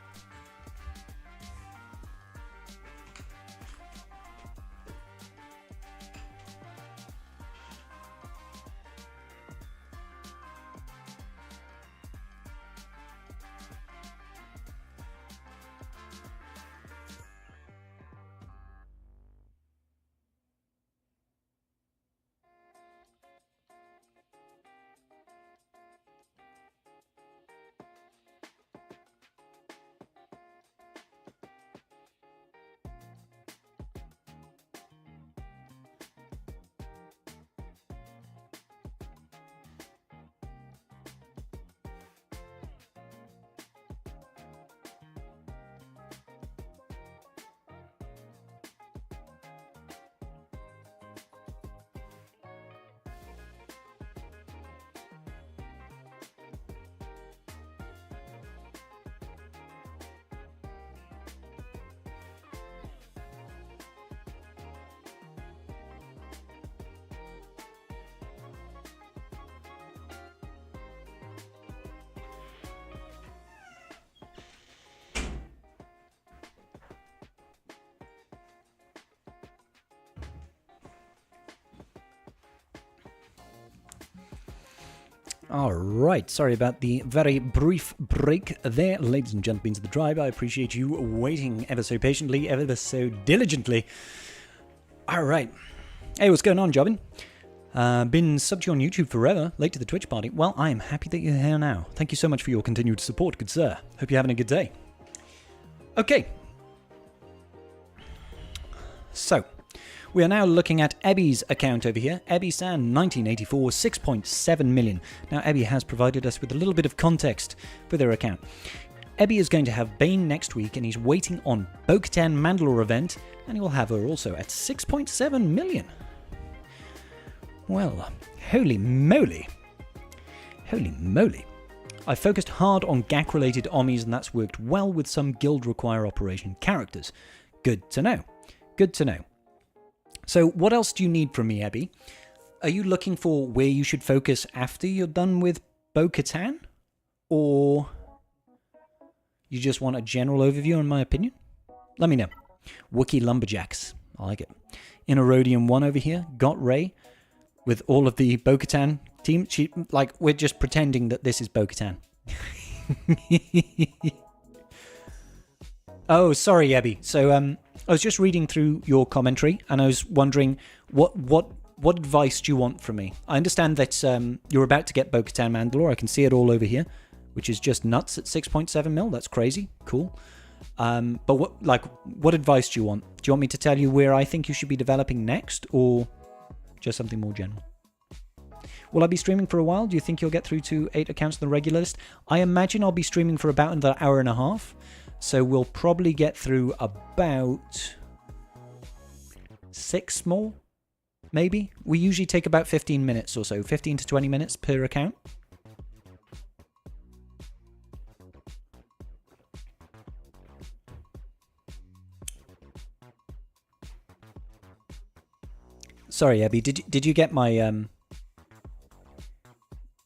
All right, sorry about the very brief break there, ladies and gentlemen of the drive. I appreciate you waiting ever so patiently, ever so diligently. All right. Hey, what's going on, Jobbin? Been subbed to you on YouTube forever, late to the Twitch party. Well, I am happy that you're here now. Thank you so much for your continued support, good sir. Hope you're having a good day. Okay. So, we are now looking at Ebby's account over here. Ebby-san, 1984, 6.7 million. Now, Ebby has provided us with a little bit of context for their account. Ebby is going to have Bane next week, and he's waiting on Bo-Katan Mandalore event, and he will have her also at 6.7 million. Well, holy moly. Holy moly. I focused hard on GAC-related OMIs, and that's worked well with some Guild Require Operation characters. Good to know. Good to know. So what else do you need from me, Ebby? Are you looking for where you should focus after you're done with Bo-Katan? Or you just want a general overview, in my opinion? Let me know. Wookiee Lumberjacks. I like it. Innerodium 1 over here. Got Rey with all of the Bo-Katan team. We're just pretending that this is Bo-Katan. Oh, sorry, Ebby. So, I was just reading through your commentary, and I was wondering what advice do you want from me? I understand that you're about to get Bo-Katan Mandalore. I can see it all over here, which is just nuts at 6.7 mil. That's crazy. Cool. But what advice do you want? Do you want me to tell you where I think you should be developing next, or just something more general? Will I be streaming for a while? Do you think you'll get through to 8 accounts on the regular list? I imagine I'll be streaming for about another hour and a half. So we'll probably get through about 6 more, maybe. We usually take about 15 minutes or so, 15 to 20 minutes per account. Sorry, Ebby, did you get my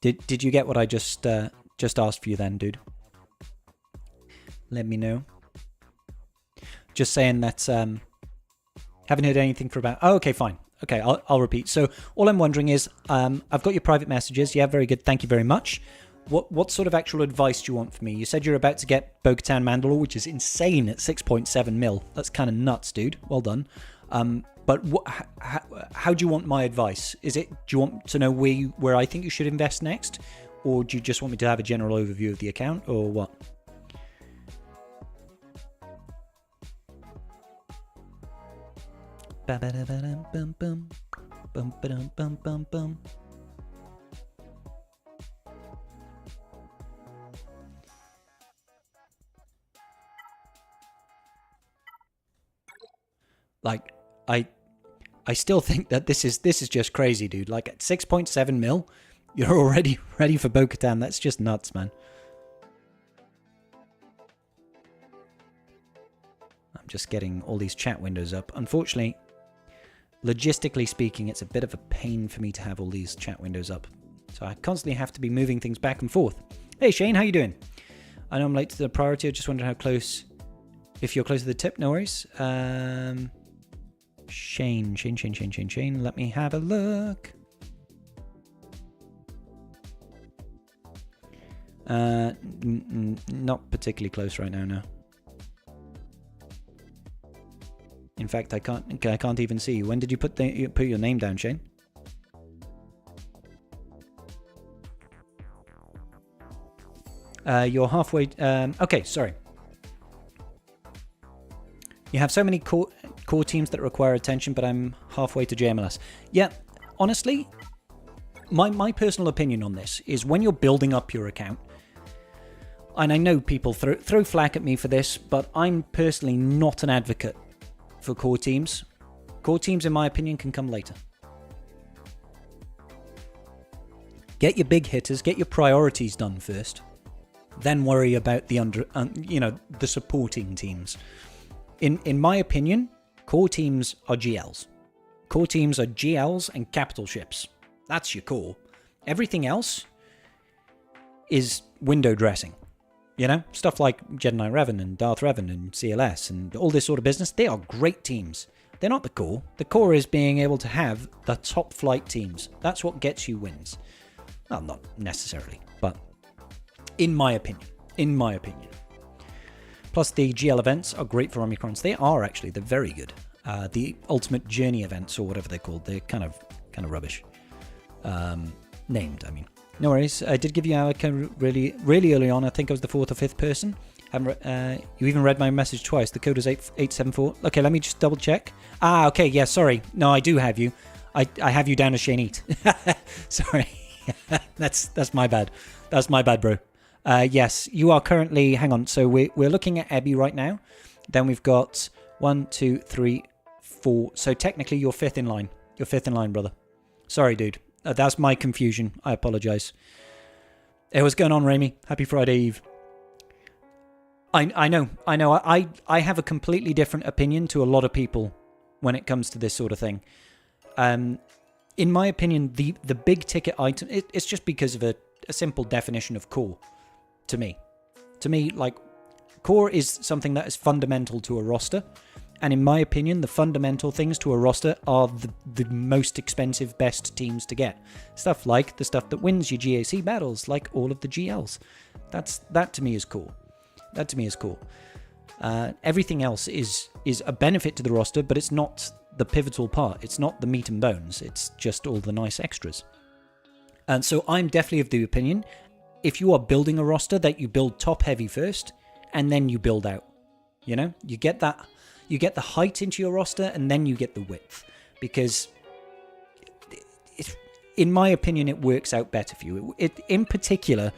did you get what I just asked for you then, dude? Let me know. Just saying that haven't heard anything for about... Oh, okay, fine. Okay, I'll repeat. So all I'm wondering is, I've got your private messages. Yeah, very good. Thank you very much. What sort of actual advice do you want from me? You said you're about to get Bo-Katan Mandalore, which is insane at 6.7 mil. That's kind of nuts, dude. Well done. But how do you want my advice? Do you want to know where I think you should invest next? Or do you just want me to have a general overview of the account, or what? Like, I still think that this is just crazy, dude. Like, at 6.7 mil, you're already ready for Bo-Katan. That's just nuts, man. I'm just getting all these chat windows up. Unfortunately, logistically speaking, it's a bit of a pain for me to have all these chat windows up. So I constantly have to be moving things back and forth. Hey, Shane, how you doing? I know I'm late to the priority. I just wondered how close... If you're close to the tip, no worries. Shane. Let me have a look. Not particularly close right now, no. In fact, I can't even see you. When did you put your name down, Shane? You're halfway... okay, sorry. You have so many core teams that require attention, but I'm halfway to JMLS. Yeah, honestly, my personal opinion on this is when you're building up your account, and I know people throw flack at me for this, but I'm personally not an advocate for core teams. Core teams, in my opinion, can come later. Get your big hitters, get your priorities done first, then worry about the the supporting teams. In my opinion, core teams are GLs. Core teams are GLs and capital ships. That's your core. Everything else is window dressing. You know, stuff like Jedi Knight Revan and Darth Revan and CLS and all this sort of business, they are great teams. They're not the core. The core is being able to have the top flight teams. That's what gets you wins. Well, not necessarily, but in my opinion. Plus, the GL events are great for Omicrons. They're very good. The Ultimate Journey events, or whatever they're called, they're kind of rubbish. Named, I mean. No worries. I did give you Alaka really early on. I think I was the 4th or 5th person. You even read my message twice. The code is 8874. Okay, let me just double check. Ah, okay, yeah, sorry. No, I do have you. I have you down as Shane Eat. Sorry. That's my bad. That's my bad, bro. Yes, you are currently... Hang on. So we're looking at Ebby right now. Then we've got 1, 2, 3, 4. So technically you're 5th in line. You're 5th in line, brother. Sorry, dude. That's my confusion. I apologize. Hey, what's going on, Rami? Happy Friday Eve. I know. I have a completely different opinion to a lot of people when it comes to this sort of thing. In my opinion, the big ticket item... It's just because of a simple definition of core. To me, like, core is something that is fundamental to a roster, and in my opinion, the fundamental things to a roster are the most expensive, best teams to get. Stuff like the stuff that wins your GAC battles, like all of the GLs. That to me is core. Everything else is a benefit to the roster, but it's not the pivotal part. It's not the meat and bones. It's just all the nice extras. And so I'm definitely of the opinion, if you are building a roster, that you build top heavy first, and then you build out. You know, you get the height into your roster, and then you get the width, because in my opinion, it works out better for you. In particular,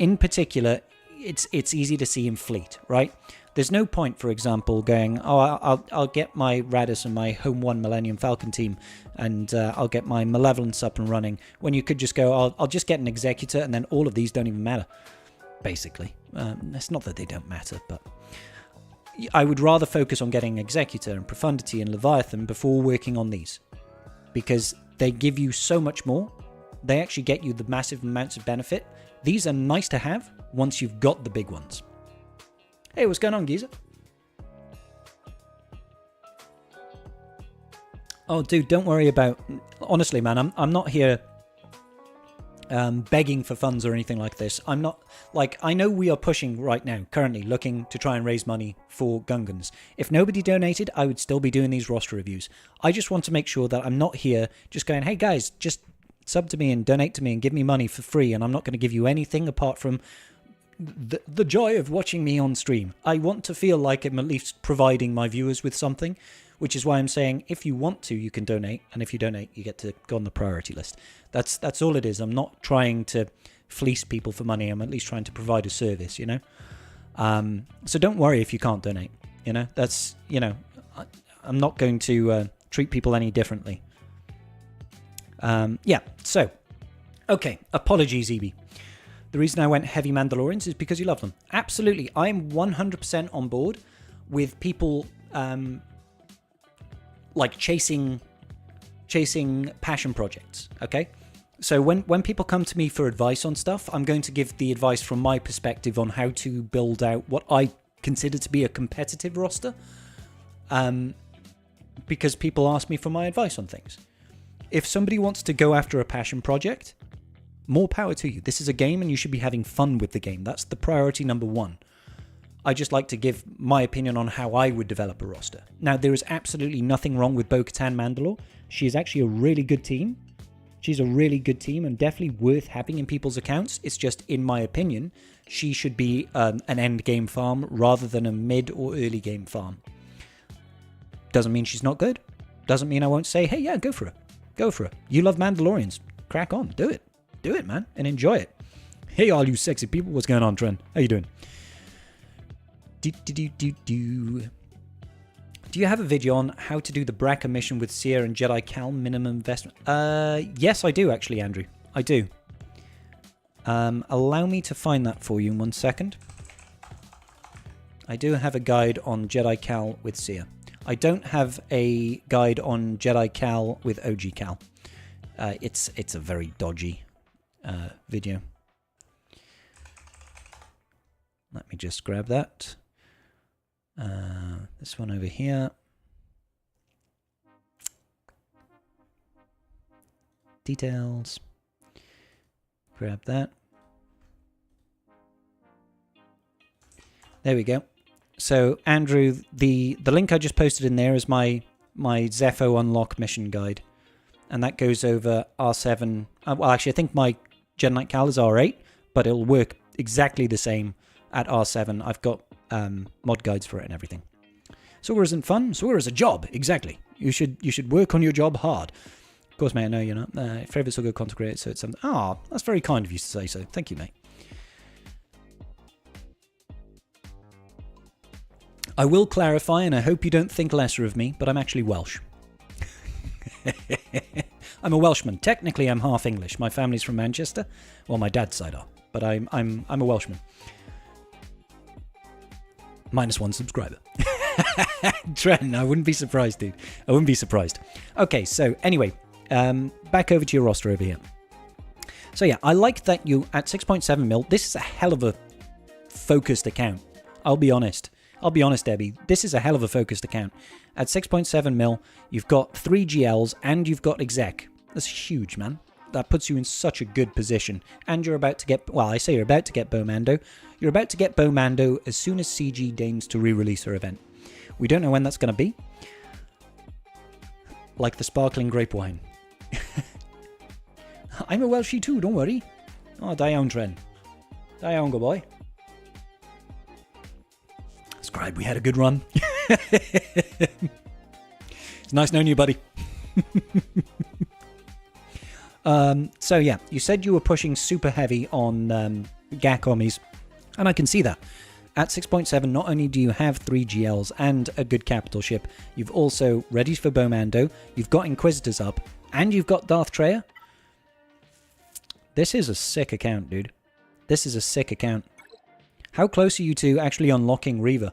it's easy to see in fleet, right? There's no point, for example, going, I'll get my Radis and my Home 1 Millennium Falcon team, and I'll get my Malevolence up and running, when you could just go, I'll just get an Executor, and then all of these don't even matter, basically. It's not that they don't matter, but I would rather focus on getting Executor and Profundity and Leviathan before working on these, because they give you so much more. They actually get you the massive amounts of benefit. These are nice to have once you've got the big ones. Hey, what's going on, Geezer? Oh, dude, don't worry about... Honestly, man, I'm not here begging for funds or anything like this. I'm not... Like, I know we are pushing right now, currently, looking to try and raise money for Gungans. If nobody donated, I would still be doing these roster reviews. I just want to make sure that I'm not here just going, hey, guys, just sub to me and donate to me and give me money for free, and I'm not going to give you anything apart from... The joy of watching me on stream. I want to feel like I'm at least providing my viewers with something, which is why I'm saying if you want to, you can donate, and if you donate, you get to go on the priority list. That's all it is. I'm not trying to fleece people for money. I'm at least trying to provide a service, you know? So don't worry if you can't donate, you know? That's, you know, I'm not going to treat people any differently. Yeah, so, okay, apologies, EB. The reason I went heavy Mandalorians is because you love them. Absolutely, I'm 100% on board with people like chasing passion projects, okay? So when people come to me for advice on stuff, I'm going to give the advice from my perspective on how to build out what I consider to be a competitive roster, because people ask me for my advice on things. If somebody wants to go after a passion project, more power to you. This is a game and you should be having fun with the game. That's the priority number one. I just like to give my opinion on how I would develop a roster. Now, there is absolutely nothing wrong with Bo-Katan Mandalore. She is actually a really good team. She's a really good team and definitely worth having in people's accounts. It's just, in my opinion, she should be an end game farm rather than a mid or early game farm. Doesn't mean she's not good. Doesn't mean I won't say, hey, yeah, go for it. Go for it. You love Mandalorians. Crack on. Do it. Do it, man, and enjoy it. Hey, all you sexy people. What's going on, Trent? How you doing? Do you have a video on how to do the Braca mission with Seer and Jedi Cal minimum investment? Yes, I do, actually, Andrew. I do. Allow me to find that for you in 1 second. I do have a guide on Jedi Cal with Seer. I don't have a guide on Jedi Cal with OG Cal. It's a very dodgy video. Let me just grab that. This one over here. Details. Grab that. There we go. So, Andrew, the link I just posted in there is my Zepho unlock mission guide. And that goes over R7. Well, actually, I think my Jedi Knight Cal is R8, but it'll work exactly the same at R7. I've got mod guides for it and everything. Saw isn't fun. Saw is a job. Exactly. You should work on your job hard. Of course, mate, I know you're not. Favorite so good content creator, so it's something. Ah, that's very kind of you to say so. Thank you, mate. I will clarify, and I hope you don't think lesser of me, but I'm actually Welsh. I'm a Welshman. Technically, I'm half English. My family's from Manchester. Well, my dad's side are, but I'm a Welshman. -1 subscriber. Trent, I wouldn't be surprised, dude. I wouldn't be surprised. Okay, so anyway, back over to your roster over here. So yeah, I like that you at 6.7 mil. This is a hell of a focused account. I'll be honest, Debbie. This is a hell of a focused account. At 6.7 mil, you've got 3 GLs and you've got exec. That's huge, man. That puts you in such a good position. And you're about to get, well, I say you're about to get Bomando. You're about to get Bomando as soon as CG deigns to re-release her event. We don't know when that's going to be. Like the sparkling grape wine. I'm a Welshie too, don't worry. Oh, Dion Tren. Dion, go boy. Scribe, we had a good run. It's nice knowing you, buddy. So yeah, you said you were pushing super heavy on GAC Ommies, and I can see that. At 6.7, not only do you have 3 GLs and a good capital ship, you've also ready for Bomando, you've got Inquisitors up, and you've got Darth Treya. This is a sick account, dude. This is a sick account. How close are you to actually unlocking Reaver?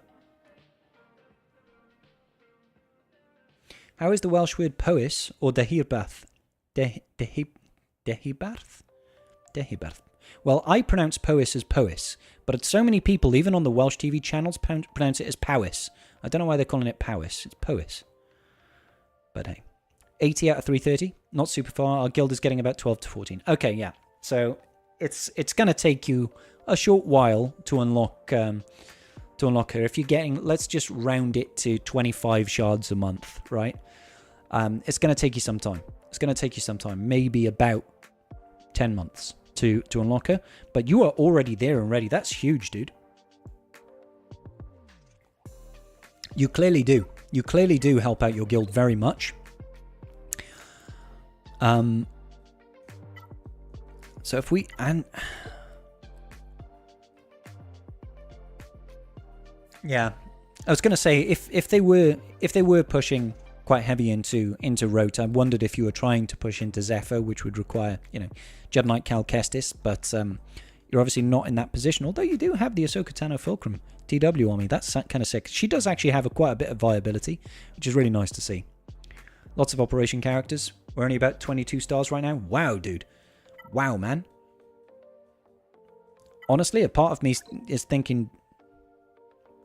How is the Welsh word Powys or Dehirbath? Dehirbath? Dehirbath. Well, I pronounce Powys as Powys, but so many people, even on the Welsh TV channels, pronounce it as Powys. I don't know why they're calling it Powys. It's Powys. But hey. 80 out of 330. Not super far. Our guild is getting about 12 to 14. Okay, yeah. So it's going to take you a short while to unlock her. If you're getting, let's just round it to 25 shards a month, right? It's going to take you some time. It's going to take you some time. Maybe about 10 months to unlock her. But you are already there and ready. That's huge, dude. You clearly do. You clearly do help out your guild very much. So if we... Yeah. I was going to say if they were pushing quite heavy into Rote, I wondered if you were trying to push into Zephyr, which would require, you know, Jedi Knight Cal Kestis, but you're obviously not in that position. Although you do have the Ahsoka Tano Fulcrum TW on me, that's kind of sick. She does actually have quite a bit of viability, which is really nice to see. Lots of operation characters. We're only about 22 stars right now. Wow, dude. Wow, man. Honestly, a part of me is thinking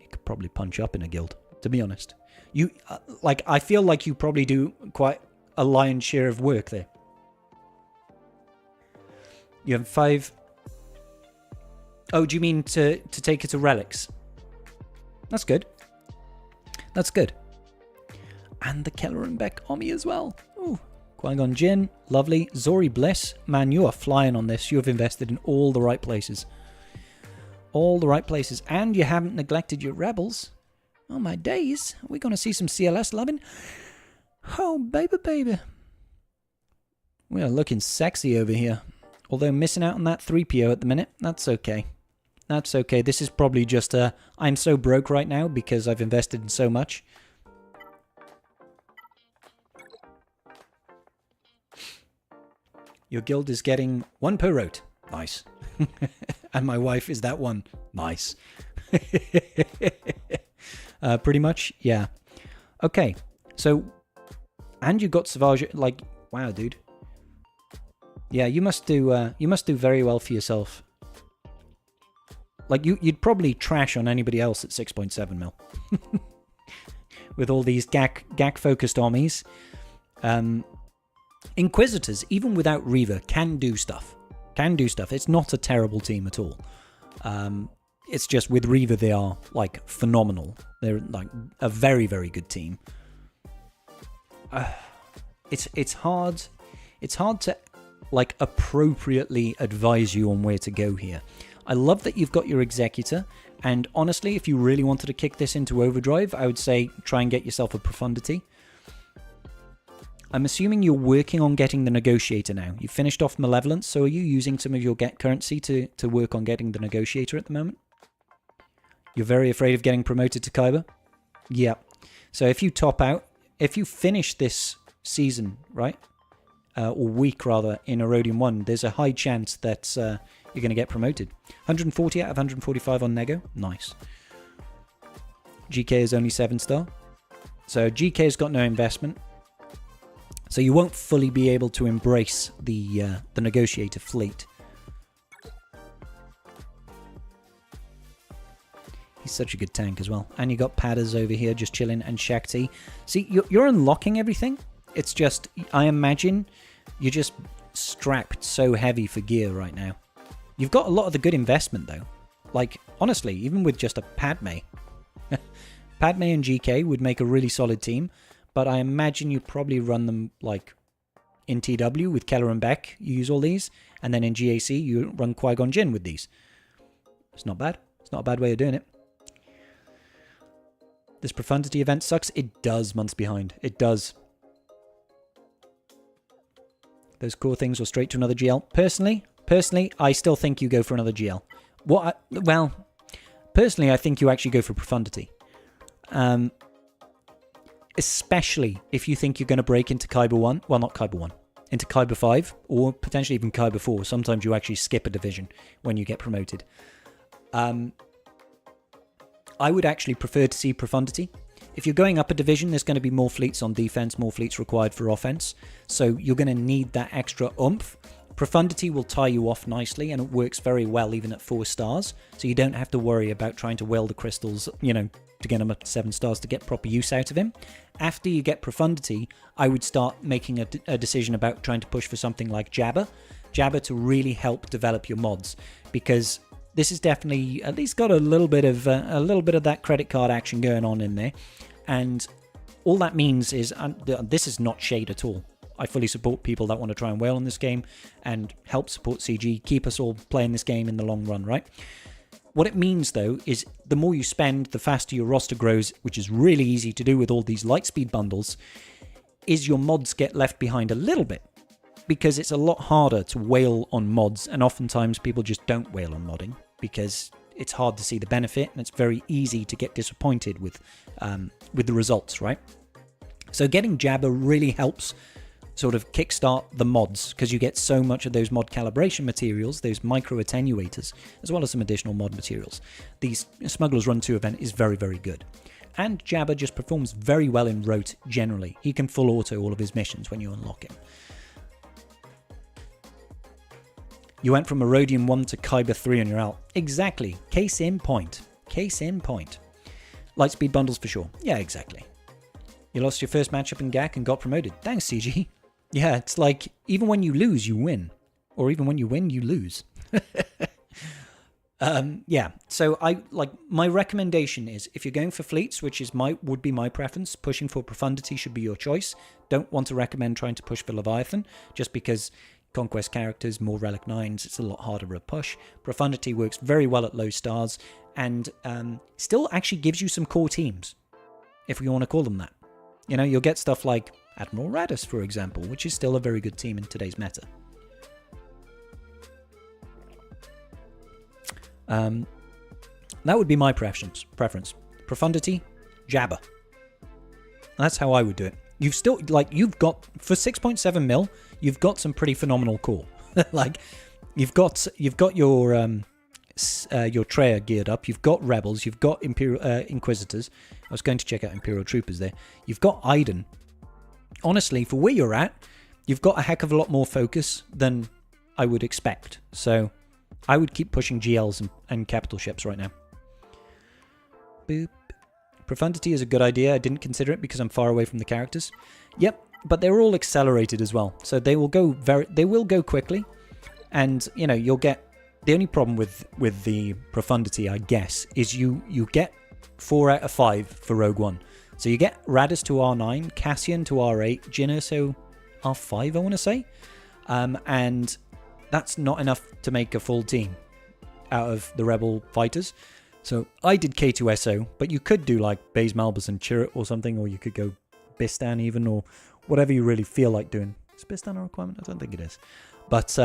you could probably punch up in a guild, to be honest. You like, I feel like you probably do quite a lion's share of work there. You have 5. Oh, do you mean to take it to relics? That's good. That's good. And the Keller and Beck Omi as well. Ooh. Qui-Gon Jinn, lovely. Zori Bliss, man, you are flying on this. You have invested in all the right places. All the right places. And you haven't neglected your rebels. Oh my days. Are we going to see some CLS loving? Oh, baby, baby. We are looking sexy over here. Although missing out on that 3PO at the minute. That's okay. That's okay. This is probably just a... I'm so broke right now because I've invested in so much. Your guild is getting 1 per rote. Nice. And my wife is that one. Nice. Pretty much, yeah. Okay, so... And you got Savage... Like, wow, dude. Yeah, you must do very well for yourself. Like, you'd probably trash on anybody else at 6.7 mil. With all these GAC-focused armies. Inquisitors, even without Reaver, can do stuff. Can do stuff. It's not a terrible team at all. It's just with Reaver they are, like, phenomenal. They're, like, a very, very good team. It's hard... It's hard to, like, appropriately advise you on where to go here. I love that you've got your Executor, and honestly, if you really wanted to kick this into overdrive, I would say try and get yourself a Profundity. I'm assuming you're working on getting the Negotiator now. You've finished off Malevolence, so are you using some of your get currency to work on getting the Negotiator at the moment? You're very afraid of getting promoted to Kyber? Yeah. So if you top out, if you finish this season, right? Or week, rather, in Erodium 1, there's a high chance that you're going to get promoted. 140 out of 145 on Nego. Nice. GK is only 7-star. So GK has got no investment. So you won't fully be able to embrace the Negotiator fleet. He's such a good tank as well. And you got Padders over here just chilling, and Shakti. See, you're unlocking everything. It's just, I imagine, you're just strapped so heavy for gear right now. You've got a lot of the good investment, though. Like, honestly, even with just a Padme. Padme and GK would make a really solid team. But I imagine you probably run them, like, in TW with Keller and Beck. You use all these. And then in GAC, you run Qui-Gon Jinn with these. It's not bad. It's not a bad way of doing it. This Profundity event sucks. It does, months behind. It does. Those core things or straight to another GL. Personally, I still think you go for another GL. Well, personally, I think you actually go for Profundity. Especially if you think you're going to break into Kyber 1. Well, not Kyber 1. Into Kyber 5, or potentially even Kyber 4. Sometimes you actually skip a division when you get promoted. I would actually prefer to see Profundity. If you're going up a division, there's going to be more fleets on defense, more fleets required for offense. So you're going to need that extra oomph. Profundity will tie you off nicely, and it works very well even at 4 stars. So you don't have to worry about trying to weld the crystals, you know, to get him up to 7 stars to get proper use out of him. After you get Profundity, I would start making a decision about trying to push for something like Jabba. Jabba to really help develop your mods, because this has definitely at least got a little bit of that credit card action going on in there. And all that means is, this is not shade at all. I fully support people that want to try and whale on this game and help support CG, keep us all playing this game in the long run, right? What it means, though, is the more you spend, the faster your roster grows, which is really easy to do with all these Lightspeed bundles, is your mods get left behind a little bit, because it's a lot harder to whale on mods, and oftentimes people just don't whale on modding, because it's hard to see the benefit, and it's very easy to get disappointed with the results, right? So getting Jabba really helps sort of kickstart the mods, because you get so much of those mod calibration materials, those micro attenuators, as well as some additional mod materials. The Smuggler's Run 2 event is very, very good. And Jabba just performs very well in Rote generally. He can full auto all of his missions when you unlock him. You went from Erodium 1 to Kyber 3 on your alt. Exactly. Case in point. Case in point. Lightspeed bundles for sure. Yeah, exactly. You lost your first matchup in GAC and got promoted. Thanks, CG. Yeah, it's like, even when you lose, you win. Or even when you win, you lose. Yeah, so my recommendation is, if you're going for fleets, which is would be my preference, pushing for Profundity should be your choice. Don't want to recommend trying to push for Leviathan, just because Conquest characters, more Relic 9s, it's a lot harder to push. Profundity works very well at low stars, and still actually gives you some core teams, if we want to call them that. You know, you'll get stuff like Admiral Radis, for example, which is still a very good team in today's meta. That would be my preference. Profundity, Jabba. That's how I would do it. You've still, you've got, for 6.7 mil, you've got some pretty phenomenal core. Like, you've got your Treya geared up, you've got Rebels, you've got Imperial Inquisitors. I was going to check out Imperial Troopers there. You've got Iden. Honestly, for where you're at, you've got a heck of a lot more focus than I would expect. So I would keep pushing GLs and capital ships right now. Boop. Profundity is a good idea. I didn't consider it because I'm far away from the characters. Yep, but they're all accelerated as well. So they will go quickly. And, you know, you'll get... The only problem with the Profundity, I guess, is you get 4 out of 5 for Rogue One. So you get Radis to R9, Cassian to R8, Jyn Erso R5, I want to say. And that's not enough to make a full team out of the Rebel fighters. So I did K2SO, but you could do like Baze Malbus and Chirrut or something, or you could go Bistan even, or whatever you really feel like doing. Is Bistan a requirement? I don't think it is. But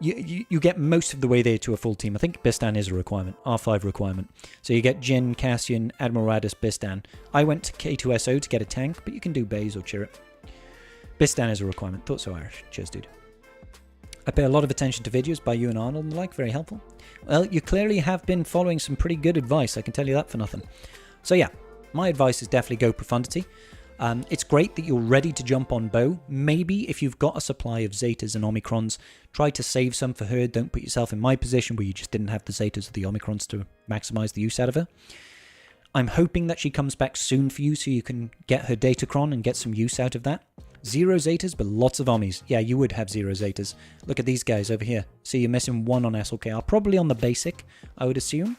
you get most of the way there to a full team. I think Bistan is a requirement, R5 requirement. So you get Jyn, Cassian, Admiral Radis, Bistan. I went to K2SO to get a tank, but you can do Baze or Chirrut. Bistan is a requirement. Thought so, Irish. Cheers, dude. I pay a lot of attention to videos by you and Arnold and the like. Very helpful. Well, you clearly have been following some pretty good advice. I can tell you that for nothing. So yeah, my advice is definitely go Profundity. It's great that you're ready to jump on Bo. Maybe if you've got a supply of Zetas and Omicrons, try to save some for her. Don't put yourself in my position where you just didn't have the Zetas or the Omicrons to maximize the use out of her. I'm hoping that she comes back soon for you so you can get her Datacron and get some use out of that. 0 Zetas, but lots of Omnis. Yeah, you would have 0 Zetas. Look at these guys over here. See, you're missing 1 on SLKR. Probably on the basic, I would assume.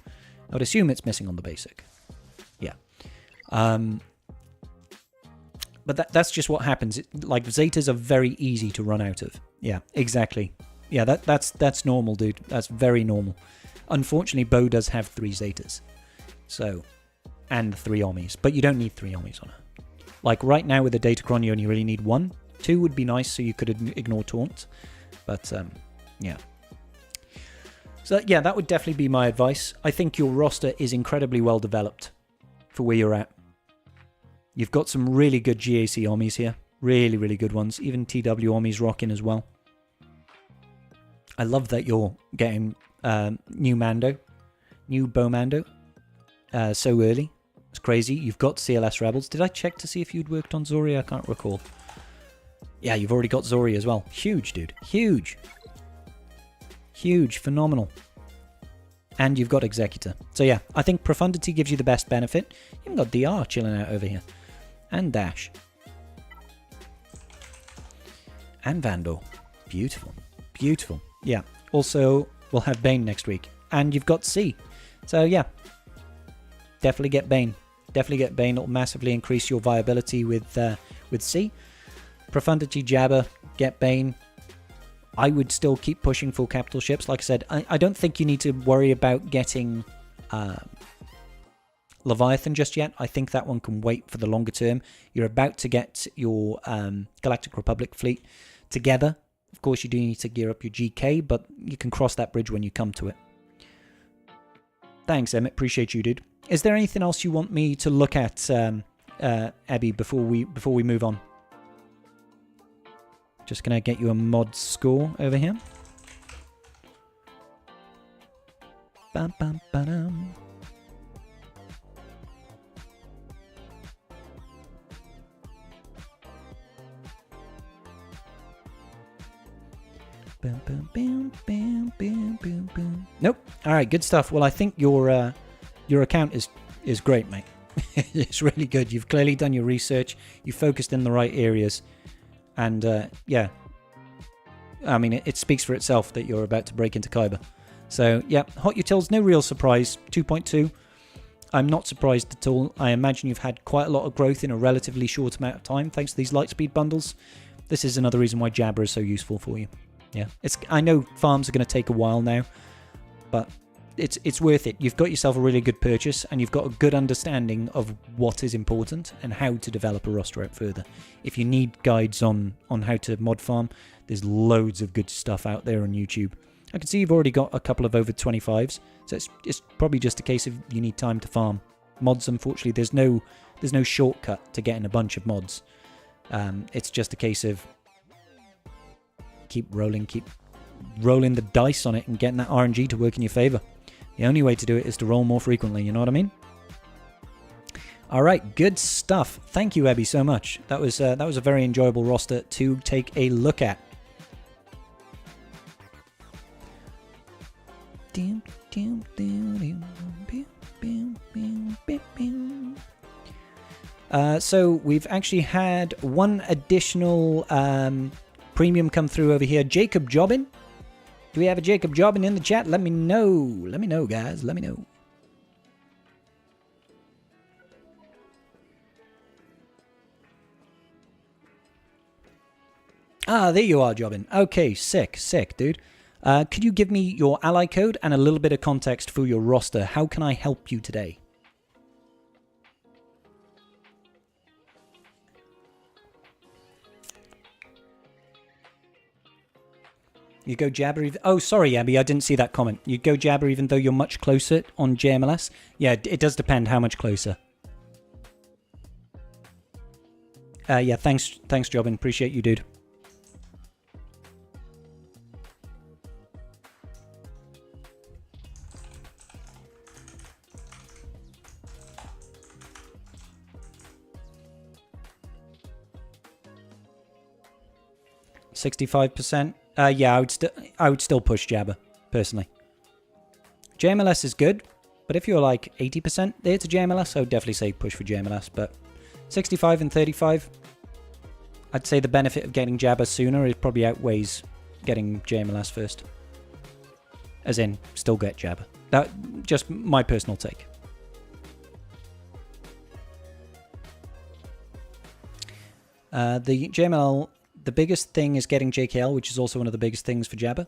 I would assume it's missing on the basic. Yeah. But that's just what happens. Like, Zetas are very easy to run out of. Yeah, exactly. Yeah, that's normal, dude. That's very normal. Unfortunately, Bo does have 3 Zetas. So, and 3 Omnis. But you don't need 3 Omnis on her. Like, right now with the Datacron, you only really need 1. 2 would be nice, so you could ignore Taunt. But, yeah. So, yeah, that would definitely be my advice. I think your roster is incredibly well developed for where you're at. You've got some really good GAC Omnis here. Really, really good ones. Even TW Omnis rocking as well. I love that you're getting new Mando. New Bo Mando. So early. It's crazy. You've got CLS Rebels. Did I check to see if you'd worked on Zori? I can't recall. Yeah, you've already got Zori as well. Huge, dude. Huge. Huge. Phenomenal. And you've got Executor. So yeah, I think Profundity gives you the best benefit. You've got DR chilling out over here. And Dash. And Vandor. Beautiful. Beautiful. Yeah. Also, we'll have Bane next week. And you've got C. So yeah. Definitely get Bane. Definitely get Bane. It'll massively increase your viability with C. Profundity, Jabba, get Bane. I would still keep pushing for capital ships. Like I said, I don't think you need to worry about getting Leviathan just yet. I think that one can wait for the longer term. You're about to get your Galactic Republic fleet together. Of course, you do need to gear up your GK, but you can cross that bridge when you come to it. Thanks, Emmett. Appreciate you, dude. Is there anything else you want me to look at, Abby, before we move on? Just gonna get you a mod score over here. Bum, bum, ba-dum. Boom, boom, boom, boom, boom, boom, boom. Nope. All right, good stuff. Well, I think your account is great, mate. It's really good. You've clearly done your research. You focused in the right areas, and yeah, I mean, it speaks for itself that you're about to break into Kyber. So yeah, Hot Utils, no real surprise. 2.2. I'm not surprised at all. I imagine you've had quite a lot of growth in a relatively short amount of time, thanks to these Lightspeed bundles. This is another reason why Jabber is so useful for you. Yeah, I know farms are going to take a while now, but it's worth it. You've got yourself a really good purchase, and you've got a good understanding of what is important and how to develop a roster out further. If you need guides on how to mod farm, there's loads of good stuff out there on YouTube. I can see you've already got a couple of over 25s, so it's probably just a case of you need time to farm. Mods, unfortunately, there's no shortcut to getting a bunch of mods. It's just a case of keep rolling the dice on it and getting that RNG to work in your favor. The only way to do it is to roll more frequently, you know what I mean? All right, good stuff. Thank you, Abby, so much. That was a very enjoyable roster to take a look at. So we've actually had one additional premium come through over here. Jacob Jobbin. Do we have a Jacob Jobbin in the chat? Let me know. Let me know, guys. Let me know. Ah, there you are, Jobbin. Okay, sick, dude. Could you give me your ally code and a little bit of context for your roster? How can I help you today? You go Jabber even... Oh, sorry, Abby, I didn't see that comment. You go Jabber even though you're much closer on JMLS? Yeah, it does depend how much closer. Yeah, thanks, Jobbin. Appreciate you, dude. $65%. Yeah, I would still push Jabber, personally. JMLS is good, but if you're like 80% there to JMLS, I would definitely say push for JMLS, but 65 and 35, I'd say the benefit of getting Jabber sooner is probably outweighs getting JMLS first. As in, still get Jabber. That just my personal take. The JML... The biggest thing is getting JKL, which is also one of the biggest things for Jabber.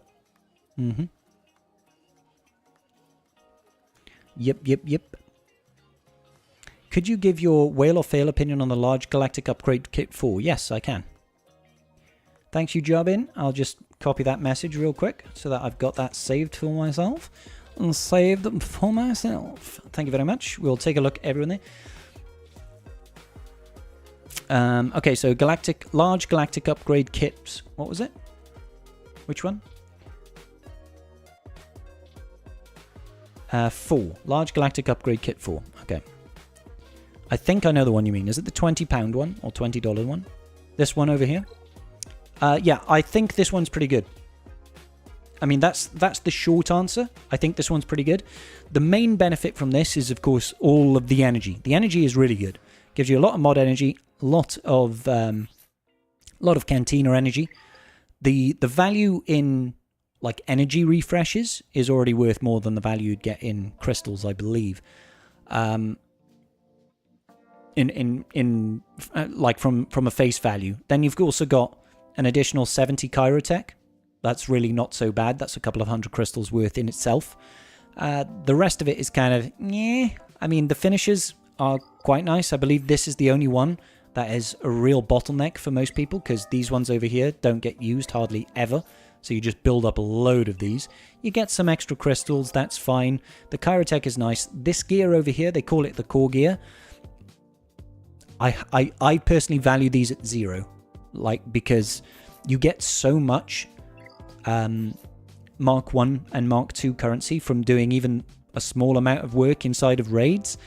Yep. Could you give your whale or fail opinion on the large galactic upgrade kit 4? Yes, I can. Thanks, you Jobbin. I'll just copy that message real quick so that I've got that saved for myself. Thank you very much. We'll take a look, everyone there. Okay, so large galactic upgrade kits. What was it? Which one? 4. Large galactic upgrade kit 4. Okay. I think I know the one you mean. Is it the £20 one or $20 one? This one over here? Yeah, I think this one's pretty good. I mean, that's the short answer. I think this one's pretty good. The main benefit from this is, of course, all of the energy. The energy is really good. Gives you a lot of mod energy, a lot of cantina energy. The value in like energy refreshes is already worth more than the value you'd get in crystals, I believe. Like from a face value. Then you've also got an additional 70 Chirotech. That's really not so bad. That's a couple of 100 crystals worth in itself. The rest of it is kind of, yeah. I mean, the finishes are quite nice. I believe this is the only one that is a real bottleneck for most people, because these ones over here don't get used hardly ever. So you just build up a load of these. You get some extra crystals, that's fine. The Kyrotech is nice. This gear over here, they call it the core gear. I personally value these at 0. Like, because you get so much Mark 1 and Mark 2 currency from doing even a small amount of work inside of raids.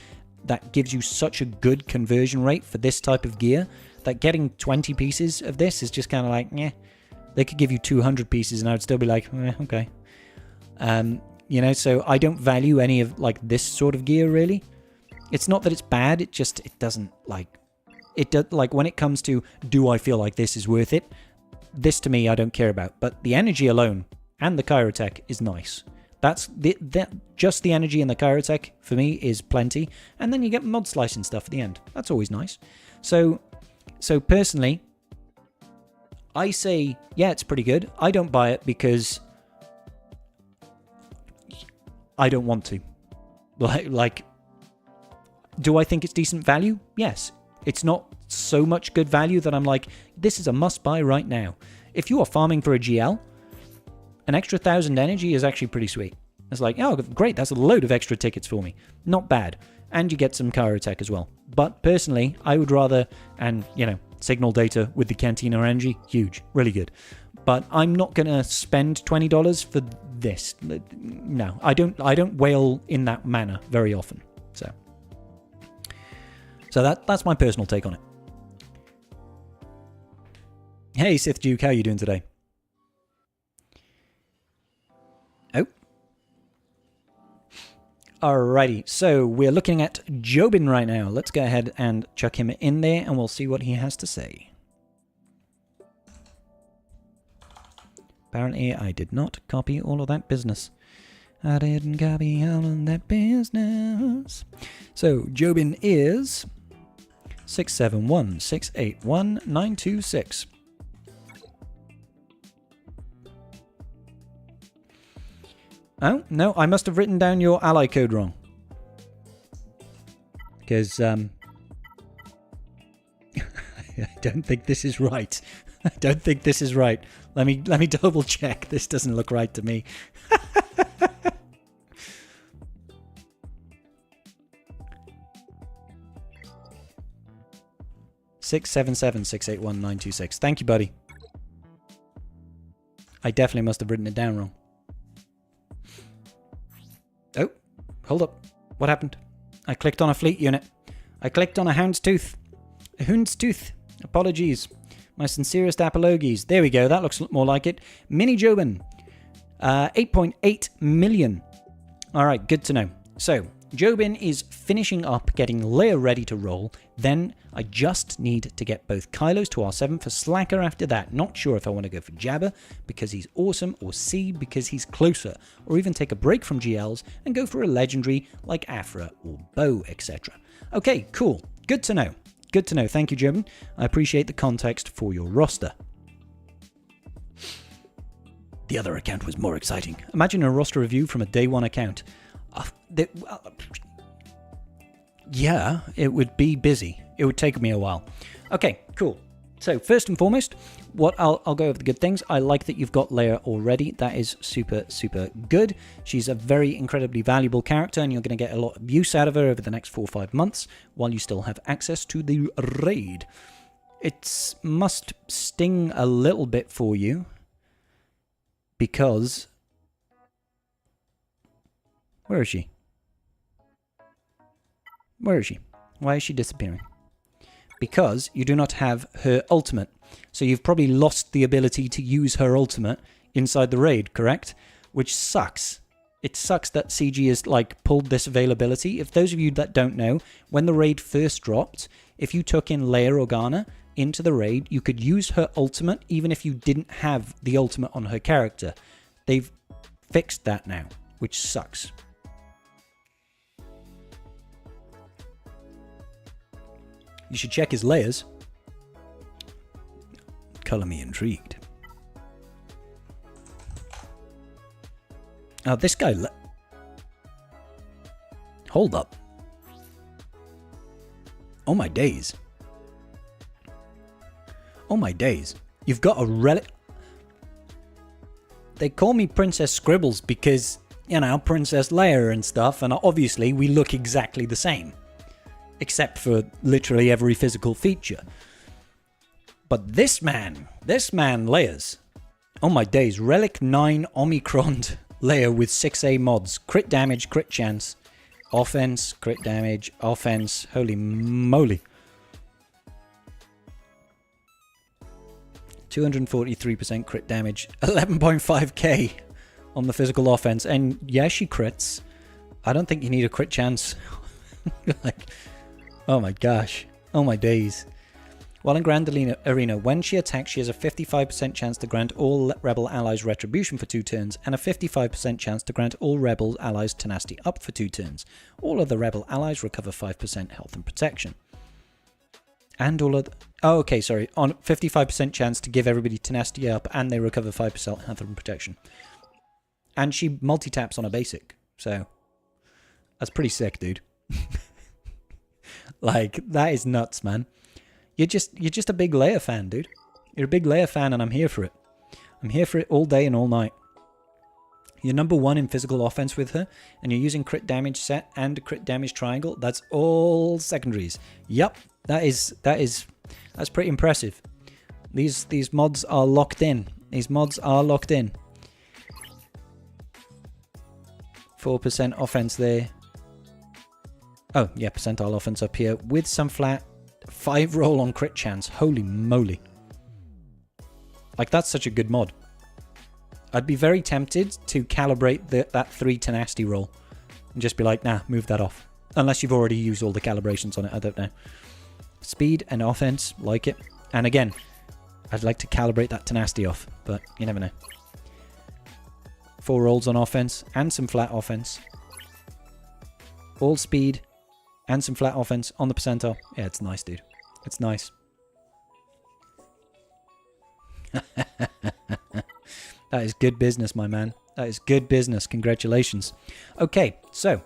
That gives you such a good conversion rate for this type of gear that getting 20 pieces of this is just kind of like, yeah. They could give you 200 pieces and I would still be like, okay. You know, so I don't value any of like this sort of gear really. It's not that it's bad, it doesn't like, like when it comes to, do I feel like this is worth it? This to me I don't care about, but the energy alone and the Kyrotech is nice. That's just the energy and the Kyrotech for me is plenty, and then you get mod slice and stuff at the end. That's always nice. So personally, I say yeah, it's pretty good. I don't buy it because I don't want to. Like, do I think it's decent value? Yes. It's not so much good value that I'm like, this is a must buy right now. If you are farming for a GL, an extra 1,000 energy is actually pretty sweet. It's like, oh, great, that's a load of extra tickets for me. Not bad. And you get some Kyrotech as well. But personally, I would rather, and, you know, signal data with the Cantina energy, huge, really good. But I'm not going to spend $20 for this. No, I don't whale in that manner very often. So that's my personal take on it. Hey, Sith Duke, how are you doing today? Oh. Alrighty, so we're looking at Jobin right now. Let's go ahead and chuck him in there and we'll see what he has to say. Apparently, I did not copy all of that business. I didn't copy all of that business. So, Jobin is 671681926. Oh, no, I must have written down your ally code wrong. Because, I don't think this is right. I don't think this is right. Let me double check. This doesn't look right to me. 677681926. Thank you, buddy. I definitely must have written it down wrong. Oh, hold up. What happened? I clicked on a fleet unit. I clicked on a hound's tooth. A hound's tooth. Apologies. My sincerest apologies. There we go. That looks more like it. Mini Jobin. 8.8 million. Alright, good to know. So, Jobin is finishing up getting Leia ready to roll. Then I just need to get both Kylos to R7 for Slacker after that. Not sure if I want to go for Jabba because he's awesome, or C because he's closer, or even take a break from GLs and go for a legendary like Afra or Bo, etc. Okay, cool. Good to know. Good to know. Thank you, Jobin. I appreciate the context for your roster. The other account was more exciting. Imagine a roster review from a day one account. Yeah, it would be busy. It would take me a while. Okay, cool. So first and foremost, I'll go over the good things. I like that you've got Leia already. That is super, super good. She's a very incredibly valuable character, and you're going to get a lot of use out of her over the next 4 or 5 months while you still have access to the raid. It must sting a little bit for you because... Where is she? Where is she? Why is she disappearing? Because you do not have her ultimate. So you've probably lost the ability to use her ultimate inside the raid, correct? Which sucks. It sucks that CG has pulled this availability. If those of you that don't know, when the raid first dropped, if you took in Leia Organa into the raid, you could use her ultimate even if you didn't have the ultimate on her character. They've fixed that now, which sucks. You should check his layers. Color me intrigued. Oh, this guy... Hold up. Oh my days. Oh my days. You've got a relic... they call me Princess Scribbles because, you know, Princess Leia and stuff, and obviously we look exactly the same. Except for literally every physical feature. But this man layers. Oh my days, Relic 9 Omicron layer with 6A mods. Crit damage, crit chance. Offense, crit damage, offense. Holy moly. 243% crit damage. 11.5k on the physical offense. And yeah, she crits. I don't think you need a crit chance. Like, oh my gosh. Oh my days. While in Grand Arena, when she attacks, she has a 55% chance to grant all rebel allies retribution for 2 turns, and a 55% chance to grant all rebel allies tenacity up for 2 turns. All other rebel allies recover 5% health and protection. And all other... Oh, okay, sorry. On 55% chance to give everybody tenacity up, and they recover 5% health and protection. And she multi-taps on a basic, so... That's pretty sick, dude. Like, that is nuts, man. You're just a big Leia fan, dude. You're a big Leia fan, and I'm here for it. I'm here for it all day and all night. You're number 1 in physical offense with her, and you're using crit damage set and a crit damage triangle. That's all secondaries. Yep, that's pretty impressive. These mods are locked in. These mods are locked in. 4% offense there. Oh, yeah, percentile offense up here with some flat. 5 roll on crit chance. Holy moly. Like, that's such a good mod. I'd be very tempted to calibrate that 3 tenacity roll and just be like, nah, move that off. Unless you've already used all the calibrations on it, I don't know. Speed and offense, like it. And again, I'd like to calibrate that tenacity off, but you never know. 4 rolls on offense and some flat offense. All speed and some flat offense on the percentile. Yeah, it's nice, dude. It's nice. That is good business, my man. That is good business. Congratulations. Okay, so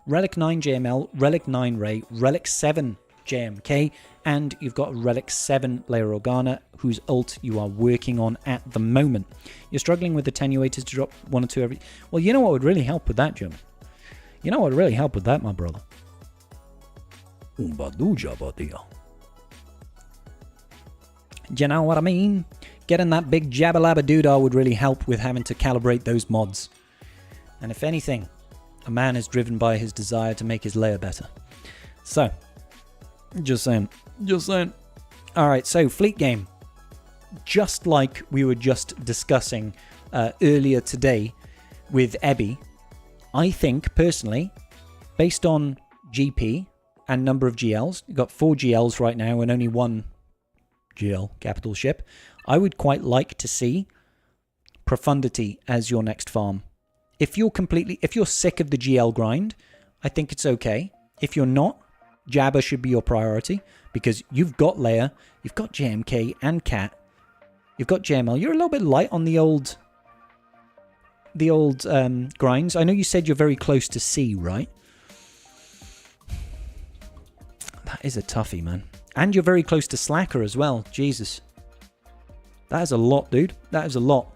Relic 9 JML, Relic 9 Ray, Relic 7 JMK, and you've got Relic 7 Leia Organa, whose ult you are working on at the moment. You're struggling with attenuators to drop 1 or 2 every... Well, you know what would really help with that, Jim? You know what would really help with that, my brother? Do you know what I mean? Getting that big jabba labba doodah would really help with having to calibrate those mods. And if anything, a man is driven by his desire to make his layer better. So, just saying. Just saying. Alright, so fleet game. Just like we were just discussing earlier today with Ebby, I think, personally, based on GP and number of GLs, you've got 4 GLs right now and only 1 GL, capital ship, I would quite like to see Profundity as your next farm. If you're sick of the GL grind, I think it's okay. If you're not, Jabba should be your priority, because you've got Leia, you've got JMK and Cat, you've got JML. You're a little bit light on the old grinds. I know you said you're very close to C, right? That is a toughie, man. And you're very close to Slacker as well. Jesus. That is a lot, dude. That is a lot.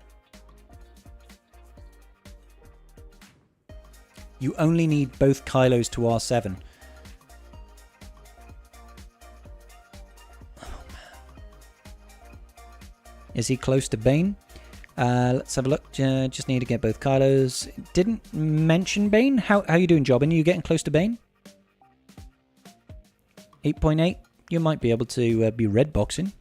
You only need both Kylos to R7. Oh, man. Is he close to Bane? Let's have a look. Just need to get both Kylos. Didn't mention Bane. How you doing, Jobbin? Are you getting close to Bane? 8.8. You might be able to be red boxing.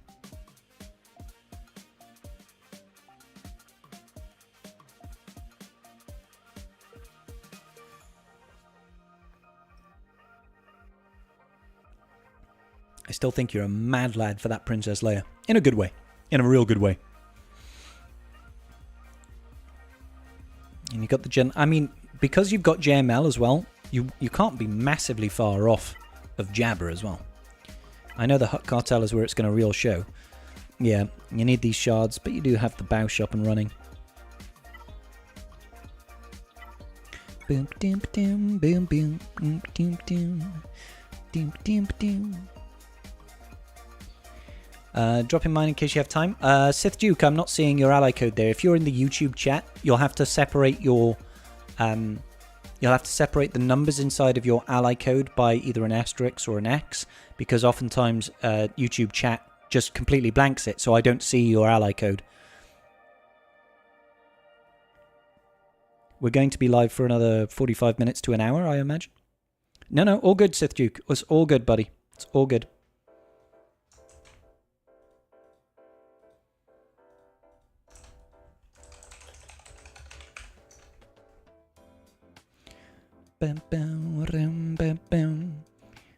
I still think you're a mad lad for that Princess Leia. In a good way. In a real good way. And you got the I mean, because you've got JML as well, you can't be massively far off of Jabba as well. I know the Hut Cartel is where it's going to real show. Yeah, you need these shards, but you do have the bow shop and running. Boom, boom, boom, boom, boom, boom, boom, boom, boom, boom. Drop in mine in case you have time. Sith Duke, I'm not seeing your ally code there. If you're in the YouTube chat, you'll have to separate your... you'll have to separate the numbers inside of your ally code by either an asterisk or an X, because oftentimes YouTube chat just completely blanks it, so I don't see your ally code. We're going to be live for another 45 minutes to an hour, I imagine. No, all good, Sith Duke. It's all good, buddy. It's all good.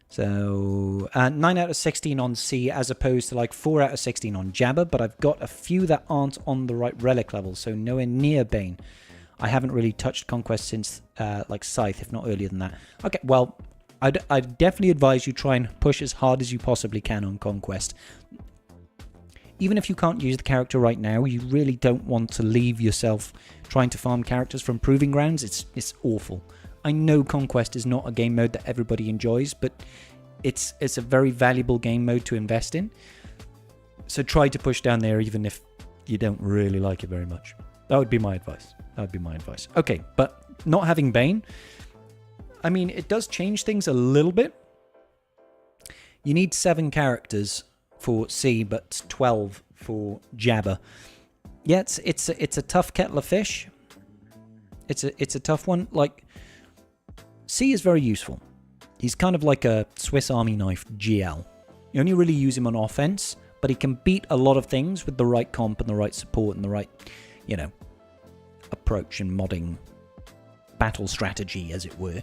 So 9 out of 16 on C as opposed to like 4 out of 16 on Jabba, but I've got a few that aren't on the right relic level, so nowhere near Bane. I haven't really touched Conquest since like Scythe, if not earlier than that. Okay, well, I'd definitely advise you try and push as hard as you possibly can on Conquest. Even if you can't use the character right now, you really don't want to leave yourself trying to farm characters from Proving Grounds. It's awful. I know Conquest is not a game mode that everybody enjoys, but it's a very valuable game mode to invest in. So try to push down there even if you don't really like it very much. That would be my advice. That would be my advice. Okay, but not having Bane, I mean, it does change things a little bit. You need 7 characters for C, but 12 for Jabba. Yeah, it's a tough kettle of fish. It's a tough one. Like, C is very useful. He's kind of like a Swiss Army knife GL. You only really use him on offense, but he can beat a lot of things with the right comp and the right support and the right, you know, approach and modding battle strategy, as it were.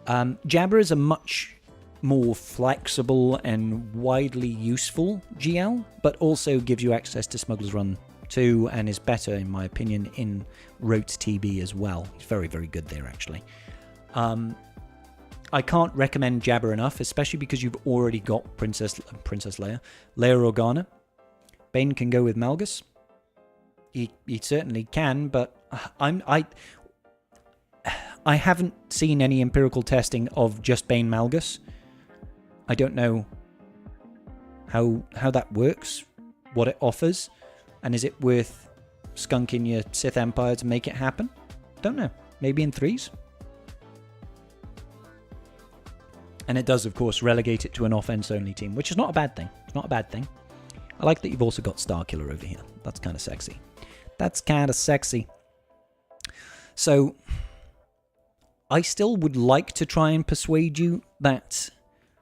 Jabba is a much more flexible and widely useful GL, but also gives you access to Smuggler's Run 2 and is better, in my opinion, in Rote TB as well. He's very, very good there, actually. I can't recommend Jabba enough, especially because you've already got Princess Leia, Leia Organa. Bane can go with Malgus. He certainly can, but I haven't seen any empirical testing of just Bane Malgus. I don't know how that works, what it offers, and is it worth skunking your Sith Empire to make it happen? Don't know. Maybe in 3s. And it does, of course, relegate it to an offense-only team, which is not a bad thing. It's not a bad thing. I like that you've also got Starkiller over here. That's kind of sexy. That's kind of sexy. So, I still would like to try and persuade you that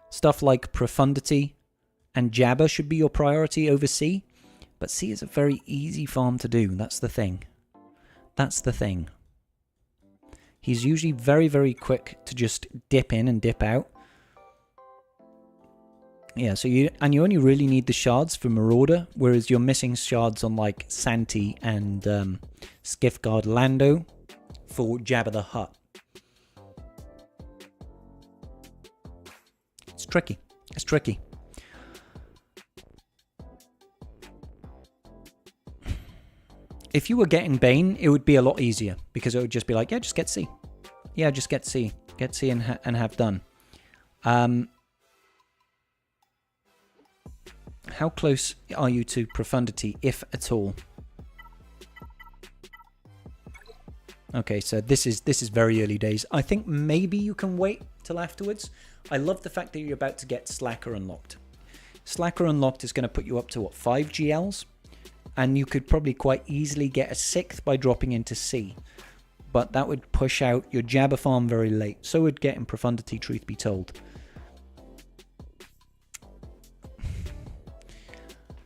stuff like Profundity and Jabba should be your priority over C, but C is a very easy farm to do. That's the thing. That's the thing. He's usually very, very quick to just dip in and dip out. Yeah, so you only really need the shards for Marauder, whereas you're missing shards on like Santi and Skiffguard Lando for Jabba the Hutt. It's tricky. It's tricky. If you were getting Bane, it would be a lot easier, because it would just be like, yeah, just get C. Yeah, just get C. Get C and have done. How close are you to Profundity, if at all? Okay, so this is very early days. I think maybe you can wait till afterwards. I love the fact that you're about to get Slacker unlocked. Slacker unlocked is going to put you up to, what, 5 GLs? And you could probably quite easily get a 6th by dropping into C. But that would push out your Jabba farm very late. So would getting Profundity, truth be told.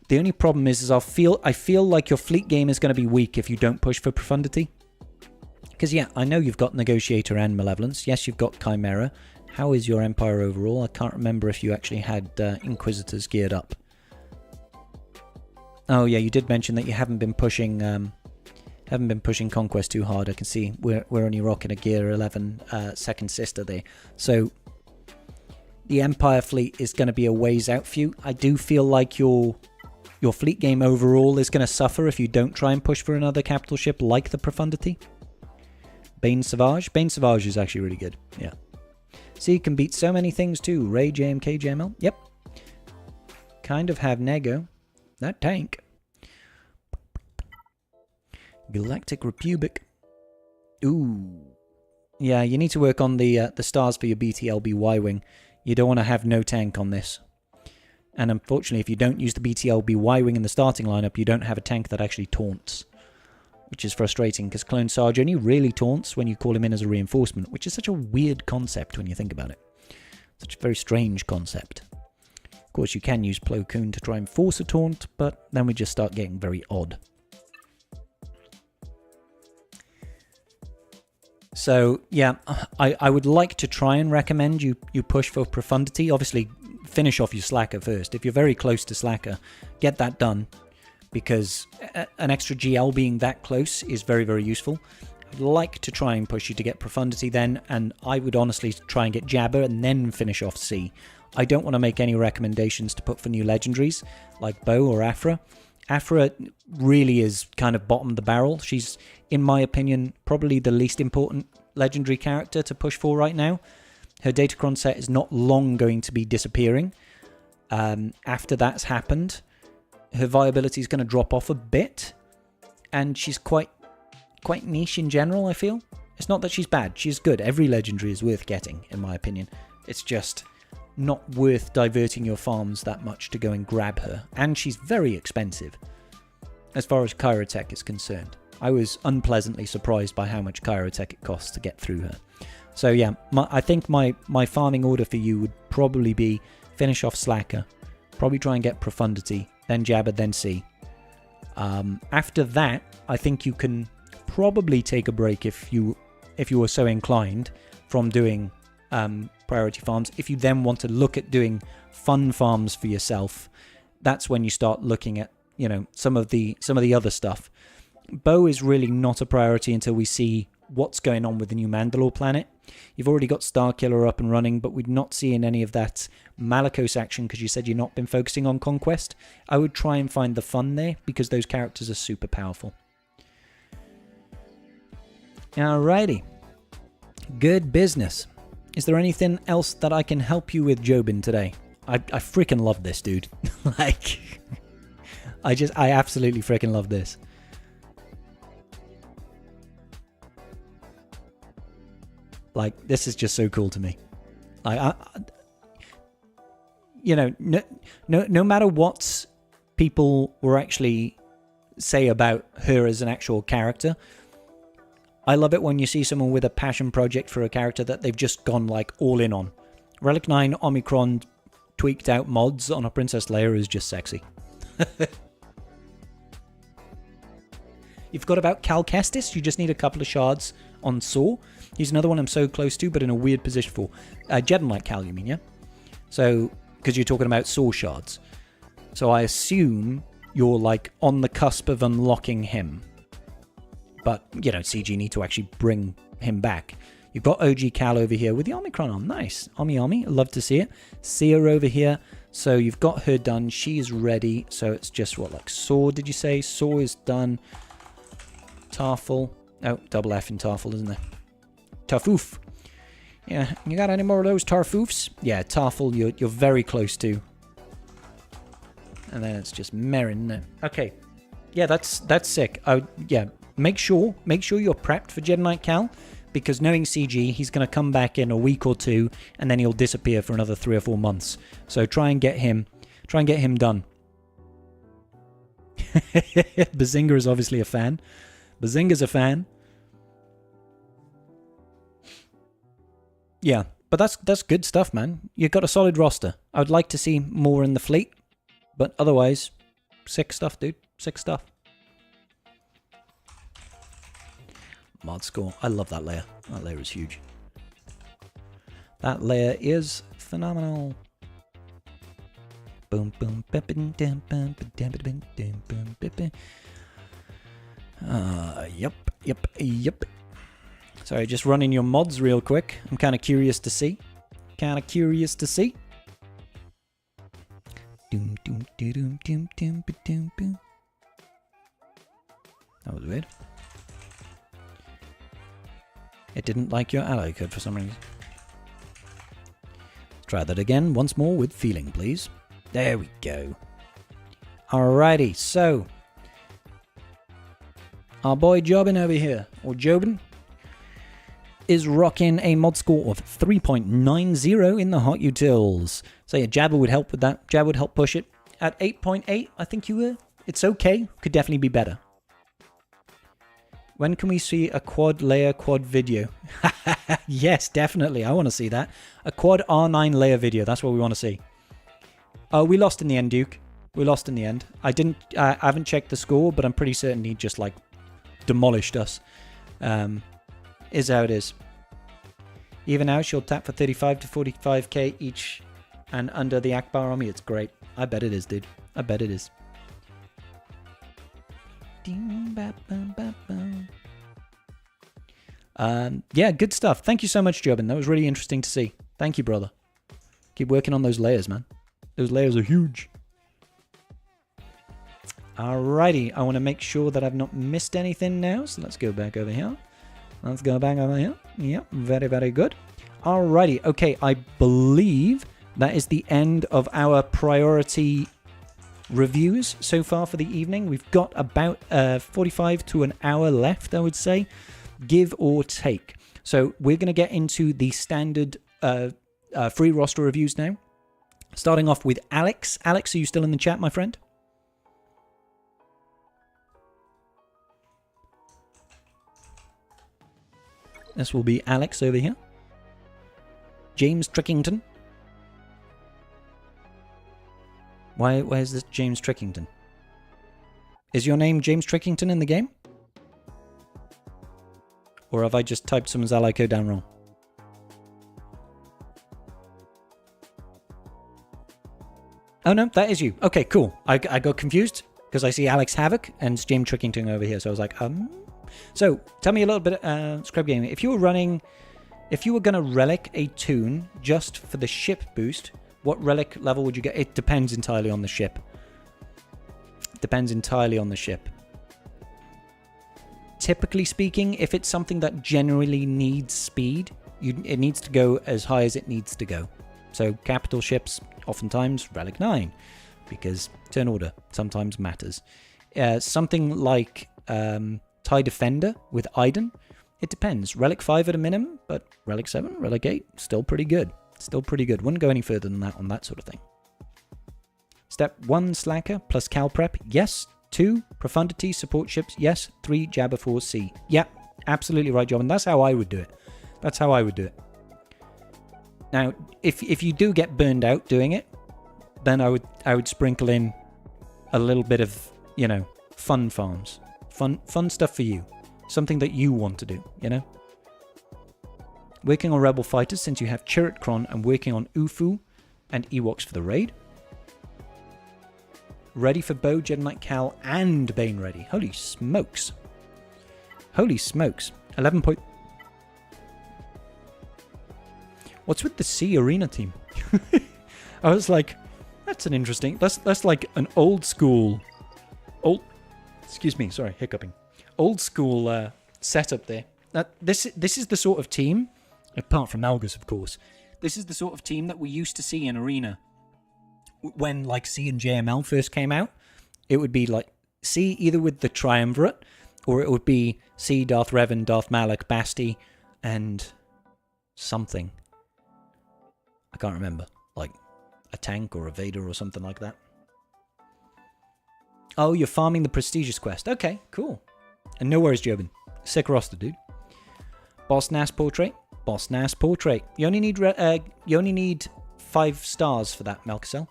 The only problem is I feel like your fleet game is going to be weak if you don't push for Profundity. Because, yeah, I know you've got Negotiator and Malevolence. Yes, you've got Chimera. How is your Empire overall? I can't remember if you actually had Inquisitors geared up. Oh, yeah, you did mention that you haven't been pushing Conquest too hard. I can see we're only rocking a Gear 11 Second Sister there. So the Empire fleet is going to be a ways out for you. I do feel like your fleet game overall is going to suffer if you don't try and push for another capital ship like the Profundity. Bane Savage. Bane Savage is actually really good. Yeah. See, you can beat so many things too. Ray, JMK, JML. Yep. Kind of have Nego. that tank. Galactic Republic. Ooh. Yeah, you need to work on the stars for your BTLB Y-Wing. You don't want to have no tank on this. And unfortunately, if you don't use the BTLB Y-Wing in the starting lineup, you don't have a tank that actually taunts. Which is frustrating, because Clone Sarge only really taunts when you call him in as a reinforcement, which is such a weird concept when you think about it. Such a very strange concept. Of course, you can use Plo Koon to try and force a taunt, but then we just start getting very odd. So, yeah, I would like to try and recommend you push for profundity. Obviously, finish off your Slacker first. If you're very close to Slacker, get that done, because an extra GL being that close is very, very useful. I'd like to try and push you to get profundity then, and I would honestly try and get Jabba and then finish off C. I don't want to make any recommendations to put for new legendaries, like Bo or Afra. Afra really is kind of bottom of the barrel. She's, in my opinion, probably the least important legendary character to push for right now. Her Datacron set is not long going to be disappearing. After that's happened, her viability is going to drop off a bit, and she's quite niche in general, I feel. It's not that she's bad, she's good. Every legendary is worth getting, in my opinion. It's just not worth diverting your farms that much to go and grab her. And she's very expensive, as far as Kyrotech is concerned. I was unpleasantly surprised by how much Kyrotech it costs to get through her. So yeah, I think my farming order for you would probably be finish off Slacker, probably try and get Profundity, then Jabba, then C. After that, I think you can probably take a break if you were so inclined from doing priority farms. If you then want to look at doing fun farms for yourself, that's when you start looking at, you know, some of the other stuff. Bo is really not a priority until we see what's going on with the new Mandalore planet. You've already got Starkiller up and running, but we're not seeing any of that Malakos action because you said you've not been focusing on Conquest. I would try and find the fun there because those characters are super powerful. Alrighty. Good business. Is there anything else that I can help you with, Jobin, today? I freaking love this, dude. Like, I absolutely freaking love this. Like, this is just so cool to me. You know, no matter what people will actually say about her as an actual character, I love it when you see someone with a passion project for a character that they've just gone like all in on. Relic 9 Omicron tweaked out mods on a Princess Leia is just sexy. You've got about Cal Kestis, you just need a couple of shards on Saw. He's another one I'm so close to, but in a weird position for. Jedi Knight Cal, you mean, yeah? So, because you're talking about Saw shards. So I assume you're like on the cusp of unlocking him. But, you know, CG need to actually bring him back. You've got OG Cal over here with the Omicron on. Nice. Ommi. Love to see it. Sia over here. So you've got her done. She's ready. So it's just what, like Saw, did you say? Saw is done. Tarful. Oh, double F in Tarful, isn't there? Tarfoof. Yeah, you got any more of those Tarfoofs? Yeah, Tarful, you're very close to. And then it's just Merrin, isn't it? Okay. Yeah, that's sick. Yeah. Make sure you're prepped for Jedi Knight Cal, because knowing CG, he's going to come back in a week or two, and then he'll disappear for another 3 or 4 months. So try and get him done. Bazinga is obviously a fan. Bazinga's a fan. Yeah, but that's good stuff, man. You've got a solid roster. I would like to see more in the fleet, but otherwise, sick stuff, dude. Sick stuff. Mod score. I love that layer. That layer is huge. That layer is phenomenal. Boom boom boom boom boom boom boom. Yep. Sorry, just running your mods real quick. I'm kind of curious to see. That was weird. It didn't like your ally code for some reason. Try that again once more with feeling, please. There we go. Alrighty, so our boy Jobin over here, or Jobin, is rocking a mod score of 3.90 in the hot utils. So yeah, Jabba would help with that. Jabba would help push it. At 8.8, I think you were. It's okay. Could definitely be better. When can we see a quad layer quad video? Yes, definitely. I want to see that. A quad R9 layer video. That's what we want to see. Oh, we lost in the end, Duke. We lost in the end. I haven't checked the score, but I'm pretty certain he just like demolished us. Is how it is. Even now, she'll tap for 35 to 45k each and under the Akbar army. It's great. I bet it is, dude. I bet it is. Yeah, good stuff. Thank you so much, Jobin. That was really interesting to see. Thank you, brother. Keep working on those layers, man. Those layers are huge. Alrighty, I want to make sure that I've not missed anything now, so let's go back over here. Let's go back over here. Yep, very, very good. Alrighty, okay, I believe that is the end of our priority reviews so far for the evening. We've got about 45 to an hour left, I would say, give or take. So we're going to get into the standard free roster reviews now. Starting off with Alex. Alex, are you still in the chat, my friend? This will be Alex over here. James Trickington. Why is this James Trickington? Is your name James Trickington in the game? Or have I just typed someone's ally code down wrong? Oh no, that is you. Okay, cool. I got confused because I see Alex Havoc and it's James Trickington over here. So I was like, So, tell me a little bit, Scrub Gaming. If you were going to relic a toon just for the ship boost, what relic level would you get? It depends entirely on the ship. Depends entirely on the ship. Typically speaking, if it's something that generally needs speed, it needs to go as high as it needs to go. So, capital ships, oftentimes, relic 9, because turn order sometimes matters. Something like TIE Defender with Iden, it depends. Relic 5 at a minimum, but Relic 7, Relic 8, still pretty good. Still pretty good. Wouldn't go any further than that on that sort of thing. Step 1, Slacker plus Cal Prep, yes. 2, Profundity, support ships, yes. 3, Jabba 4C. Yeah, absolutely right, John. And that's how I would do it. That's how I would do it. Now, if you do get burned out doing it, then I would sprinkle in a little bit of, you know, fun farms. Fun stuff for you. Something that you want to do, you know? Working on Rebel Fighters since you have Chirrut Kron, and working on Ufu and Ewoks for the raid. Ready for Bo, Jedi Knight Cal, and Bane ready. Holy smokes. Holy smokes. 11 point... What's with the C Arena team? I was like, that's an interesting... That's like an old school... Excuse me, sorry, hiccuping. Old school setup there. This is the sort of team, apart from Malgus, of course, this is the sort of team that we used to see in Arena when, like, C and JML first came out. It would be, like, C either with the Triumvirate, or it would be C, Darth Revan, Darth Malak, Basti, and something. I can't remember. Like, a tank or a Vader or something like that. Oh, you're farming the prestigious quest. Okay, cool. And no worries, Jobin. Sick roster, dude. Boss Nass portrait. Boss Nass portrait. You only need 5 stars for that, Melkicel.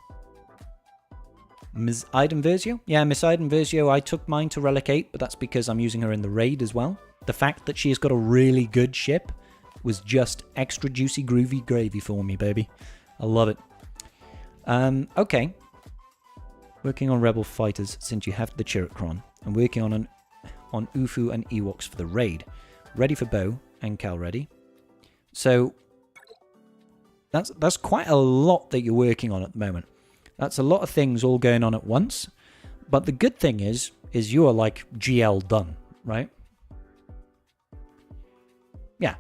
Ms. Iden Versio? Yeah, Miss Iden Versio, I took mine to Relic 8, but that's because I'm using her in the raid as well. The fact that she has got a really good ship was just extra juicy, groovy gravy for me, baby. I love it. Okay. Working on Rebel Fighters since you have the Chirrut Kron, and working on Ufu and Ewoks for the raid. Ready for Bo and Cal ready. So that's quite a lot that you're working on at the moment. That's a lot of things all going on at once. But the good thing is you are like GL done, right? Yeah.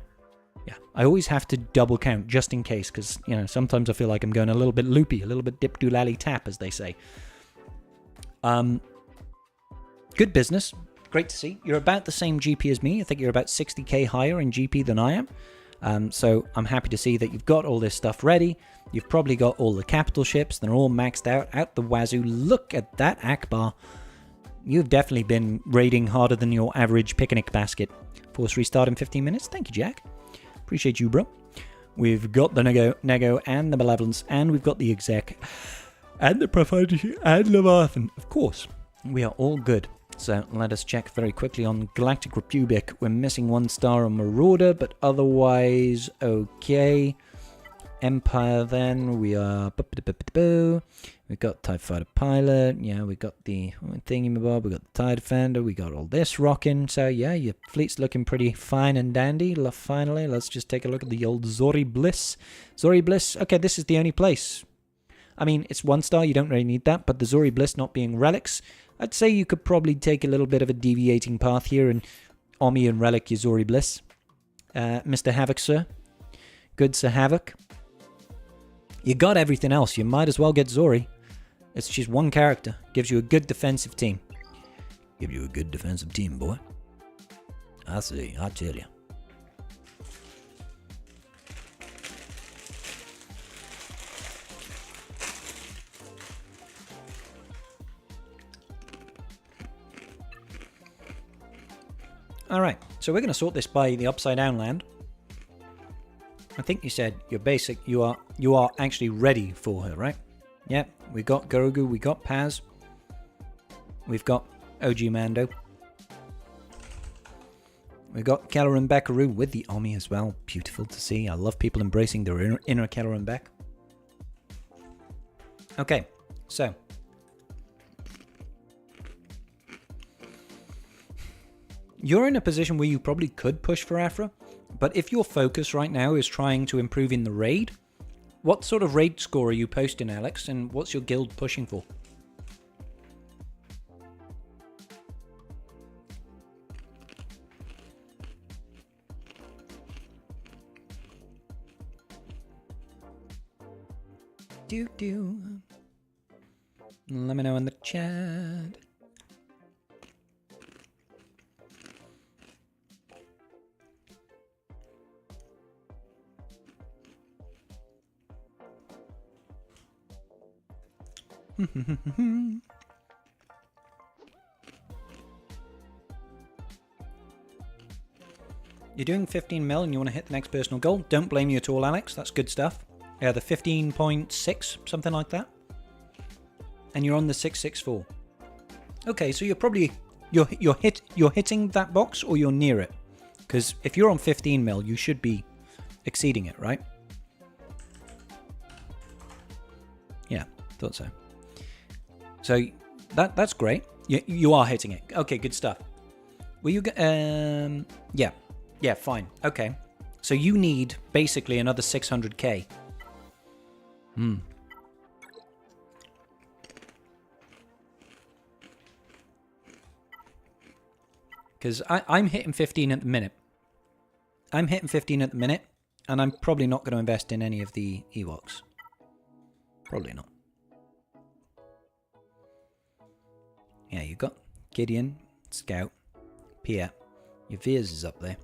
I always have to double count just in case, because, you know, sometimes I feel like I'm going a little bit loopy, a little bit dip-do-lally-tap, as they say. Good business. Great to see. You're about the same GP as me. I think you're about 60k higher in GP than I am. So I'm happy to see that you've got all this stuff ready. You've probably got all the capital ships. They're all maxed out the wazoo. Look at that Akbar. You've definitely been raiding harder than your average picnic basket. Force restart in 15 minutes. Thank you, Jack. Appreciate you, bro. We've got the Nego and the Malevolence, and we've got the Exec, and the Profundity, and Leviathan. Of course, we are all good. So let us check very quickly on Galactic Republic. We're missing 1 star on Marauder, but otherwise okay. Empire then, we are... We've got TIE Fighter Pilot, yeah, we got the thingy-mabob, we got the TIE Defender, we got all this rocking. So yeah, your fleet's looking pretty fine and dandy. Finally, let's just take a look at the old Zori Bliss. Zori Bliss, okay, this is the only place. I mean, it's 1 star, you don't really need that, but the Zori Bliss not being relics, I'd say you could probably take a little bit of a deviating path here and Omi and relic your Zori Bliss. Mr. Havoc, sir. Good Sir Havoc. You got everything else, you might as well get Zori. It's just 1 character. Gives you a good defensive team. Give you a good defensive team, boy. I see, I tell you. Alright, so we're going to sort this by the upside down land. I think you said you're basic, you are actually ready for her, right? Yeah, we got Grogu, we got Paz. We've got OG Mando. We got Keller and Beckaroo with the Omi as well. Beautiful to see. I love people embracing their inner Keller and Beck. Okay, so you're in a position where you probably could push for Afra, but if your focus right now is trying to improve in the raid, what sort of raid score are you posting, Alex, and what's your guild pushing for? Let me know in the chat. You're doing 15 mil and you want to hit the next personal goal. Don't blame you at all, Alex. That's good stuff. Yeah, the 15.6, something like that. And you're on the 664. Okay, so you're probably you're hitting that box or you're near it. Because if you're on 15 mil, you should be exceeding it, right? Yeah, thought so. So that's great. You are hitting it. Okay, good stuff. Will you get yeah, fine. Okay. So you need basically another 600k. Because I'm hitting 15 at the minute. I'm hitting 15 at the minute, and I'm probably not going to invest in any of the Ewoks. Probably not. Yeah, you've got Gideon, Scout, Pierre, your Veers is up there,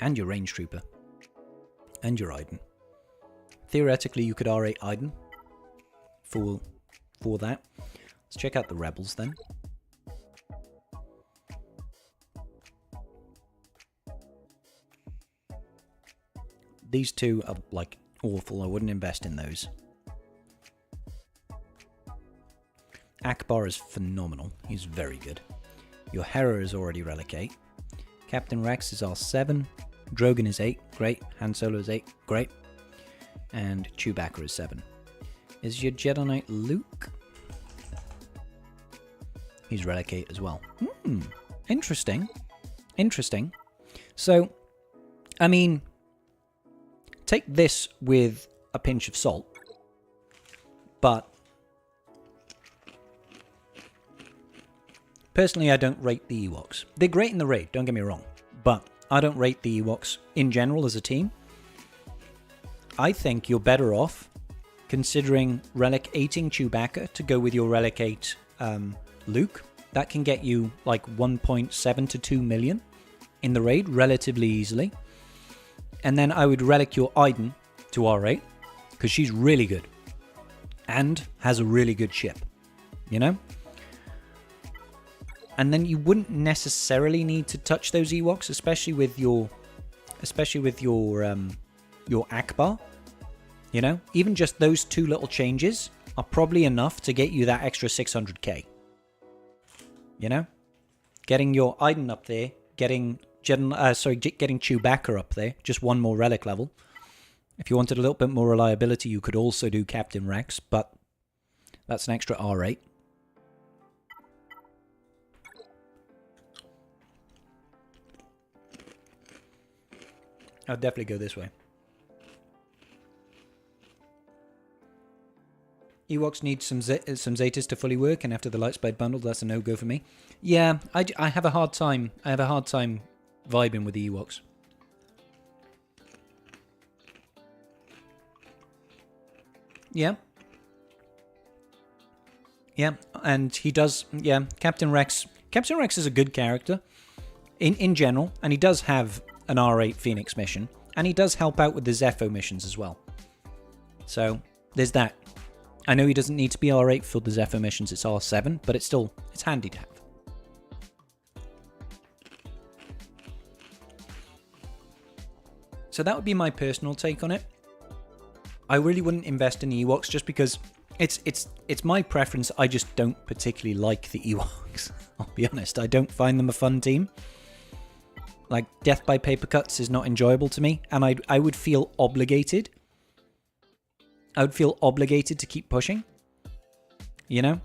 and your Range Trooper, and your Iden. Theoretically, you could R8 Iden for that. Let's check out the Rebels then. These two are, like, awful. I wouldn't invest in those. Akbar is phenomenal. He's very good. Your Hera is already Relic 8. Captain Rex is R7. Drogon is 8. Great. Han Solo is 8. Great. And Chewbacca is 7. Is your Jedi Knight Luke? He's Relic 8 as well. Interesting. Interesting. So, I mean, take this with a pinch of salt. But personally, I don't rate the Ewoks. They're great in the raid, don't get me wrong. But I don't rate the Ewoks in general as a team. I think you're better off considering Relic 8ing Chewbacca to go with your Relic 8 Luke. That can get you like 1.7 to 2 million in the raid relatively easily. And then I would relic your Aiden to R8 because she's really good and has a really good ship, you know? And then you wouldn't necessarily need to touch those Ewoks, especially with your Akbar. You know, even just those two little changes are probably enough to get you that extra 600k. You know, getting your Aiden up there, getting Chewbacca up there, just one more relic level. If you wanted a little bit more reliability, you could also do Captain Rex, but that's an extra R8. I'll definitely go this way. Ewoks need some Zetas to fully work, and after the Lightspeed bundle, that's a no-go for me. Yeah, I have a hard time. I have a hard time vibing with the Ewoks. Yeah. Yeah, and he does. Yeah, Captain Rex. Captain Rex is a good character in general, and he does have an R8 Phoenix mission, and he does help out with the Zepho missions as well. So there's that. I know he doesn't need to be R8 for the Zepho missions, it's R7, but it's handy to have. So that would be my personal take on it. I really wouldn't invest in Ewoks just because it's my preference. I just don't particularly like the Ewoks. I'll be honest, I don't find them a fun team. Like, death by paper cuts is not enjoyable to me, and I would feel obligated. I would feel obligated to keep pushing. You know?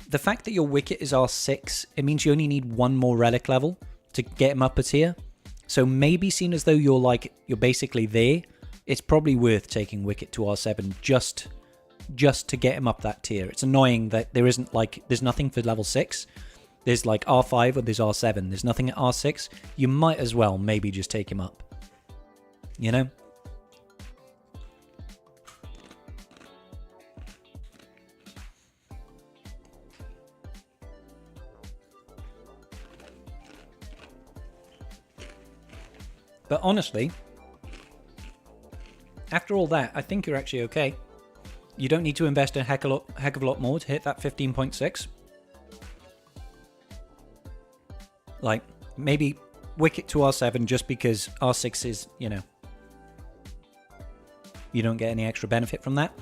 The fact that your Wicket is R6, it means you only need one more relic level to get him up a tier. So maybe seen as though you're basically there, it's probably worth taking Wicket to R7 just to get him up that tier. It's annoying that there isn't there's nothing for level 6. There's like R5 or there's R7. There's nothing at R6. You might as well maybe just take him up. You know? But honestly, after all that, I think you're actually okay. You don't need to invest a heck of a lot more to hit that 15.6. Like, maybe Wicket to R7 just because R6 is, you know, you don't get any extra benefit from that.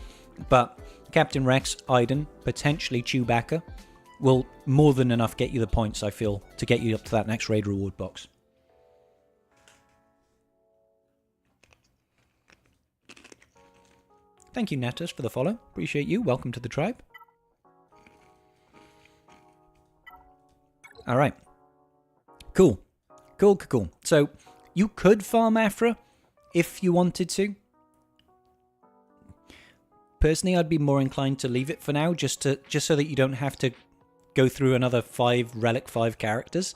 But Captain Rex, Aiden, potentially Chewbacca will more than enough get you the points, I feel, to get you up to that next raid reward box. Thank you, Natus, for the follow. Appreciate you. Welcome to the tribe. All right. Cool. Cool. So, you could farm Afra if you wanted to. Personally, I'd be more inclined to leave it for now, just so that you don't have to go through another 5 Relic 5 characters.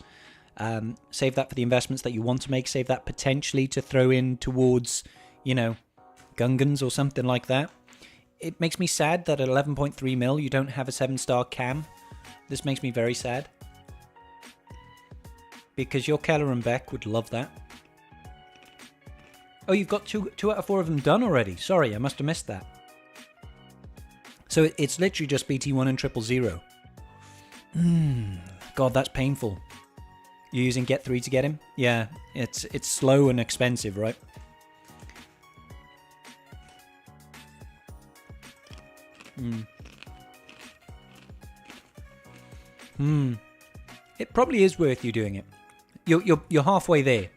Save that for the investments that you want to make. Save that potentially to throw in towards, you know, Gungans or something like that. It makes me sad that at 11.3 mil you don't have a 7-star cam. This makes me very sad. Because your Keller and Beck would love that. Oh, you've got two out of 4 of them done already. Sorry, I must have missed that. So it's literally just BT1 and 000. God, that's painful. You're using Get 3 to get him? Yeah, it's slow and expensive, right? It probably is worth you doing it. You're halfway there.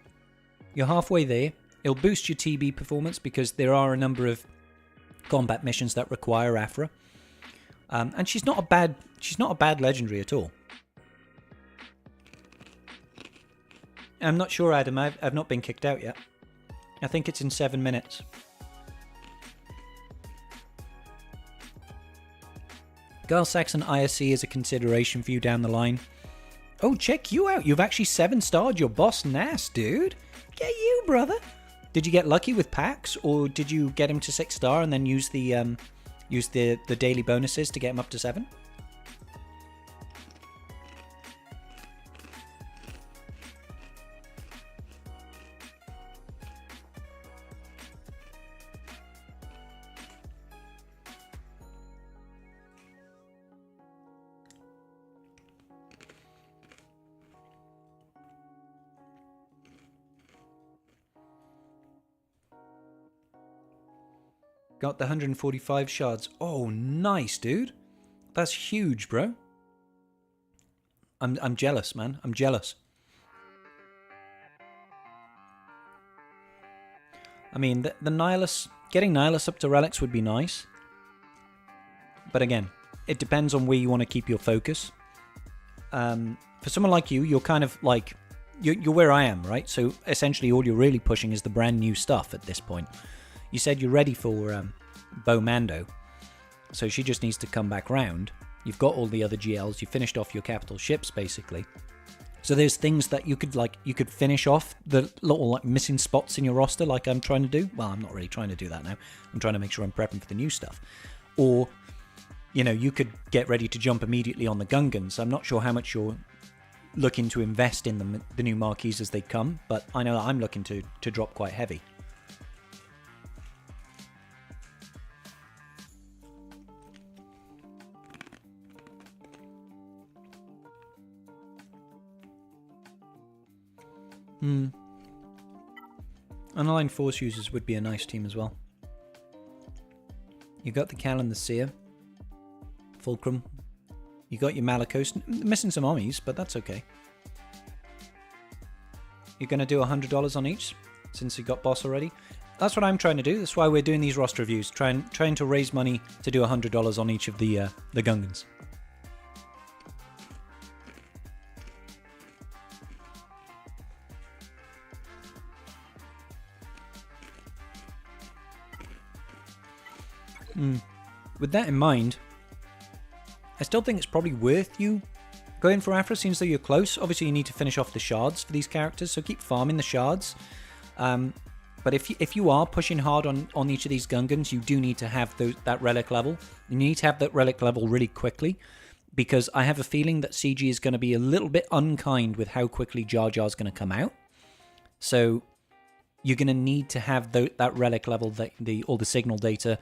You're halfway there. It'll boost your TB performance because there are a number of combat missions that require Afra. And she's not a bad legendary at all. I'm not sure, Adam. I've not been kicked out yet. I think it's in 7 minutes. Girl Saxon ISC is a consideration for you down the line. Oh, check you out. You've actually 7-starred your boss Nas, dude. Get you, brother. Did you get lucky with packs, or did you get him to 6-star and then use the daily bonuses to get him up to 7? Got the 145 shards. Oh, nice, dude. That's huge, bro. I'm jealous, man. I'm jealous. I mean, the Nihilus... Getting Nihilus up to relics would be nice. But again, it depends on where you want to keep your focus. For someone like you, you're kind of like... You're where I am, right? So essentially all you're really pushing is the brand new stuff at this point. You said you're ready for Bo Mando. So she just needs to come back round. You've got all the other GLs. You finished off your capital ships, basically. So there's things that you could finish off the little like missing spots in your roster, like I'm trying to do. Well, I'm not really trying to do that now. I'm trying to make sure I'm prepping for the new stuff. Or, you know, you could get ready to jump immediately on the Gungans. I'm not sure how much you're looking to invest in the new marquees as they come, but I know that I'm looking to drop quite heavy. Unaligned Force users would be a nice team as well. You got the Cal and the Seer. Fulcrum. You got your Malicos. Missing some Ommies, but that's okay. You're going to do $100 on each, since you got boss already. That's what I'm trying to do. That's why we're doing these roster reviews. Trying to raise money to do $100 on each of the Gungans. With that in mind, I still think it's probably worth you going for Aphra. Seems though you're close. Obviously, you need to finish off the shards for these characters, so keep farming the shards. But if you are pushing hard on each of these Gungans, you do need to have that relic level. You need to have that relic level really quickly, because I have a feeling that CG is going to be a little bit unkind with how quickly Jar Jar's going to come out. So you're going to need to have that relic level, all the signal data,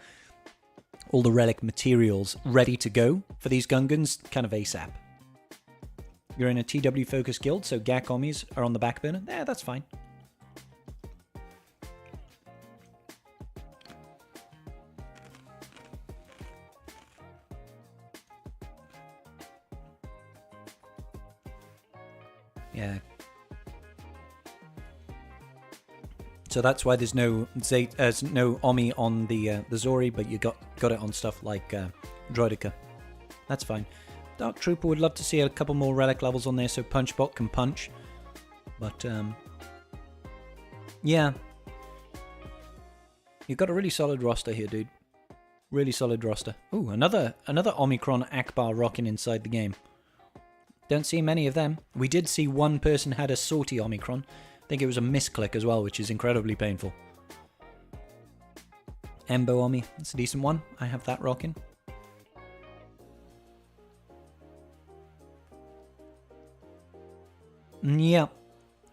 all the relic materials ready to go for these Gungans kind of ASAP. You're in a TW focus guild, so GAC Ommies are on the back burner. Yeah, that's fine. Yeah. So that's why there's no Ommi on the Zori, but you got it on stuff like Droidica. That's fine. Dark Trooper would love to see a couple more relic levels on there, so Punchbot can punch. But yeah, you've got a really solid roster here, dude. Really solid roster. Ooh, another Omicron Akbar rocking inside the game. Don't see many of them. We did see one person had a sortie Omicron. I think it was a misclick as well, which is incredibly painful. Embo Ommi, that's a decent one. I have that rocking. Yeah.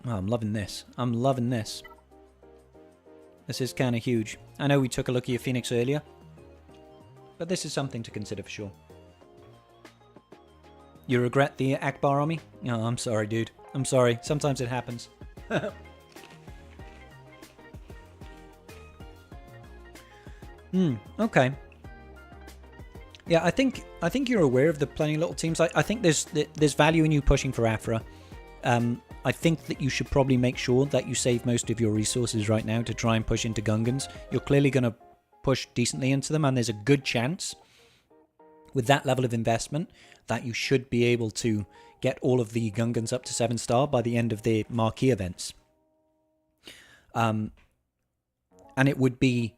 Oh, I'm loving this. I'm loving this. This is kind of huge. I know we took a look at your Phoenix earlier, but this is something to consider for sure. You regret the Akbar Ommi? Oh, I'm sorry, dude. I'm sorry. Sometimes it happens. Okay. Yeah, I think you're aware of the plenty of little teams. I think there's value in you pushing for Aphra. I think that you should probably make sure that you save most of your resources right now to try and push into Gungans. You're clearly going to push decently into them, and there's a good chance with that level of investment that you should be able to get all of the Gungans up to 7-star by the end of the marquee events. And it would be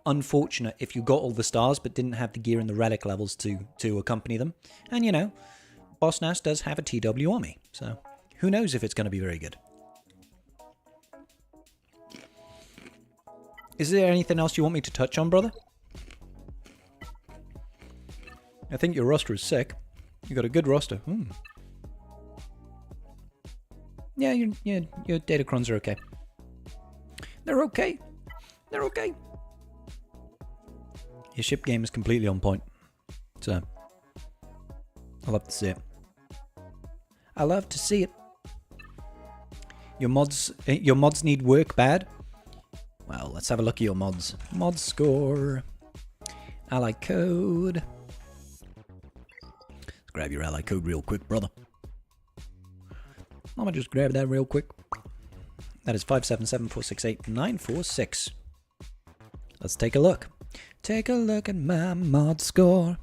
unfortunate if you got all the stars but didn't have the gear and the relic levels to accompany them. And you know, Boss Nass does have a TW Ommi, so who knows if it's going to be very good. Is there anything else you want me to touch on, brother? I think your roster is sick. You got a good roster. Yeah, your Datacrons are okay. They're okay. They're okay. Your ship game is completely on point. So, I love to see it. I love to see it. Your mods need work bad. Well, let's have a look at your mods. Mod score. Ally code. Let's grab your ally code real quick, brother. I'm gonna just grab that real quick. That is 577468946. Let's take a look. Take a look at my mod score.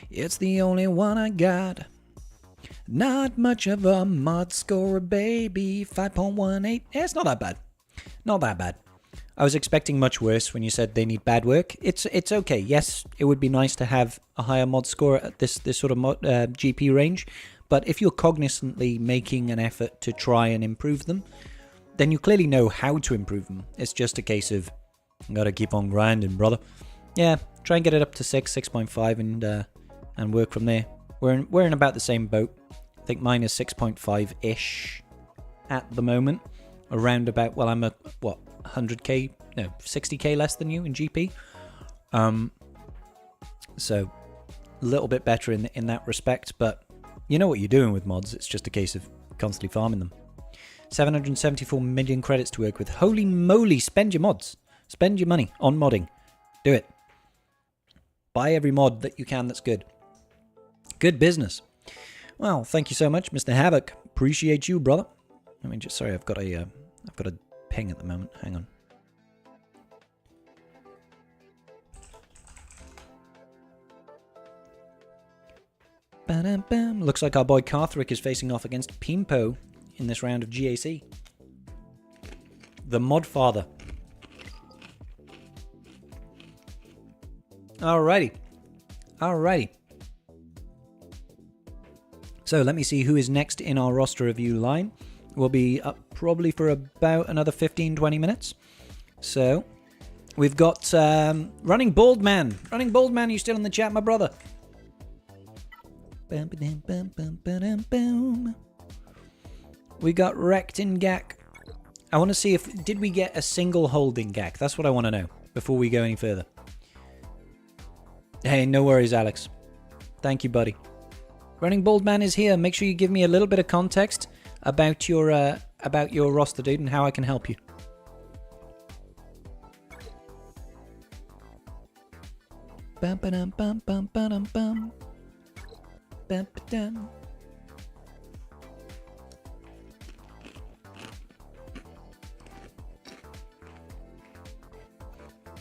It's the only one I got. Not much of a mod score, baby. 5.18. It's not that bad. Not that bad. I was expecting much worse when you said they need bad work. It's okay. Yes, it would be nice to have a higher mod score at this sort of GP range. But if you're cognizantly making an effort to try and improve them, then you clearly know how to improve them. It's just a case of, gotta keep on grinding, brother. Yeah, try and get it up to 6.5 and work from there. We're in about the same boat. I think mine is 6.5-ish at the moment. Around about, well, I'm 100k, no, 60k less than you in GP. So a little bit better in that respect, but you know what you're doing with mods. It's just a case of constantly farming them. 774 million credits to work with. Holy moly, spend your mods. Spend your money on modding. Do it. Buy every mod that you can that's good. Good business. Well, thank you so much, Mr. Havoc. Appreciate you, brother. I mean, just sorry, I've got a ping at the moment. Hang on. Ba-dum-bum. Looks like our boy Carthrick is facing off against Pimpo in this round of GAC. The mod father. Alrighty. Alrighty. So let me see who is next in our roster review line. We'll be up probably for about another 15-20 minutes. So we've got Running Bald Man. Running Bald Man, are you still in the chat, my brother? We got Wrecked in Gak. I want to see did we get a single hold in Gak? That's what I want to know before we go any further. Hey, no worries, Alex. Thank you, buddy. Running Bald Man is here. Make sure you give me a little bit of context about your roster, dude, and how I can help you. Bum ba dum bum bum ba dum bum. Bum ba dum.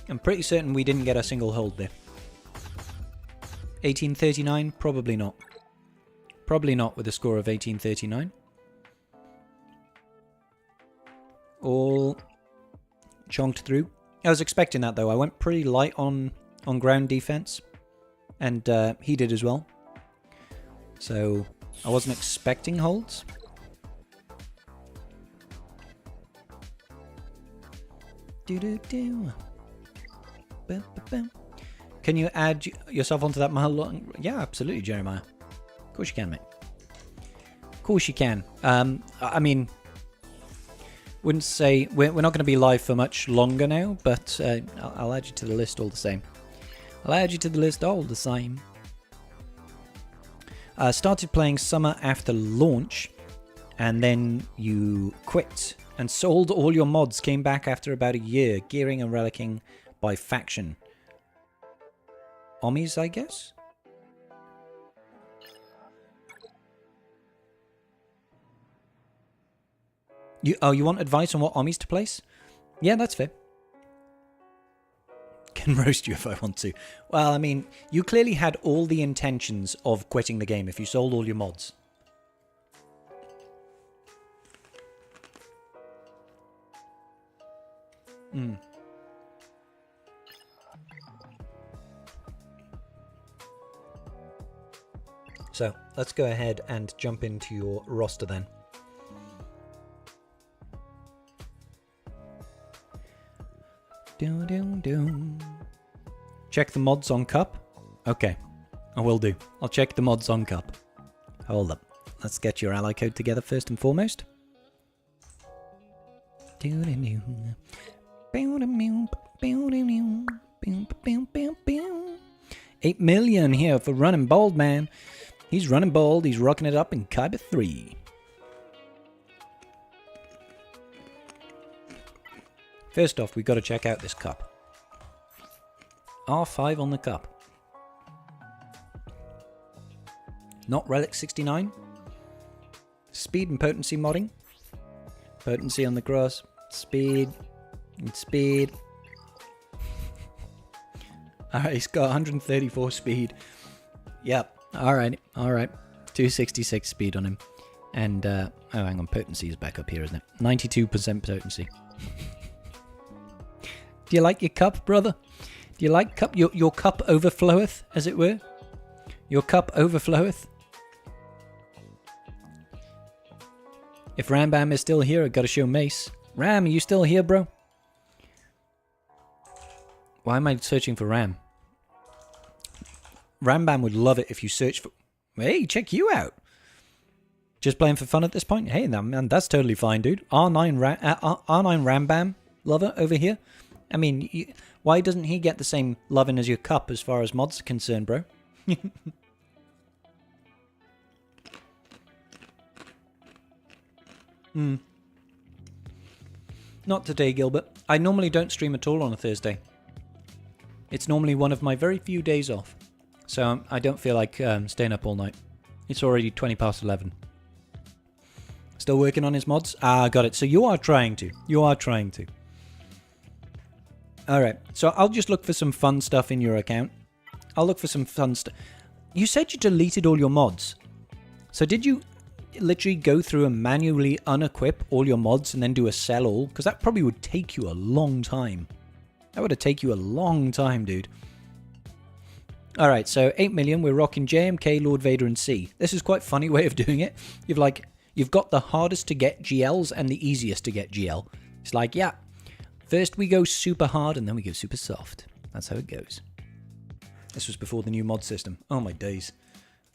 I'm pretty certain we didn't get a single hold there. 1839? Probably not. Probably not with a score of 1839. All chonked through. I was expecting that, though. I went pretty light on ground defense. And he did as well. So I wasn't expecting holds. Do-do-do. Can you add yourself onto that mahal? Yeah, absolutely, Jeremiah. Of course you can, mate. Of course you can. I mean, wouldn't say we're not going to be live for much longer now, but I'll add you to the list all the same. I'll add you to the list all the same. Started playing Summer after launch, and then you quit and sold all your mods. Came back after about a year, gearing and relicking by faction. Ommies, I guess? You want advice on what Ommies to place? Yeah, that's fair. Can roast you if I want to. Well, I mean, you clearly had all the intentions of quitting the game if you sold all your mods. So, let's go ahead and jump into your roster then. Check the mods on Cup? Okay, I will do. I'll check the mods on Cup. Hold up. Let's get your ally code together first and foremost. 8 million here for Running Bald Man. He's running bold. He's rocking it up in Kaiba 3. First off, we've got to check out this cup. R5 on the cup. Not Relic 69. Speed and potency modding. Potency on the cross. Speed. And speed. Alright, he's got 134 speed. Yep. Alright. 266 speed on him. And, oh, hang on. Potency is back up here, isn't it? 92% potency. Do you like your cup, brother? Do you like cup? Your cup overfloweth, as it were? Your cup overfloweth? If Rambam is still here, I've got to show Mace. Ram, are you still here, bro? Why am I searching for Ram? Rambam would love it if you search for... Hey, check you out. Just playing for fun at this point? Hey, man, that's totally fine, dude. R9 Rambam lover over here. I mean, why doesn't he get the same loving as your cup as far as mods are concerned, bro? Not today, Gilbert. I normally don't stream at all on a Thursday. It's normally one of my very few days off. So I don't feel like staying up all night. It's already 20 past 11. Still working on his mods? Ah, got it. So you are trying to. You are trying to. Alright, so I'll just look for some fun stuff in your account. I'll look for some fun stuff. You said you deleted all your mods. So did you literally go through and manually unequip all your mods and then do a sell all? Because that probably would take you a long time. That would have taken you a long time, dude. Alright, so 8 million, we're rocking JMK, Lord Vader, and C. This is quite a funny way of doing it. You've got the hardest to get GLs and the easiest to get GL. It's like, yeah, first we go super hard and then we go super soft. That's how it goes. This was before the new mod system. Oh my days.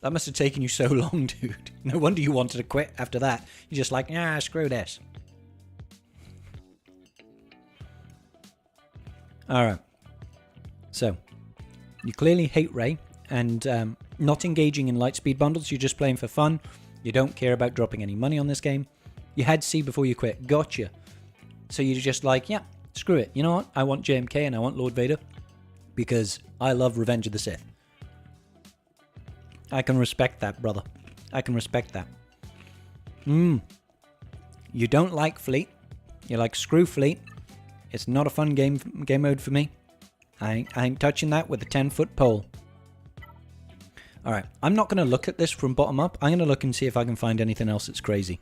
That must have taken you so long, dude. No wonder you wanted to quit after that. You're just like, nah, screw this. Alright. So, you clearly hate Ray and not engaging in Lightspeed bundles. You're just playing for fun. You don't care about dropping any money on this game. You had C before you quit. Gotcha. So you're just like, yeah, screw it. You know what? I want JMK and I want Lord Vader because I love Revenge of the Sith. I can respect that, brother. I can respect that. You don't like Fleet. You're like, screw Fleet. It's not a fun game mode for me. I ain't touching that with a 10-foot pole. Alright, I'm not going to look at this from bottom up. I'm going to look and see if I can find anything else that's crazy.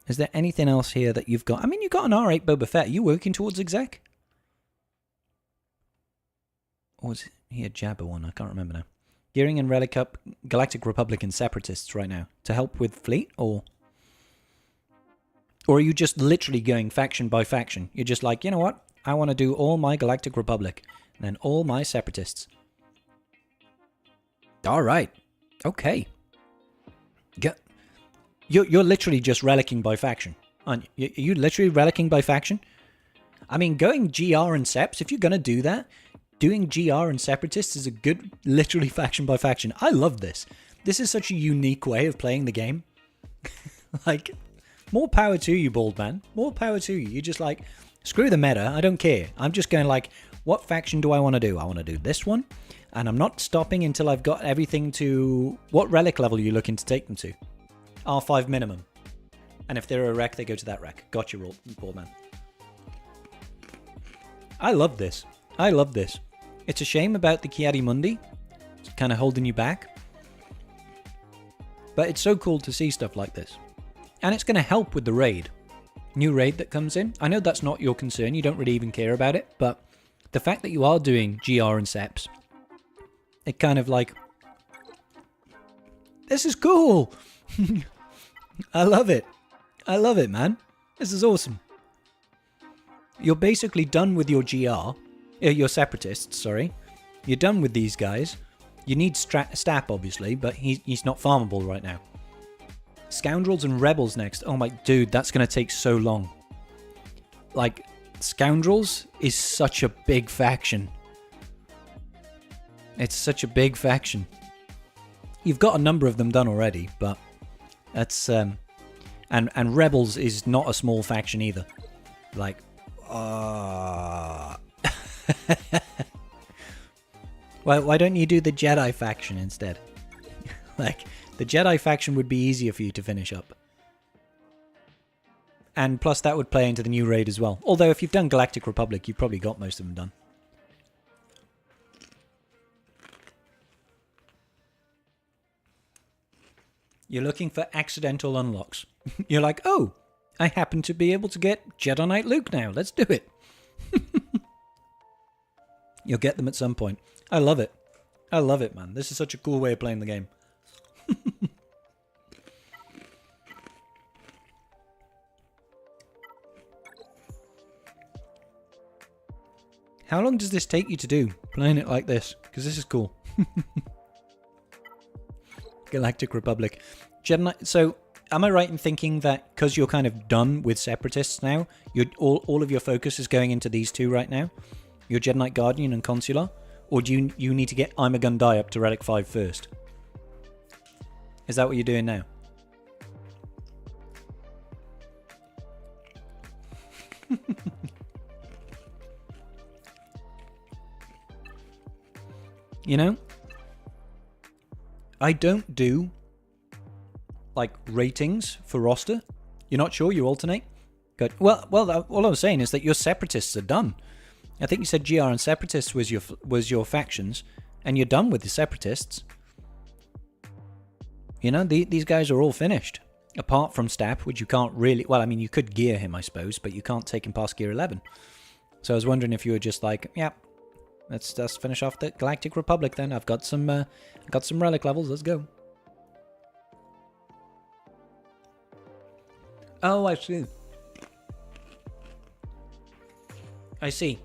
Is there anything else here that you've got? I mean, you've got an R8 Boba Fett. Are you working towards exec? Or was it here Jabba one? I can't remember now. Gearing and Relic up Galactic Republic and Separatists right now. To help with Fleet, or are you just literally going faction by faction? You're just like, you know what? I want to do all my Galactic Republic. And then all my Separatists. Alright. Okay. You're literally just relicking by faction, aren't you? Are you literally relicking by faction? I mean, going GR and Seps, if you're going to do that, doing GR and Separatists is a good, literally faction by faction. I love this. This is such a unique way of playing the game. Like, more power to you, bald man. More power to you. You're just like, screw the meta. I don't care. I'm just going like, what faction do I want to do? I want to do this one. And I'm not stopping until I've got everything to... What relic level are you looking to take them to? R5 minimum. And if they're a wreck, they go to that wreck. Gotcha, bald man. I love this. I love this. It's a shame about the Kiadi Mundi. It's kind of holding you back. But it's so cool to see stuff like this. And it's going to help with the raid. New raid that comes in. I know that's not your concern. You don't really even care about it. But the fact that you are doing GR and Seps, it kind of like... This is cool! I love it. I love it, man. This is awesome. You're basically done with your GR. Your Separatists, sorry. You're done with these guys. You need Stap, obviously, but he's not farmable right now. Scoundrels and Rebels next. Oh my... Dude, that's going to take so long. Like, Scoundrels is such a big faction. It's such a big faction. You've got a number of them done already, but that's... And Rebels is not a small faction either. Like, Well, why don't you do the Jedi faction instead? Like, the Jedi faction would be easier for you to finish up. And plus that would play into the new raid as well. Although if you've done Galactic Republic, you've probably got most of them done. You're looking for accidental unlocks. You're like, oh, I happen to be able to get Jedi Knight Luke now. Let's do it. You'll get them at some point. I love it. I love it, man. This is such a cool way of playing the game. How long does this take you to do, playing it like this? Because this is cool. Galactic Republic. So, am I right in thinking that because you're kind of done with Separatists now, all of your focus is going into these two right now? Your Jedi Knight Guardian and Consular? Or do you need to get I'm a Gundai up to Relic 5 first? Is that what you're doing now? You know? I don't do, like, ratings for roster. You're not sure? You alternate? Good. Well, all I was saying is that your Separatists are done. I think you said GR and Separatists was your factions, and you're done with the Separatists. You know, these guys are all finished. Apart from Stapp, which you can't really... Well, I mean, you could gear him, I suppose, but you can't take him past gear 11. So I was wondering if you were just like, yeah, let's finish off the Galactic Republic then. I've got some relic levels. Let's go. Oh, I see. I see.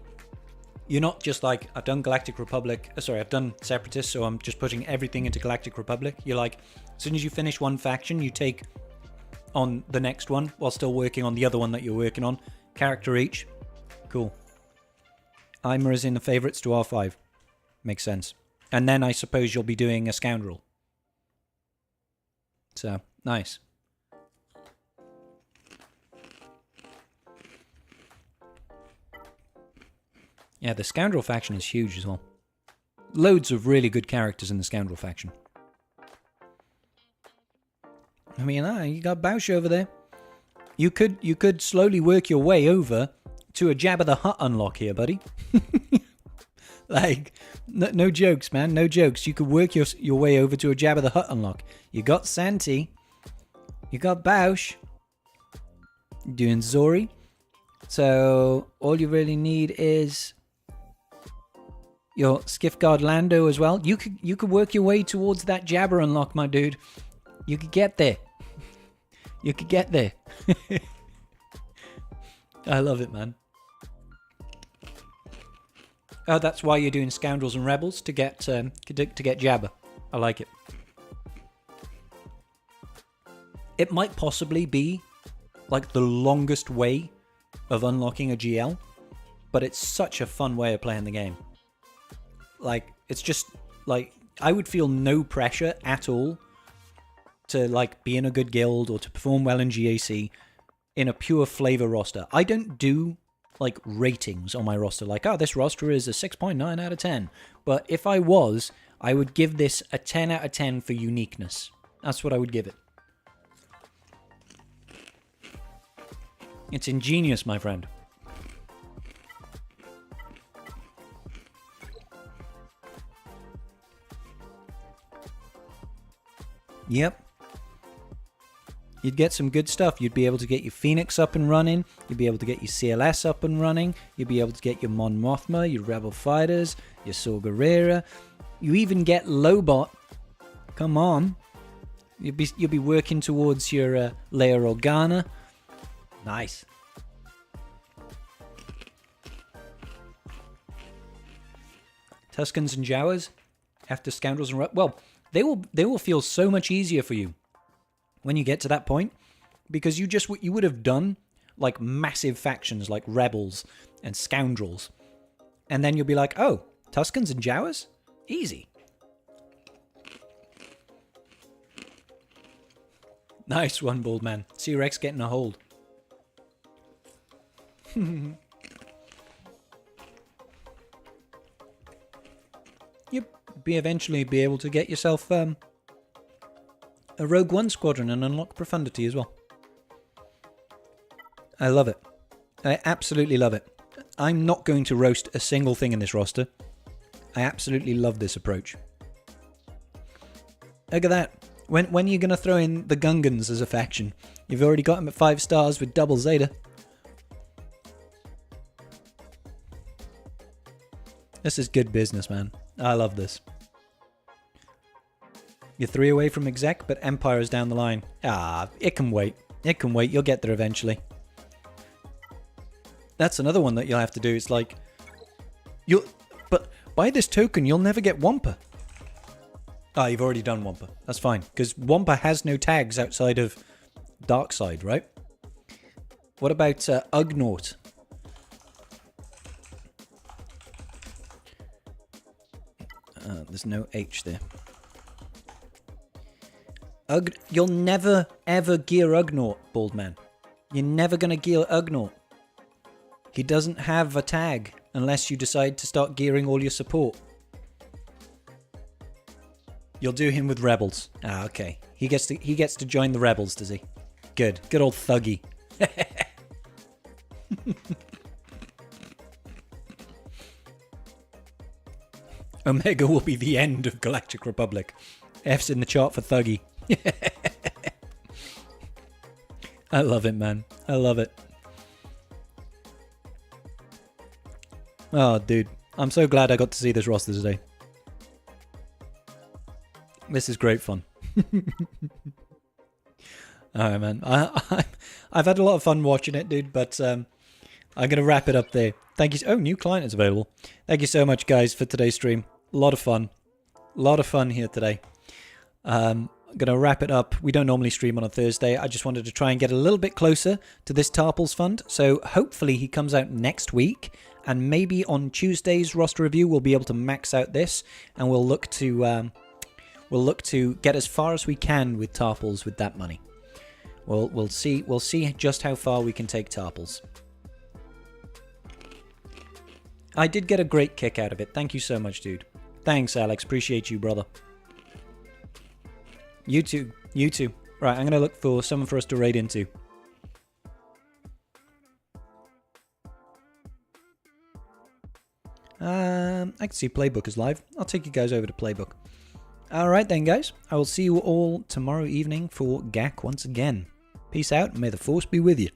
You're not just like, I've done Galactic Republic... Sorry, I've done Separatists, so I'm just putting everything into Galactic Republic. You're like, as soon as you finish one faction, you take on the next one while still working on the other one that you're working on. Character each. Cool. Ima is in the favourites to R5. Makes sense. And then I suppose you'll be doing a Scoundrel. So, nice. Yeah, the Scoundrel faction is huge as well. Loads of really good characters in the Scoundrel faction. I mean, you got Bausch over there. You could slowly work your way over to a Jabba the Hutt unlock here, buddy. Like, no jokes, man. No jokes. You could work your way over to a Jabba the Hutt unlock. You got Santi. You got Bausch. You're doing Zori. So, all you really need is your Skiff-Guard Lando as well. You could work your way towards that Jabba unlock, my dude. You could get there. You could get there. I love it, man. Oh, that's why you're doing Scoundrels and Rebels, to get Jabba. I like it. It might possibly be like the longest way of unlocking a GL, but it's such a fun way of playing the game. Like, it's just like, I would feel no pressure at all to like be in a good guild or to perform well in GAC in a pure flavor roster. I don't do like ratings on my roster, like, oh, this roster is a 6.9 out of 10. But if I was, I would give this a 10 out of 10 for uniqueness. That's what I would give it. It's ingenious, my friend. Yep. You'd get some good stuff. You'd be able to get your Phoenix up and running. You'd be able to get your CLS up and running. You'd be able to get your Mon Mothma, your Rebel Fighters, your Saw Gerrera. You even get Lobot. Come on. You'll be working towards your Leia Organa. Nice. Tuskens and Jawas after Scoundrels and well, they will feel so much easier for you when you get to that point, because you would have done like massive factions like Rebels and Scoundrels, and then you'll be like, oh, Tuskens and Jawas, easy. Nice one, Bald Man. C-Rex getting a hold. eventually be able to get yourself a Rogue One squadron and unlock Profundity as well. I love it. I absolutely love it. I'm not going to roast a single thing in this roster. I absolutely love this approach. Look at that. When are you going to throw in the Gungans as a faction? You've already got them at 5 stars with double Zeta. This is good business, man. I love this. You're 3 away from exec, but Empire is down the line. Ah, it can wait. It can wait. You'll get there eventually. That's another one that you'll have to do. It's like, but by this token, you'll never get Wampa. Ah, you've already done Wampa. That's fine, because Wampa has no tags outside of Darkside, right? What about Ugnaught? There's no H there. You'll never, ever gear Ugnaught, Bald Man. You're never going to gear Ugnaught. He doesn't have a tag unless you decide to start gearing all your support. You'll do him with Rebels. Ah, okay. He gets to join the Rebels, does he? Good. Good old Thuggy. Omega will be the end of Galactic Republic. F's in the chart for Thuggy. I love it, man. I love it. Oh, dude. I'm so glad I got to see this roster today. This is great fun. Alright, man. I've had a lot of fun watching it, dude, but I'm going to wrap it up there. Thank you. Oh, new client is available. Thank you so much, guys, for today's stream. A lot of fun. A lot of fun here today. I'm going to wrap it up. We don't normally stream on a Thursday. I just wanted to try and get a little bit closer to this Tarples fund. So hopefully he comes out next week. And maybe on Tuesday's roster review, we'll be able to max out this. And we'll look to get as far as we can with Tarples with that money. We'll see just how far we can take Tarples. I did get a great kick out of it. Thank you so much, dude. Thanks, Alex. Appreciate you, brother. You too. You too. Right, I'm going to look for someone for us to raid into. I can see Playbook is live. I'll take you guys over to Playbook. Alright then, guys. I will see you all tomorrow evening for GAC once again. Peace out, and may the Force be with you.